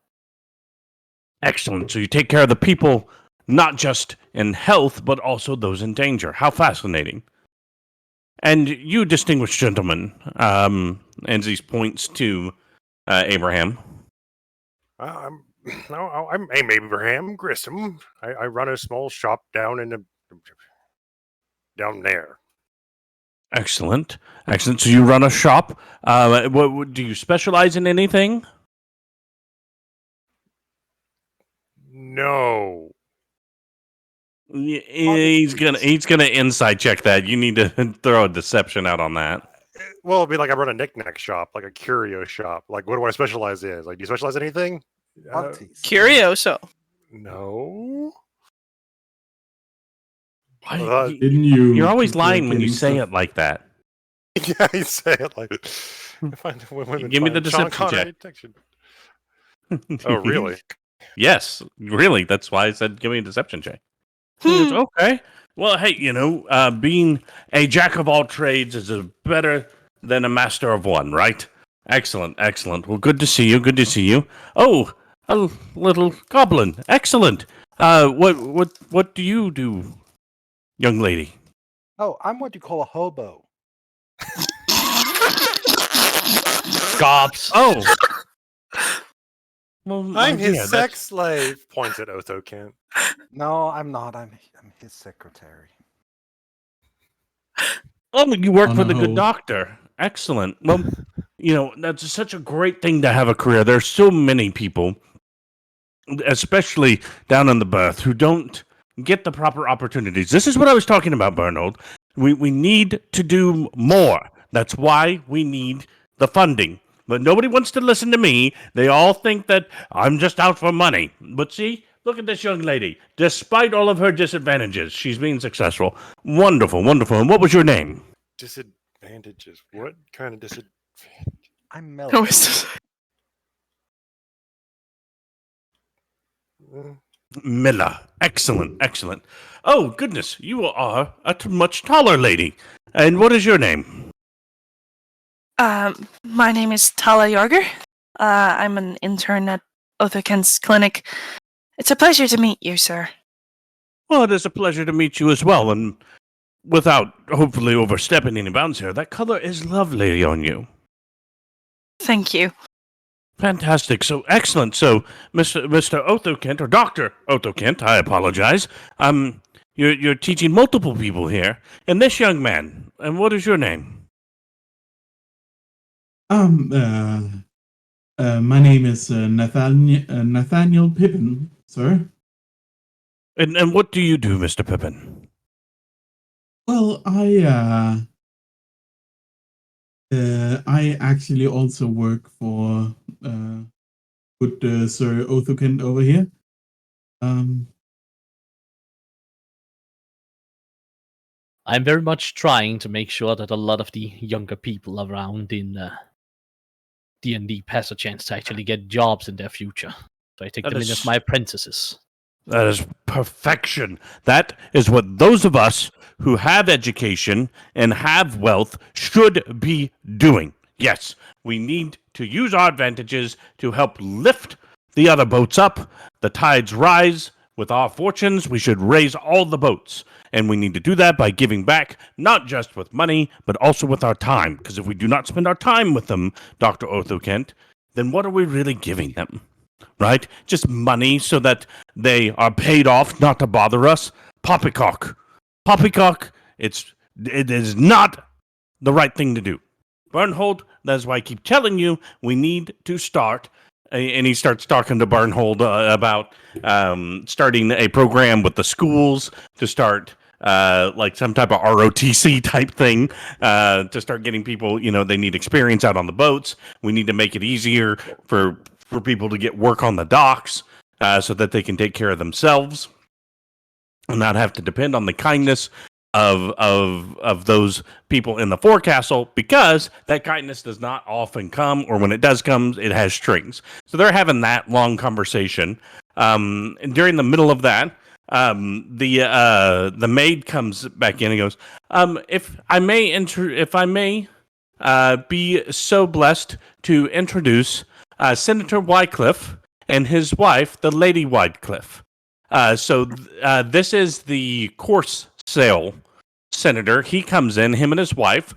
Excellent. So you take care of the people, not just in health, but also those in danger. How fascinating. And you, distinguished gentleman, and he points to Abraham. I'm Abraham Grissom. I run a small shop down there. Excellent. So you run a shop. What do you specialize in anything? No. He's gonna inside check that. You need to throw a deception out on that. Well, it'd be like I run a knick-knack shop, like a curio shop. Like, what do I specialize in? Like, do you specialize in anything? Aunties. Curioso. No. Why- Well, Didn't you? You're always keep lying when you getting say stuff- it like that. Yeah, you say it like. Find women Give me the find Sean deception Connery detection. Oh, really? Yes, really. That's why I said give me a deception check. He goes, okay. Well, hey, being a jack of all trades is better than a master of one, right? Excellent, excellent. Well, good to see you. Good to see you. Oh, a little goblin. Excellent. What do you do, young lady? Oh, I'm what you call a hobo. Gobs. Oh. Well, I'm his yeah, sex slave. Points at Othokent. No, I'm not. I'm his secretary. Oh, you work On for a the good whole. doctor. Excellent. Well, that's such a great thing to have a career. There's so many people, especially down in the birth, who don't get the proper opportunities. This is what I was talking about, Bernold. We need to do more. That's why we need the funding. But nobody wants to listen to me. They all think that I'm just out for money. But see, look at this young lady. Despite all of her disadvantages, she's being successful. Wonderful, wonderful. And what was your name? Disadvantages. What kind of disadvantage? I'm Milla. Who is this? Milla. Excellent, excellent. Oh, goodness, you are a much taller lady. And what is your name? My name is Talah Yarger. I'm an intern at Othokent's clinic. It's a pleasure to meet you, sir. Well, it is a pleasure to meet you as well. And without hopefully overstepping any bounds here, that color is lovely on you. Thank you. Fantastic. So excellent. So, Mr. Othokent, or Dr. Othokent, I apologize. You're teaching multiple people here. And this young man, and what is your name? My name is Nathaniel Pippin, sir. And what do you do, Mr. Pippin? Well, I actually also work for Sir Othokent over here. I'm very much trying to make sure that a lot of the younger people around in D&D pass a chance to actually get jobs in their future. So I take That them in is- as my apprentices. That is perfection. That is what those of us who have education and have wealth should be doing. Yes, we need to use our advantages to help lift the other boats up. The tides rise. With our fortunes, we should raise all the boats. And we need to do that by giving back, not just with money, but also with our time. Because if we do not spend our time with them, Dr. Othokent, then what are we really giving them? Right? Just money so that they are paid off not to bother us? Poppycock. Poppycock, it is not the right thing to do. Bernhold, that's why I keep telling you, we need to start. And he starts talking to Bernhold about starting a program with the schools to start like some type of ROTC type thing to start getting people, they need experience out on the boats. We need to make it easier for people to get work on the docks so that they can take care of themselves and not have to depend on the kindness of those people in the forecastle, because that kindness does not often come, or when it does come, it has strings. So they're having that long conversation. And during the middle of that, the maid comes back in and goes, if I may be so blessed to introduce Senator Wycliffe and his wife, the Lady Wycliffe. This is the course sale senator. He comes in, him and his wife.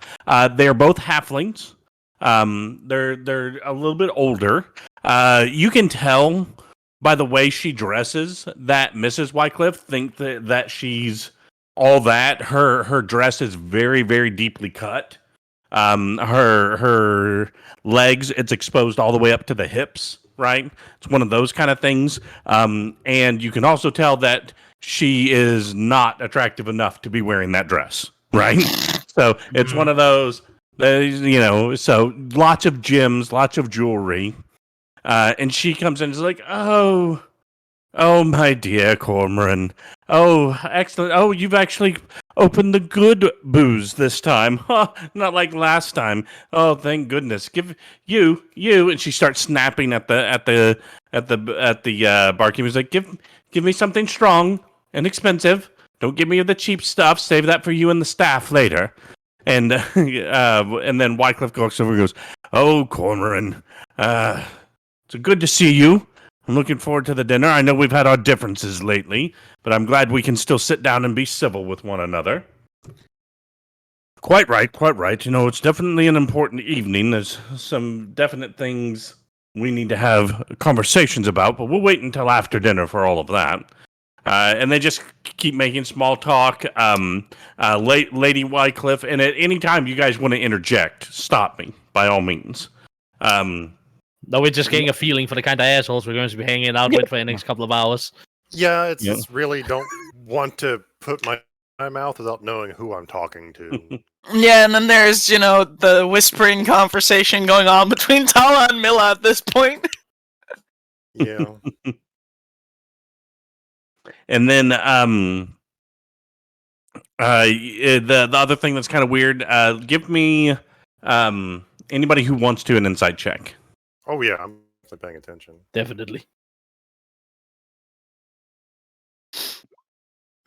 They're both halflings. They're a little bit older. You can tell by the way she dresses that Mrs. Wycliffe think that she's all that. Her dress is very, very deeply cut. Her legs, it's exposed all the way up to the hips. right? It's one of those kind of things. And you can also tell that she is not attractive enough to be wearing that dress, right? So it's one of those, so lots of gems, lots of jewelry. And she comes in and is like, oh, my dear Cormoran. Oh, excellent. Oh, you've actually opened the good booze this time. Huh, not like last time. Oh, thank goodness. Give you. And she starts snapping at the barkeep. He's like, give me something strong and expensive. Don't give me the cheap stuff. Save that for you and the staff later. And then Wycliffe goes over and goes, oh, Cormoran, it's good to see you. I'm looking forward to the dinner. I know we've had our differences lately, but I'm glad we can still sit down and be civil with one another. Quite right, quite right. It's definitely an important evening. There's some definite things we need to have conversations about, but we'll wait until after dinner for all of that. And they just keep making small talk. Lady Wycliffe, and at any time you guys want to interject, stop me, by all means. No, we're just getting a feeling for the kind of assholes we're going to be hanging out with for the next couple of hours. Yeah, it's really don't want to put my mouth without knowing who I'm talking to. Yeah, and then there's, the whispering conversation going on between Talah and Milla at this point. Yeah. And then the other thing that's kind of weird, give me anybody who wants to an insight check. Oh yeah, I'm paying attention. Definitely.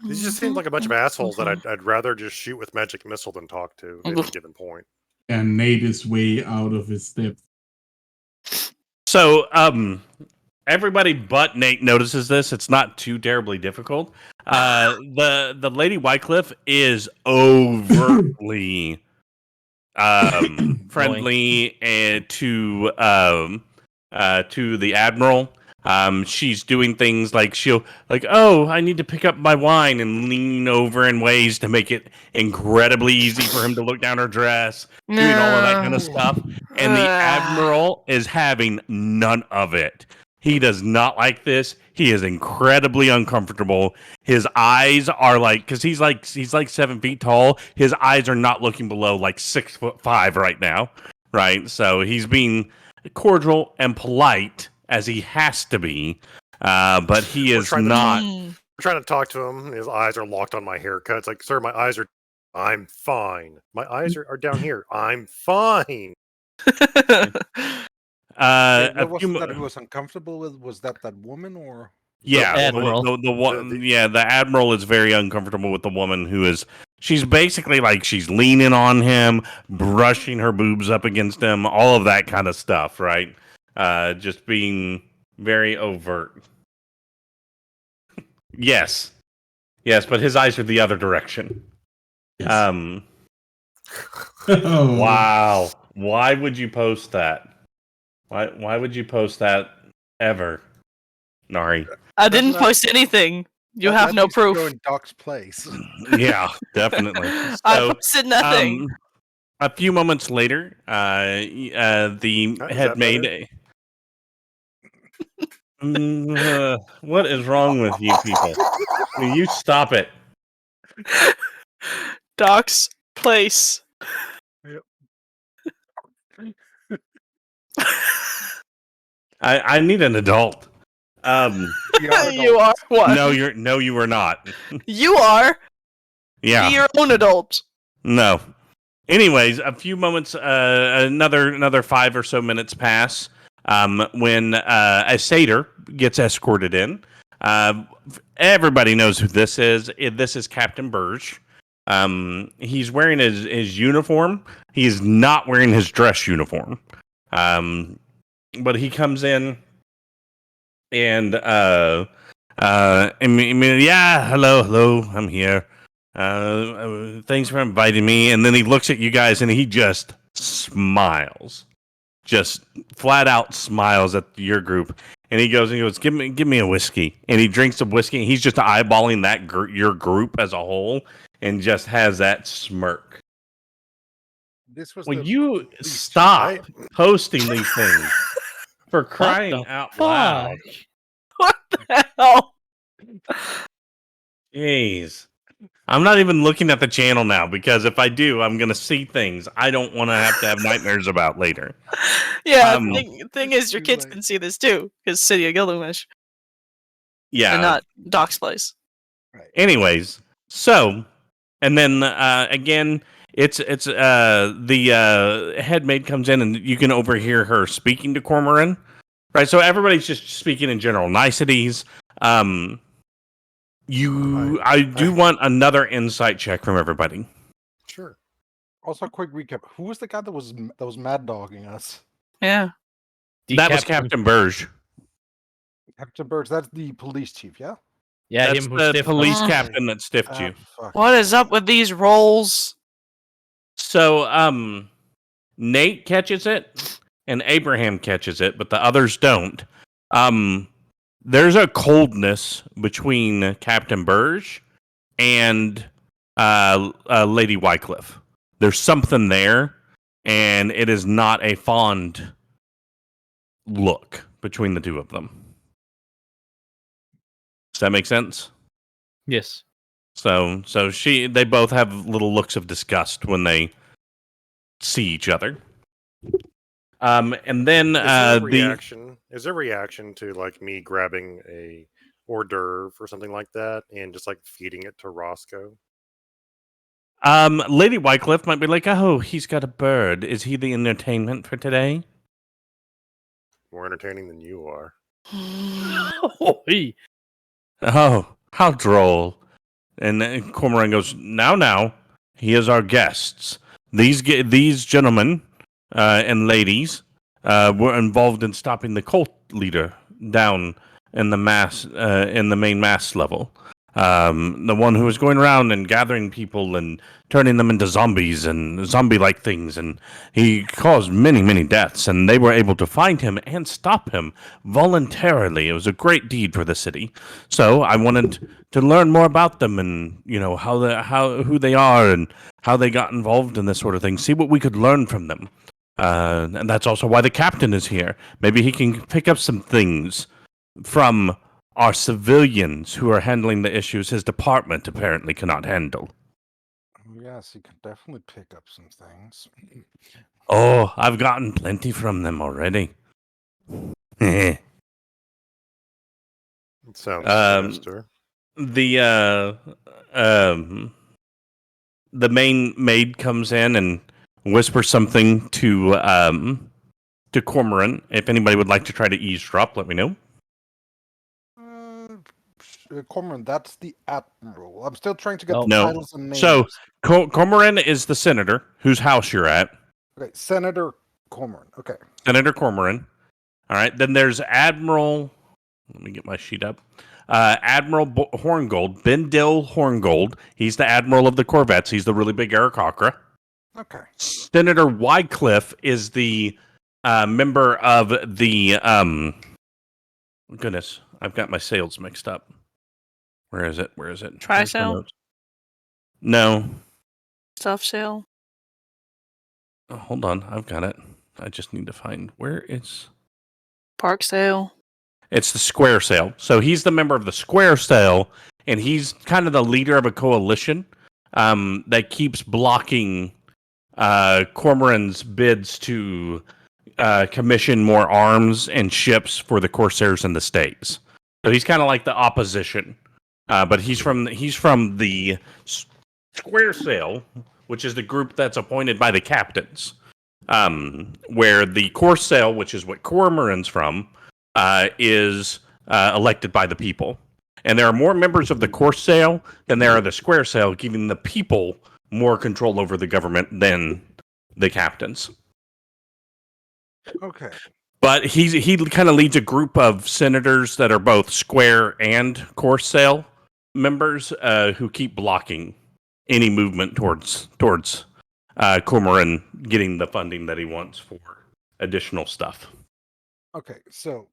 These just seem like a bunch of assholes that I'd rather just shoot with magic missile than talk to at any given point. And Nate is way out of his depth. So, everybody but Nate notices this. It's not too terribly difficult. The Lady Wycliffe is overtly friendly and to the Admiral. She's doing things like she'll I need to pick up my wine and lean over in ways to make it incredibly easy for him to look down her dress, doing all of that kind of stuff. And the Admiral is having none of it. He does not like this. He is incredibly uncomfortable. His eyes are because he's like 7 feet tall. His eyes are not looking below 6'5" right now, right? So he's being cordial and polite as he has to be, but he is not. We're trying to talk to him. His eyes are locked on my haircut. It's like, sir, my eyes are. I'm fine. My eyes are down here. I'm fine. What was that he was uncomfortable with? Was that woman or? Yeah, Admiral. The Admiral is very uncomfortable with the woman who is. She's basically she's leaning on him, brushing her boobs up against him, all of that kind of stuff, right? Just being very overt. Yes, but his eyes are the other direction. Yes. Wow. Why would you post that? Why would you post that ever, Nari? I didn't post anything. You have no proof. Go in Doc's place. Yeah, definitely. I posted nothing. A few moments later, the head maid. What is wrong with you people? Will you stop it? Doc's place. Yep. I need an adult. You are what? No, you are not. You are. Yeah. Be your own adult. No. Anyways, a few moments, another 5 or so minutes pass. When a satyr gets escorted in. Everybody knows who this is. This is Captain Burge. He's wearing his uniform. He's not wearing his dress uniform. But he comes in and yeah, hello, I'm here. Thanks for inviting me. And then he looks at you guys and he just smiles. Just flat out smiles at your group, and he goes, give me a whiskey, and he drinks the whiskey, and he's just eyeballing that your group as a whole, and just has that smirk. This was Will you stop posting these things? For crying the out fuck? loud. What the hell? Jeez. I'm not even looking at the channel now because if I do, I'm going to see things I don't want to have nightmares about later. Yeah, Um, thing is, your Too kids late. can see this too, because City of Gilgamesh, Yeah. and not Doc's place. Anyways, so, and then again, it's the head maid comes in and you can overhear her speaking to Cormoran, right? So everybody's just speaking in general niceties. I do want another insight check from everybody. Sure. Also, a quick recap. Who was the guy that was mad dogging us? Yeah. That was Captain Burge. Captain Birds. That's the police chief, yeah? Yeah, That's him who the stiffed police us. captain that stiffed you. What is up with these rolls? So, Nate catches it and Abraham catches it, but the others don't. There's a coldness between Captain Burge and Lady Wycliffe. There's something there, and it is not a fond look between the two of them. Does that make sense? Yes. So they both have little looks of disgust when they see each other. And then is there a reaction to like me grabbing a hors d'oeuvre or something like that and just like feeding it to Roscoe? Lady Wycliffe might be like, "Oh, he's got a bird. Is he the entertainment for today?" More entertaining than you are. Oh, how droll! And Cormoran goes, "Now, he is our guests. These gentlemen and ladies were involved in stopping the cult leader down in the main mass level. The one who was going around and gathering people and turning them into zombies and zombie-like things, and he caused many, many deaths, and they were able to find him and stop him voluntarily. It was a great deed for the city. So I wanted to learn more about them and, you know, who they are and how they got involved in this sort of thing. See what we could learn from them. And that's also why the captain is here. Maybe he can pick up some things from our civilians who are handling the issues his department apparently cannot handle." Yes, he could definitely pick up some things. Oh, I've gotten plenty from them already. It sounds sinister. The main maid comes in and whispers something to Cormoran. If anybody would like to try to eavesdrop, let me know. Cormoran, that's the admiral. I'm still trying to get the No. titles and names. So Cormoran is the senator whose house you're at. Okay, Senator Cormoran. Okay. Senator Cormoran. All right. Then there's Admiral. Let me get my sheet up. Admiral Horngold, Ben Dill Horngold. He's the admiral of the corvettes. He's the really big Aarakocra. Okay. Senator Wycliffe is the member of the. Goodness, I've got my sales mixed up. Where is it? Tri-sale? No. Stuff sale? Oh, hold on, I've got it. I just need to find where it's. Park sale? It's the Square Sale. So he's the member of the Square Sale, and he's kind of the leader of a coalition that keeps blocking Cormoran's bids to commission more arms and ships for the Corsairs in the States. So he's kind of like the opposition, but he's from the Square Sale, which is the group that's appointed by the captains. Where the Course Sale, which is what Cormoran's from, is elected by the people. And there are more members of the Course Sale than there are the Square Sale, giving the people more control over the government than the captains. Okay. But he kind of leads a group of senators that are both Square and Course Sale members who keep blocking any movement towards Cormoran getting the funding that he wants for additional stuff. Okay, so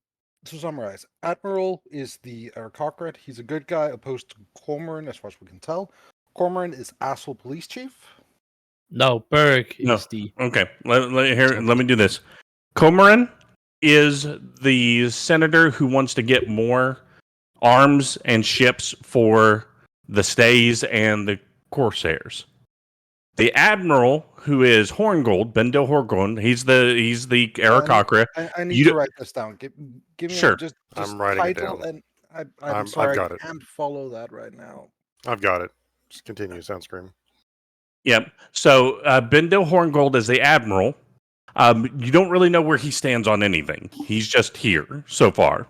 to summarize, Admiral is the Aarakocrat. He's a good guy opposed to Cormoran, as far as we can tell. Cormoran is asshole police chief. No, Berg No. is the. Okay, let me do this. Cormoran is the senator who wants to get more arms and ships for the stays and the corsairs. The admiral, who is Horngold, Bendil Horngold, he's the Aarakocra. I need You to d- write this down. Give me Sure. just I'm writing it title, down. and I've I'm sorry, got I it. can't follow that right now. I've got it. Just continue, Sunscreen. Yep. So Bendil Horngold is the admiral. You don't really know where he stands on anything. He's just here so far.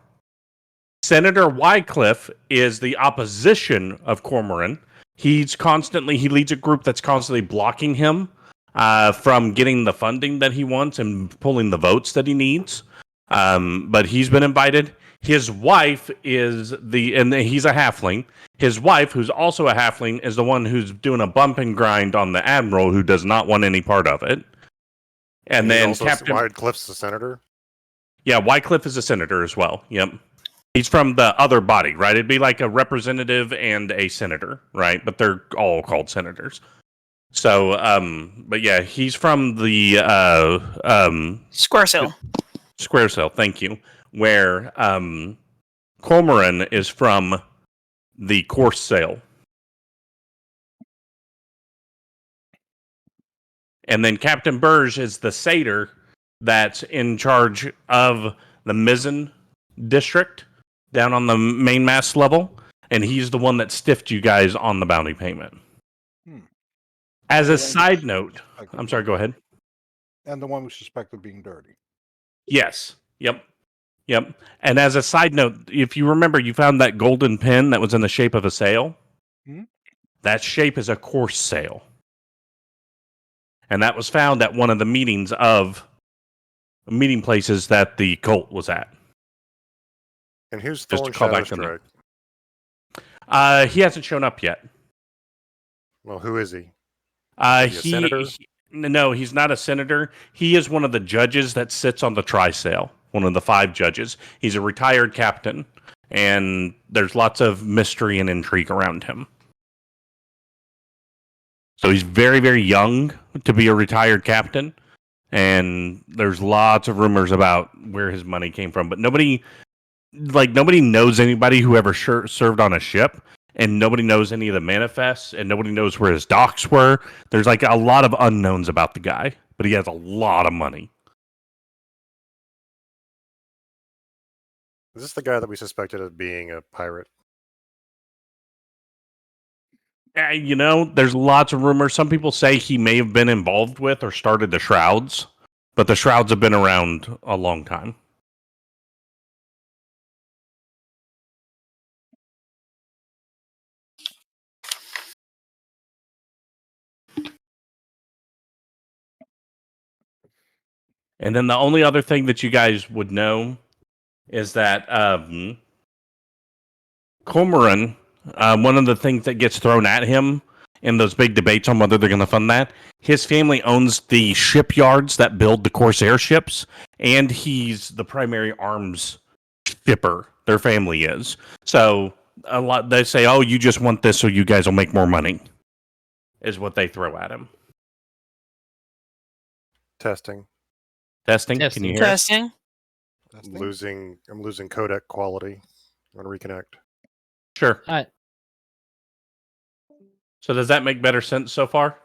Senator Wycliffe is the opposition of Cormoran. He leads a group that's constantly blocking him from getting the funding that he wants and pulling the votes that he needs. But he's been invited. His wife and he's a halfling. His wife, who's also a halfling, is the one who's doing a bump and grind on the admiral, who does not want any part of it. And then also Captain Wycliffe's the senator. Yeah, Wycliffe is a senator as well. Yep. He's from the other body, right? It'd be like a representative and a senator, right? But they're all called senators. So, but yeah, he's from the Square cell. Square Cell, thank you. Where Cormoran is from the Course Sail. And then Captain Burge is the satyr that's in charge of the Mizzen district down on the mainmast level, and he's the one that stiffed you guys on the bounty payment. As a side note, I'm sorry, go ahead. And the one we suspect of being dirty. Yes. Yep. And as a side note, if you remember, you found that golden pin that was in the shape of a sail. That shape is a course sail. And that was found at one of the meeting places that the cult was at. And who's Just Thorn to call back Shadowstrike? He hasn't shown up yet. Well, who is he? Uh, Is he a senator? No, he's not a senator. He is one of the judges that sits on the Tri-Sail, one of the 5 judges. He's a retired captain, and there's lots of mystery and intrigue around him. So he's very, very young to be a retired captain, and there's lots of rumors about where his money came from. But nobody knows anybody who ever served on a ship, and nobody knows any of the manifests, and nobody knows where his docks were. There's like a lot of unknowns about the guy, but he has a lot of money. Is this the guy that we suspected of being a pirate? There's lots of rumors. Some people say he may have been involved with or started the Shrouds, but the Shrouds have been around a long time. And then the only other thing that you guys would know is that Cormoran, one of the things that gets thrown at him in those big debates on whether they're going to fund that, his family owns the shipyards that build the Corsair ships, and he's the primary arms shipper. Their family is. So a lot they say, "Oh, you just want this so you guys will make more money," is what they throw at him. Testing. Testing. Can you hear us? Testing. I'm losing codec quality. I'm gonna reconnect. Sure. All right. So does that make better sense so far?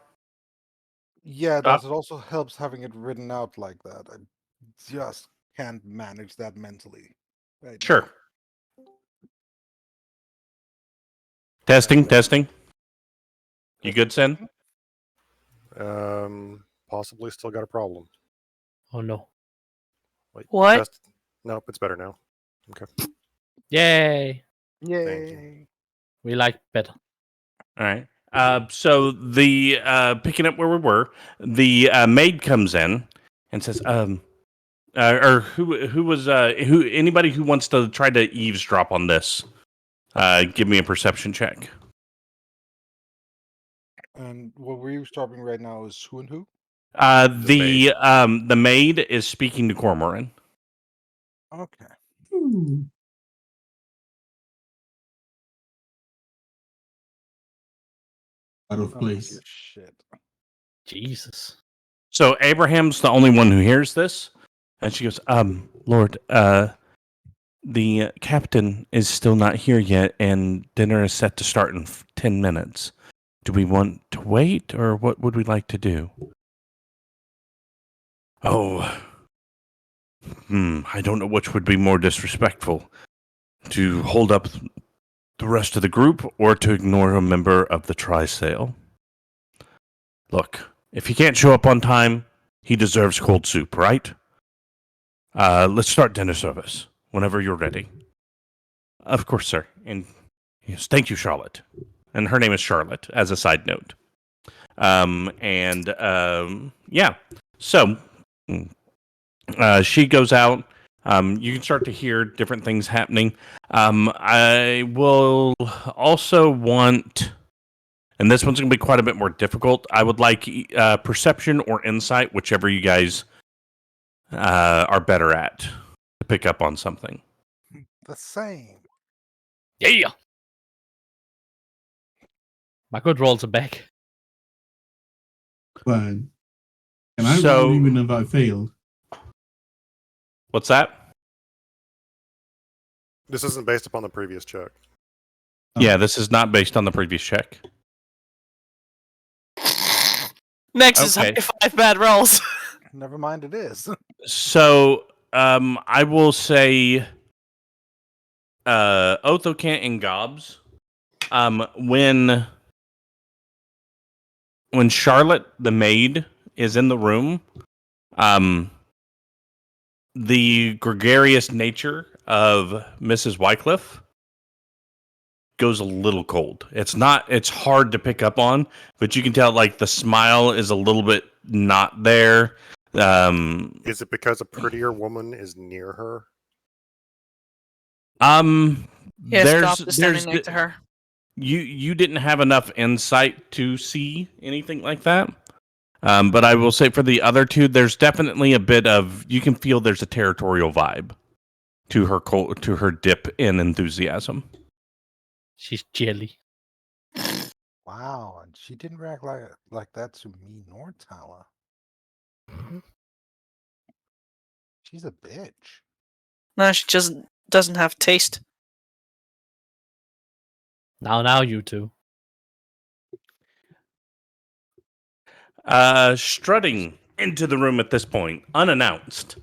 Yeah, it does. It also helps having it written out like that. I just can't manage that mentally. Right Sure. now. Testing. You good, Sen? Possibly still got a problem. Oh no. Wait, What? Nope, it's better now. Okay. Yay. Yay. We like better. All right. So the picking up where we were, the maid comes in and says, or who anybody who wants to try to eavesdrop on this, give me a perception check. And what we're eavesdropping right now is who and who? The maid is speaking to Cormoran. Okay. Out of place. Shit. Jesus. So Abraham's the only one who hears this. And she goes, Lord, the captain is still not here yet, and dinner is set to start in 10 minutes. Do we want to wait, or what would we like to do? Oh, I don't know which would be more disrespectful. To hold up the rest of the group, or to ignore a member of the Tri-Sail. Look, if he can't show up on time, he deserves cold soup, right? Let's start dinner service whenever you're ready. Of course, sir. And yes, thank you, Charlotte. And her name is Charlotte, as a side note. Yeah. So she goes out. You can start to hear different things happening. I will also want, and this one's going to be quite a bit more difficult. I would like perception or insight, whichever you guys are better at, to pick up on something. The same. Yeah. My good rolls are back. Fine. And I So- roll even if I failed. What's that? This isn't based upon the previous check. Yeah, this is not based on the previous check. Nexus, Okay. high 5 bad rolls. Never mind, it is. So, I will say, Othokent and Gobs, when Charlotte, the maid, is in the room, the gregarious nature of Mrs. Wycliffe goes a little cold. It's hard to pick up on, but you can tell, like, the smile is a little bit not there. Is it because a prettier woman is near her? Yes, Goff is standing next to her. You didn't have enough insight to see anything like that. But I will say for the other two, there's definitely a bit of, you can feel there's a territorial vibe to her dip in enthusiasm. She's jelly. Wow, and she didn't react like that to me nor Talah. She's a bitch. No, she just doesn't have taste. Now you two. Strutting into the room at this point, unannounced,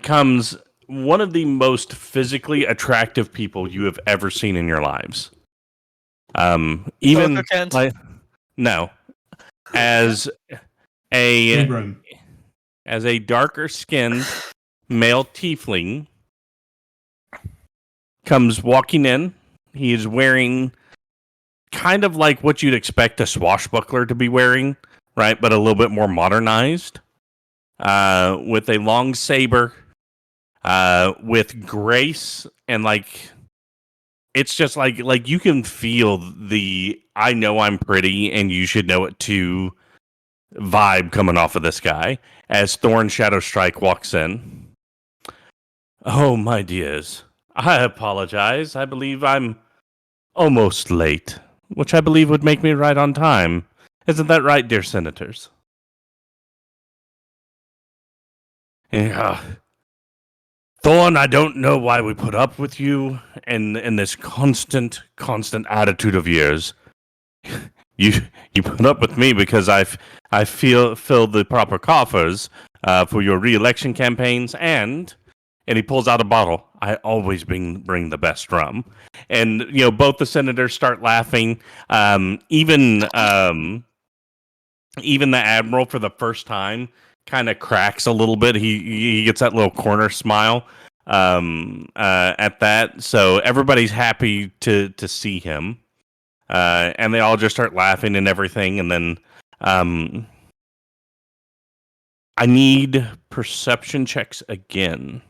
comes one of the most physically attractive people you have ever seen in your lives. Even Othokent. like, no, as a Run. darker skinned male tiefling comes walking in. He is wearing kind of like what you'd expect a swashbuckler to be wearing, right? But a little bit more modernized, with a long saber, with grace, and like it's just like you can feel the "I know I'm pretty and you should know it too" vibe coming off of this guy as Thorn Shadowstrike walks in. Oh, my dears, I apologize. I believe I'm almost late, which I believe would make me right on time. Isn't that right, dear senators? Yeah. Thorn, I don't know why we put up with you in this constant attitude of yours. You put up with me because I fill the proper coffers for your re-election campaigns, and he pulls out a bottle. I always bring the best rum, and both the senators start laughing. Even the admiral, for the first time, kind of cracks a little bit. He gets that little corner smile at that. So everybody's happy to see him. And they all just start laughing and everything. And then I need perception checks again.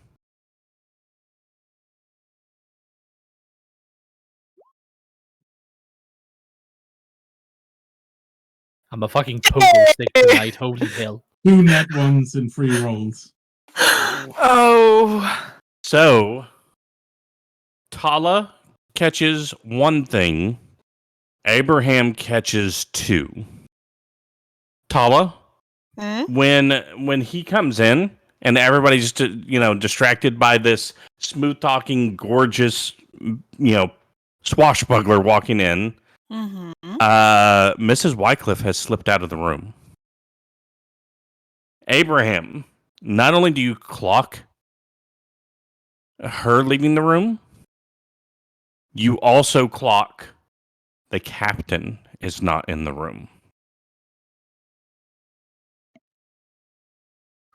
I'm a fucking pogo stick tonight. Holy hell. 2 nat ones and 3 rolls. Oh. So Talah catches 1 thing. Abraham catches 2. Talah, when he comes in and everybody's distracted by this smooth talking, gorgeous, swashbuckler walking in, Mrs. Wycliffe has slipped out of the room. Abraham, not only do you clock her leaving the room, you also clock the captain is not in the room.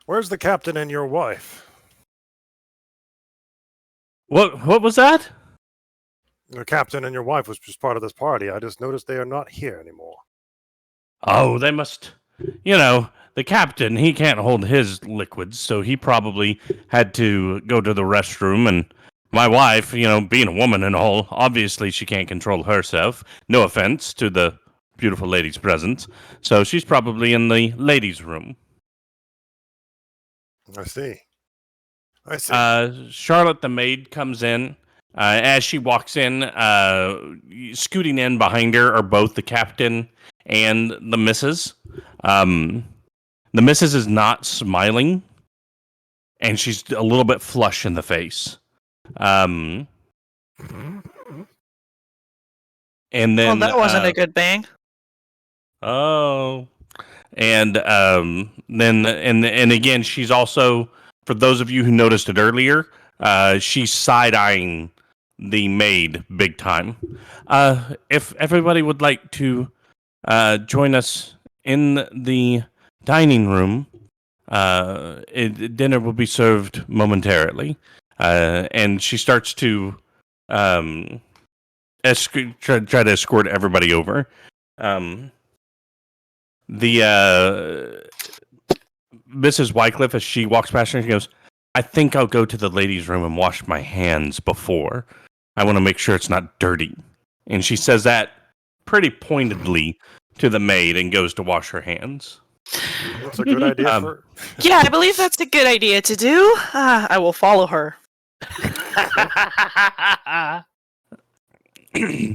Where's the captain and your wife? What was that? The captain and your wife was just part of this party. I just noticed they are not here anymore. Oh, they must, the captain, he can't hold his liquids, so he probably had to go to the restroom. And my wife, being a woman and all, obviously she can't control herself. No offense to the beautiful ladies present. So she's probably in the ladies' room. I see. Charlotte, the maid, comes in. As she walks in, scooting in behind her are both the captain and the missus. The missus is not smiling, and she's a little bit flush in the face. And then Well, that wasn't a good bang. Oh, and then again, she's also, for those of you who noticed it earlier, she's side-eyeing the maid big time. If everybody would like to join us in the dining room, dinner will be served momentarily. And she starts to try to escort everybody over. The Mrs. Wycliffe, as she walks past her, she goes, "I think I'll go to the ladies' room and wash my hands before. I want to make sure it's not dirty." And she says that pretty pointedly to the maid and goes to wash her hands. That's a good idea. Yeah, I believe that's a good idea to do. I will follow her.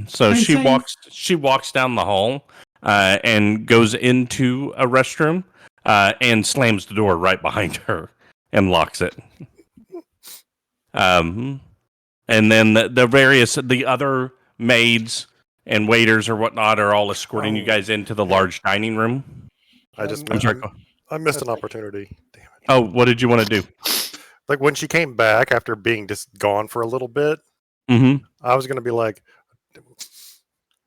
So she walks down the hall and goes into a restroom and slams the door right behind her and locks it. And then the other maids and waiters or whatnot are all escorting you guys into the large dining room. I missed an opportunity. Damn it. Oh, what did you want to do? Like when she came back after being just gone for a little bit, I was going to be like, "It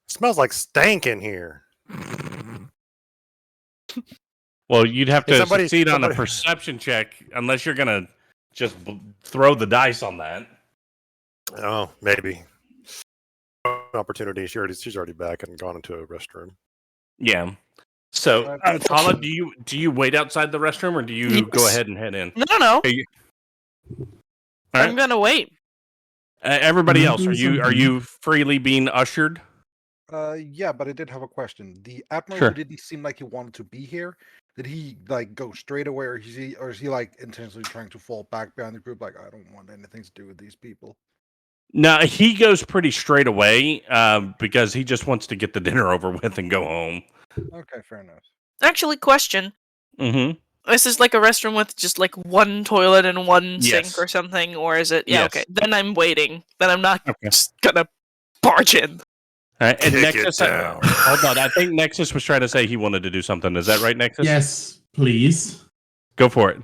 smells like stank in here." Well, you'd have to succeed on a perception check unless you're going to just throw the dice on that. Oh, maybe. Opportunity. She's already back and gone into a restroom. Yeah. So, Talah, do you wait outside the restroom or do you go ahead and head in? No. Hey, I'm gonna wait. Everybody else, are you freely being ushered? Yeah, but I did have a question. The Admiral Sure. who didn't seem like he wanted to be here, did he go straight away, or is he intentionally trying to fall back behind the group? Like, I don't want anything to do with these people. No, he goes pretty straight away because he just wants to get the dinner over with and go home. Okay, fair enough. Actually, question. Mm-hmm. This is like a restroom with just like one toilet and one Yes. sink or something, or is it? Yeah, Yes. okay. Then I'm waiting. Then I'm not Okay. just gonna barge in. All right, and Kick Nexus, it down. hold on. I think Nexus was trying to say he wanted to do something. Is that right, Nexus? Yes, please. Go for it.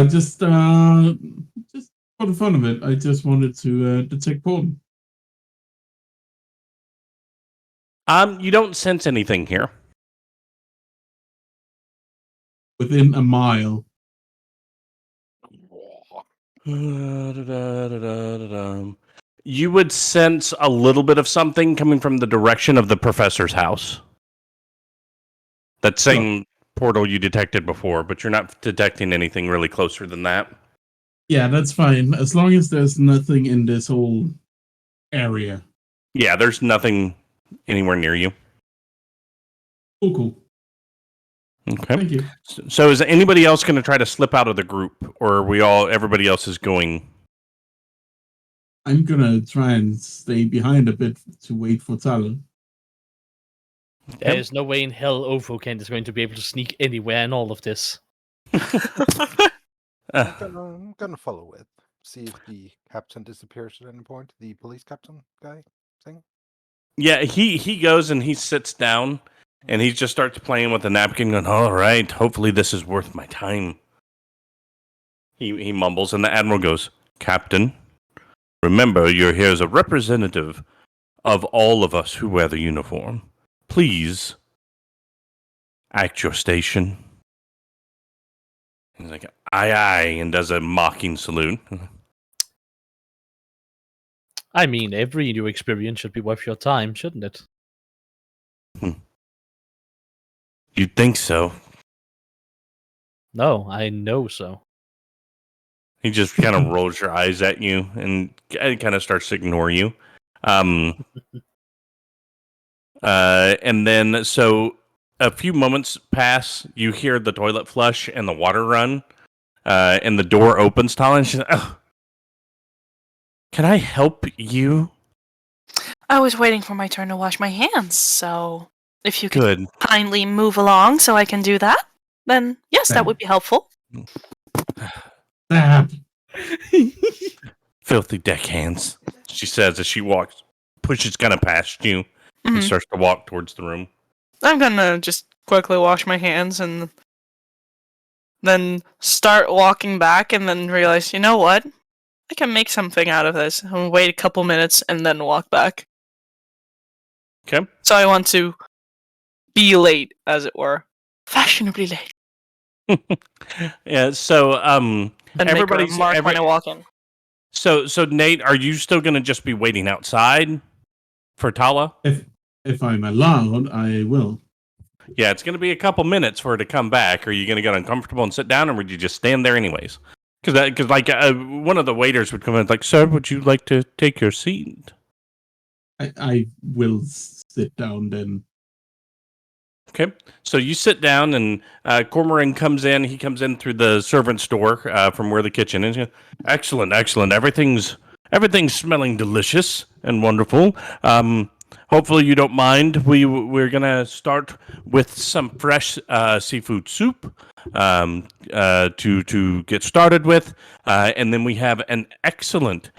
Just for the fun of it, I just wanted to detect porn. You don't sense anything here. Within a mile. You would sense a little bit of something coming from the direction of the professor's house. That same portal you detected before, but you're not detecting anything really closer than that. Yeah, that's fine. As long as there's nothing in this whole area. Yeah, there's nothing anywhere near you. Cool. Okay. Thank you. So is anybody else going to try to slip out of the group, or are everybody else is going? I'm gonna try and stay behind a bit to wait for Talah. There's no way in hell Othokent is going to be able to sneak anywhere in all of this. I'm gonna follow it. See if the captain disappears at any point. The police captain guy thing. Yeah, he goes and he sits down and he just starts playing with the napkin, going, "All right, hopefully this is worth my time." He mumbles, and the admiral goes, "Captain, remember you're here as a representative of all of us who wear the uniform. Please act your station." He's like, "Aye, aye," and does a mocking salute. I mean, every new experience should be worth your time, shouldn't it? You'd think so. No, I know so. He just kind of rolls your eyes at you and kind of starts to ignore you. And then, so a few moments pass, you hear the toilet flush and the water run, and the door opens, Talah, and she's like, "Oh, can I help you?" I was waiting for my turn to wash my hands, so if you could Good. kindly move along so I can do that, then yes, that would be helpful. Stab. Filthy deckhands, she says as she pushes kind of past you and Mhm. starts to walk towards the room. I'm gonna just quickly wash my hands and then start walking back and then realize, you know what? I can make something out of this. And wait a couple minutes and then walk back. Okay. So I want to be late, as it were. Fashionably late. Yeah, so And everybody's make a remark when I walk in. so Nate, are you still gonna just be waiting outside for Talah? If I'm allowed, I will. Yeah, it's gonna be a couple minutes for her to come back. Are you gonna get uncomfortable and sit down, or would you just stand there anyways? Because one of the waiters would come in like, "Sir, would you like to take your seat?" I will sit down then. Okay, so you sit down, and Cormoran comes in. He comes in through the servant's door from where the kitchen is. Excellent, excellent. Everything's smelling delicious and wonderful. Hopefully you don't mind. We're gonna start with some fresh seafood soup to get started with, and then we have an excellent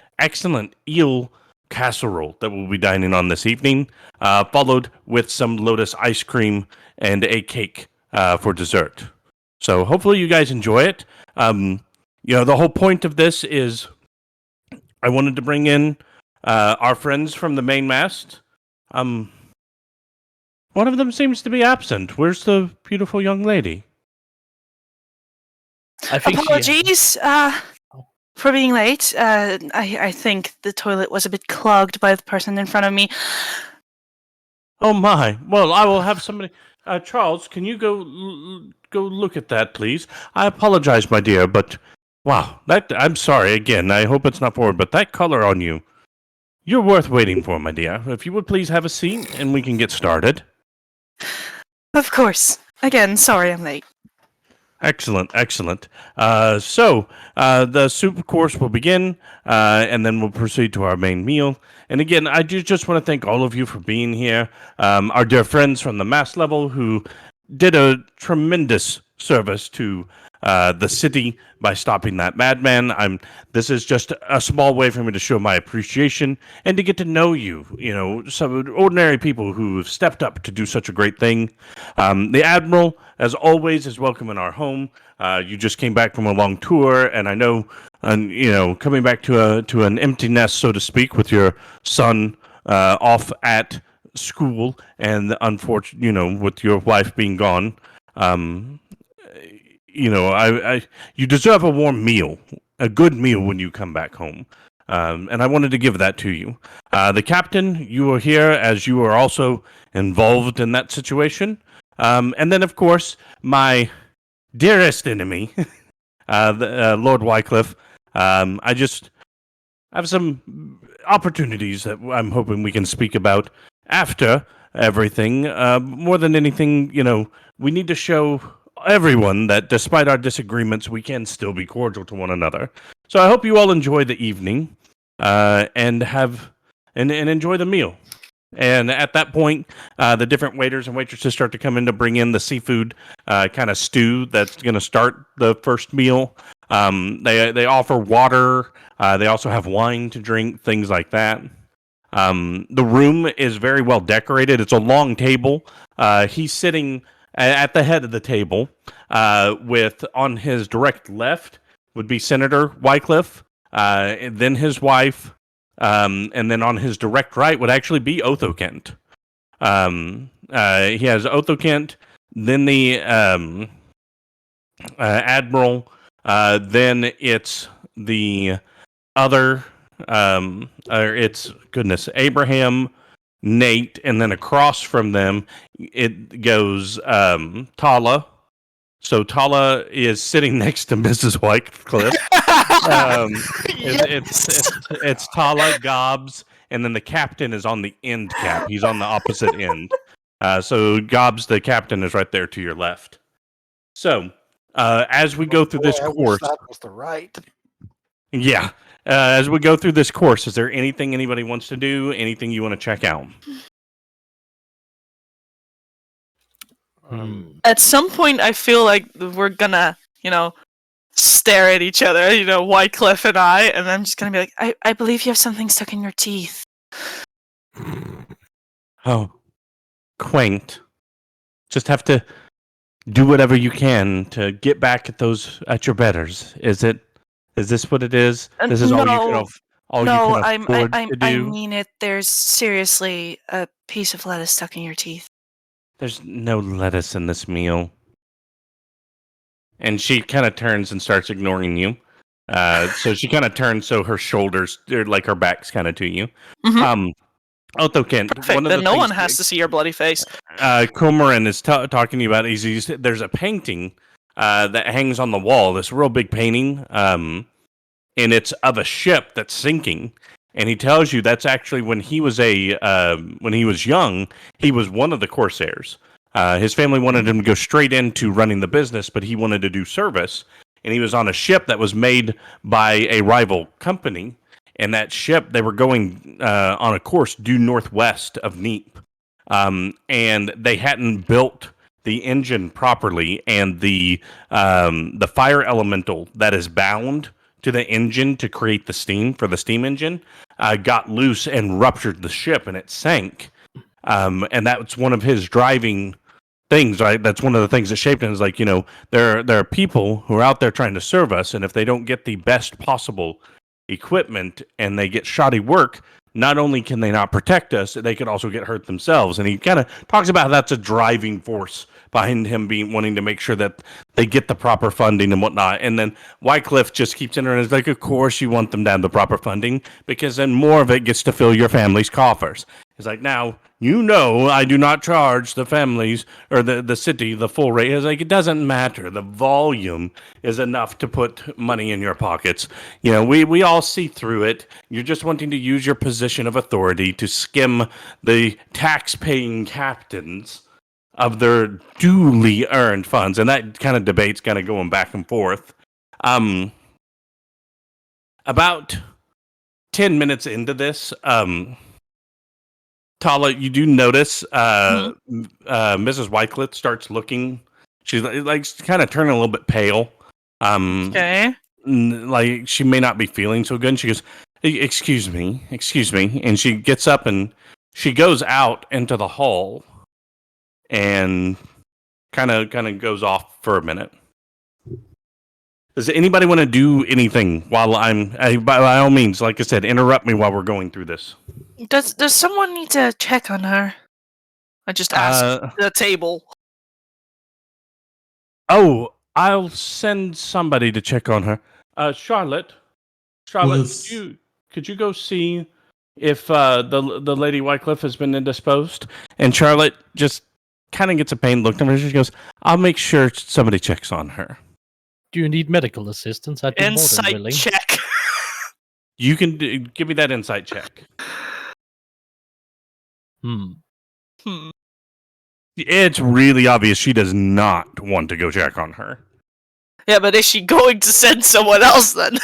eel casserole that we'll be dining on this evening, followed with some lotus ice cream and a cake for dessert. So hopefully you guys enjoy it. The whole point of this is I wanted to bring in our friends from the main mast. One of them seems to be absent. Where's the beautiful young lady? I think Apologies for being late. I think the toilet was a bit clogged by the person in front of me. Oh my! Well, I will have somebody. Charles, can you go look at that, please? I apologize, my dear, but wow, I'm sorry again. I hope it's not forward, but that color on you, you're worth waiting for, my dear. If you would please have a seat, and we can get started. Of course. Again, sorry I'm late. Excellent, excellent. So the soup course will begin, and then we'll proceed to our main meal. And again, I do just want to thank all of you for being here. Our dear friends from the mass level who did a tremendous service to the city by stopping that madman. This is just a small way for me to show my appreciation and to get to know you. You know, some ordinary people who have stepped up to do such a great thing. The Admiral, as always, is welcome in our home. You just came back from a long tour, and I know, coming back to an empty nest, so to speak, with your son off at school, and unfortunately, with your wife being gone. You deserve a warm meal, a good meal when you come back home. And I wanted to give that to you. The captain, you are here as you are also involved in that situation. And then, of course, my dearest enemy, Lord Wycliffe. I just have some opportunities that I'm hoping we can speak about after everything. More than anything, we need to show everyone that despite our disagreements, we can still be cordial to one another. So I hope you all enjoy the evening and enjoy the meal. And at that point, the different waiters and waitresses start to come in to bring in the seafood kind of stew that's going to start the first meal. They offer water. They also have wine to drink, things like that. The room is very well decorated. It's a long table. He's sitting at the head of the table with on his direct left would be Senator Wycliffe, and then his wife, and then on his direct right would actually be Othokent. He has Othokent, then the Admiral, then it's the other, it's Abraham, Nate, and then across from them it goes Talah. So Talah is sitting next to Mrs. Wycliffe. It's Talah, Gobs, and then the captain is on the end cap. He's on the opposite end. So Gobs, the captain, is right there to your left. So as we go through this course, that was the right. yeah. As we go through this course, is there anything anybody wants to do? Anything you want to check out? At some point, I feel like we're gonna, stare at each other, Wycliffe and I, and I'm just gonna be like, I believe you have something stuck in your teeth. Oh, quaint. Just have to do whatever you can to get back at your betters. Is this what it is? This is all you can afford to do? I mean it. There's seriously a piece of lettuce stuck in your teeth. There's no lettuce in this meal. And she kind of turns and starts ignoring you. So she kind of turns so her shoulders, like her back's kind of to you. Mm-hmm. Othokent, Perfect. Then no one has to see your bloody face. Cormoran is talking to you about. There's a painting that hangs on the wall. This real big painting, and it's of a ship that's sinking. And he tells you that's actually when he was young, he was one of the Corsairs. His family wanted him to go straight into running the business, but he wanted to do service. And he was on a ship that was made by a rival company. And that ship, they were going on a course due northwest of Neap. And they hadn't built the engine properly. And the fire elemental that is bound to the engine to create the steam for the steam engine got loose and ruptured the ship, and it sank. And that's one of his driving things, right? That's one of the things that shaped him. Is like, there are people who are out there trying to serve us, and if they don't get the best possible equipment and they get shoddy work, not only can they not protect us, they could also get hurt themselves. And he kind of talks about how that's a driving force behind him wanting to make sure that they get the proper funding and whatnot. And then Wycliffe just keeps in and is like, of course you want them to have the proper funding, because then more of it gets to fill your family's coffers. He's like, now, I do not charge the families or the city the full rate. He's like, it doesn't matter. The volume is enough to put money in your pockets. We all see through it. You're just wanting to use your position of authority to skim the tax-paying captains of their duly earned funds. And that kind of debate's kind of going back and forth. About 10 minutes into this, Talah, you do notice Mrs. Wycliffe starts looking. She's like kind of turning a little bit pale. Okay. Like she may not be feeling so good. And she goes, excuse me. And she gets up and she goes out into the hall and kind of goes off for a minute. Does anybody want to do anything while by all means, like I said, interrupt me while we're going through this. Does someone need to check on her? I just asked the table. Oh, I'll send somebody to check on her. Charlotte, could you go see if the Lady Wycliffe has been indisposed? And Charlotte just kind of gets a pained look at her. She goes, I'll make sure somebody checks on her. Do you need medical assistance? I'd be more than Insight willing. check. You can give me that insight check. It's really obvious she does not want to go check on her. Yeah, but is she going to send someone else then?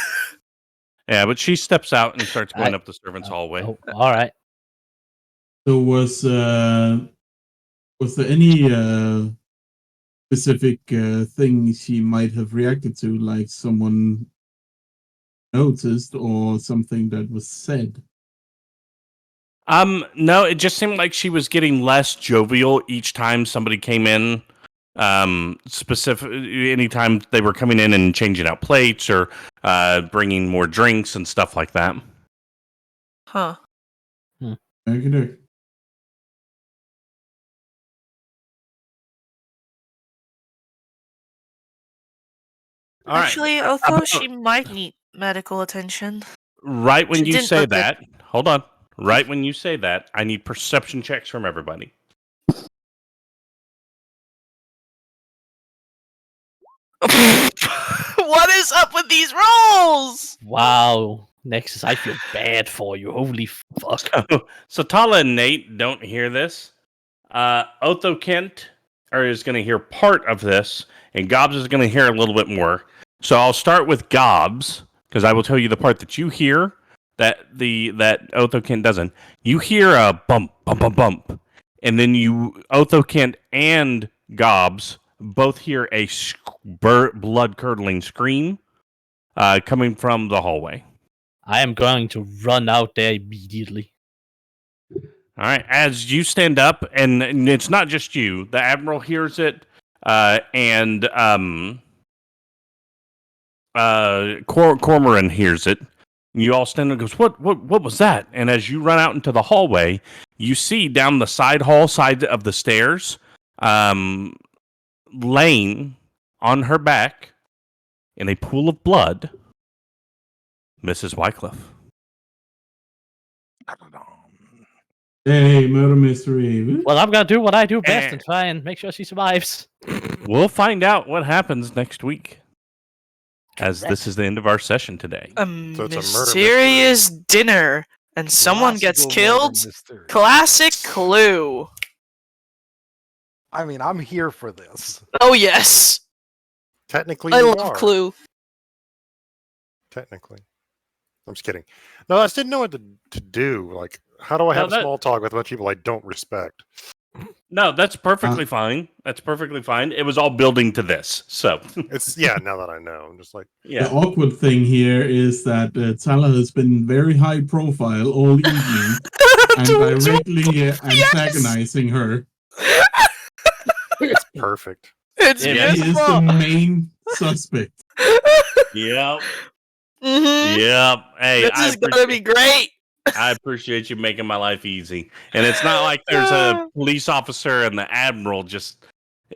Yeah, but she steps out and starts going up the servants' hallway. Oh, all right. So was there any specific thing she might have reacted to, like someone noticed or something that was said? No, it just seemed like she was getting less jovial each time somebody came in. Specific anytime they were coming in and changing out plates or bringing more drinks and stuff like that. Huh. Okay. All right. Actually, although she might need medical attention. Right when She you didn't say look good. that, hold on. Right when you say that, I need perception checks from everybody. What is up with these rolls? Wow, Nexus, I feel bad for you. Holy fuck. So Talah and Nate don't hear this. Othokent is going to hear part of this, and Gobs is going to hear a little bit more. So I'll start with Gobs, because I will tell you the part that you hear that Othokent doesn't. You hear a bump, bump, bump, bump, and then Othokent and Gobs both hear a blood-curdling scream coming from the hallway. I am going to run out there immediately. All right, as you stand up, and it's not just you. The Admiral hears it, and Cormoran hears it. You all stand up and goes, what was that? And as you run out into the hallway, you see down the side of the stairs, laying on her back in a pool of blood, Mrs. Wycliffe. Hey, murder mystery. Well, I'm going to do what I do best and try and make sure she survives. We'll find out what happens next week, as this is the end of our session today. A So it's a murder mysterious dinner, and someone gets Classical killed. murder mystery. Classic clue. I mean, I'm here for this. Oh yes, Technically, I you love are. Clue. Technically. I'm just kidding. No, I just didn't know what to do. Like, how do I have small talk with a bunch of people I don't respect? No, that's perfectly fine. That's perfectly fine. It was all building to this, so It's now that I know, I'm just like, yeah. The awkward thing here is that Talah has been very high profile all evening and directly antagonizing her. it's perfect. It's Yeah, He is the main suspect. Yep. Mm-hmm. Yep. Hey, This is gonna be great. I appreciate you making my life easy. And it's not like there's a police officer and the Admiral just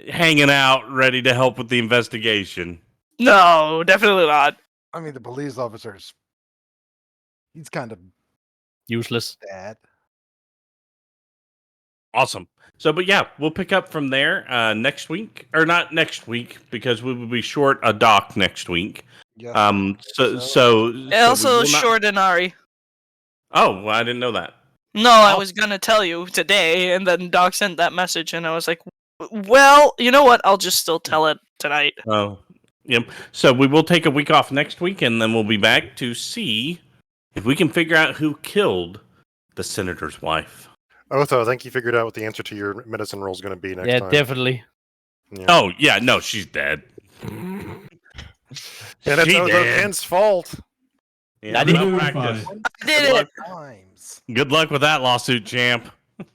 hanging out ready to help with the investigation. No, definitely not. I mean, the police officers. He's kind of Useless. bad. Awesome. So, but yeah, we'll pick up from there next week. Or not next week, because we will be short a doc next week. Yes, So And also short Denari. Oh, well, I didn't know that. No, I was gonna tell you today, and then Doc sent that message, and I was like, well, you know what? I'll just still tell it tonight. Oh, yep. So we will take a week off next week, and then we'll be back to see if we can figure out who killed the senator's wife. Otho, I think you figured out what the answer to your medicine roll is going to be next time. Yeah, definitely. Yeah. Oh, yeah, no, she's dead. Yeah, that's She Otho dead. Ken's fault. Yeah, I didn't well verify. practiced. Did it? Times. Good luck with that lawsuit, champ.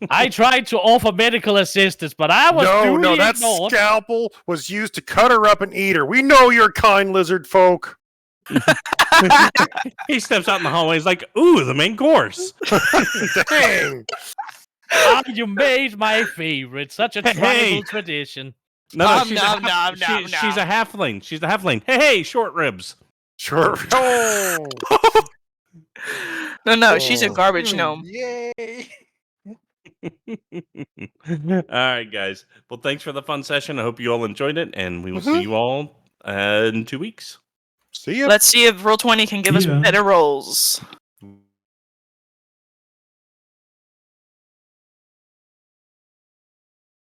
I tried to offer medical assistance, but I was No, duly that ignored. scalpel was used to cut her up and eat her. We know you're kind lizard folk. He steps out in the hallway. He's like, "Ooh, the main course." Dang. Ah, you made my favorite. Such a Hey. tribal tradition. No, Nom, she's, nom, nom, she's nom. a halfling. She's a halfling. Hey, short ribs. Sure. Oh. No, she's a Oh. garbage gnome. Yay! All right, guys. Well, thanks for the fun session. I hope you all enjoyed it, and we will see you all in 2 weeks. See ya. Let's see if Roll20 can give us Yeah. better rolls.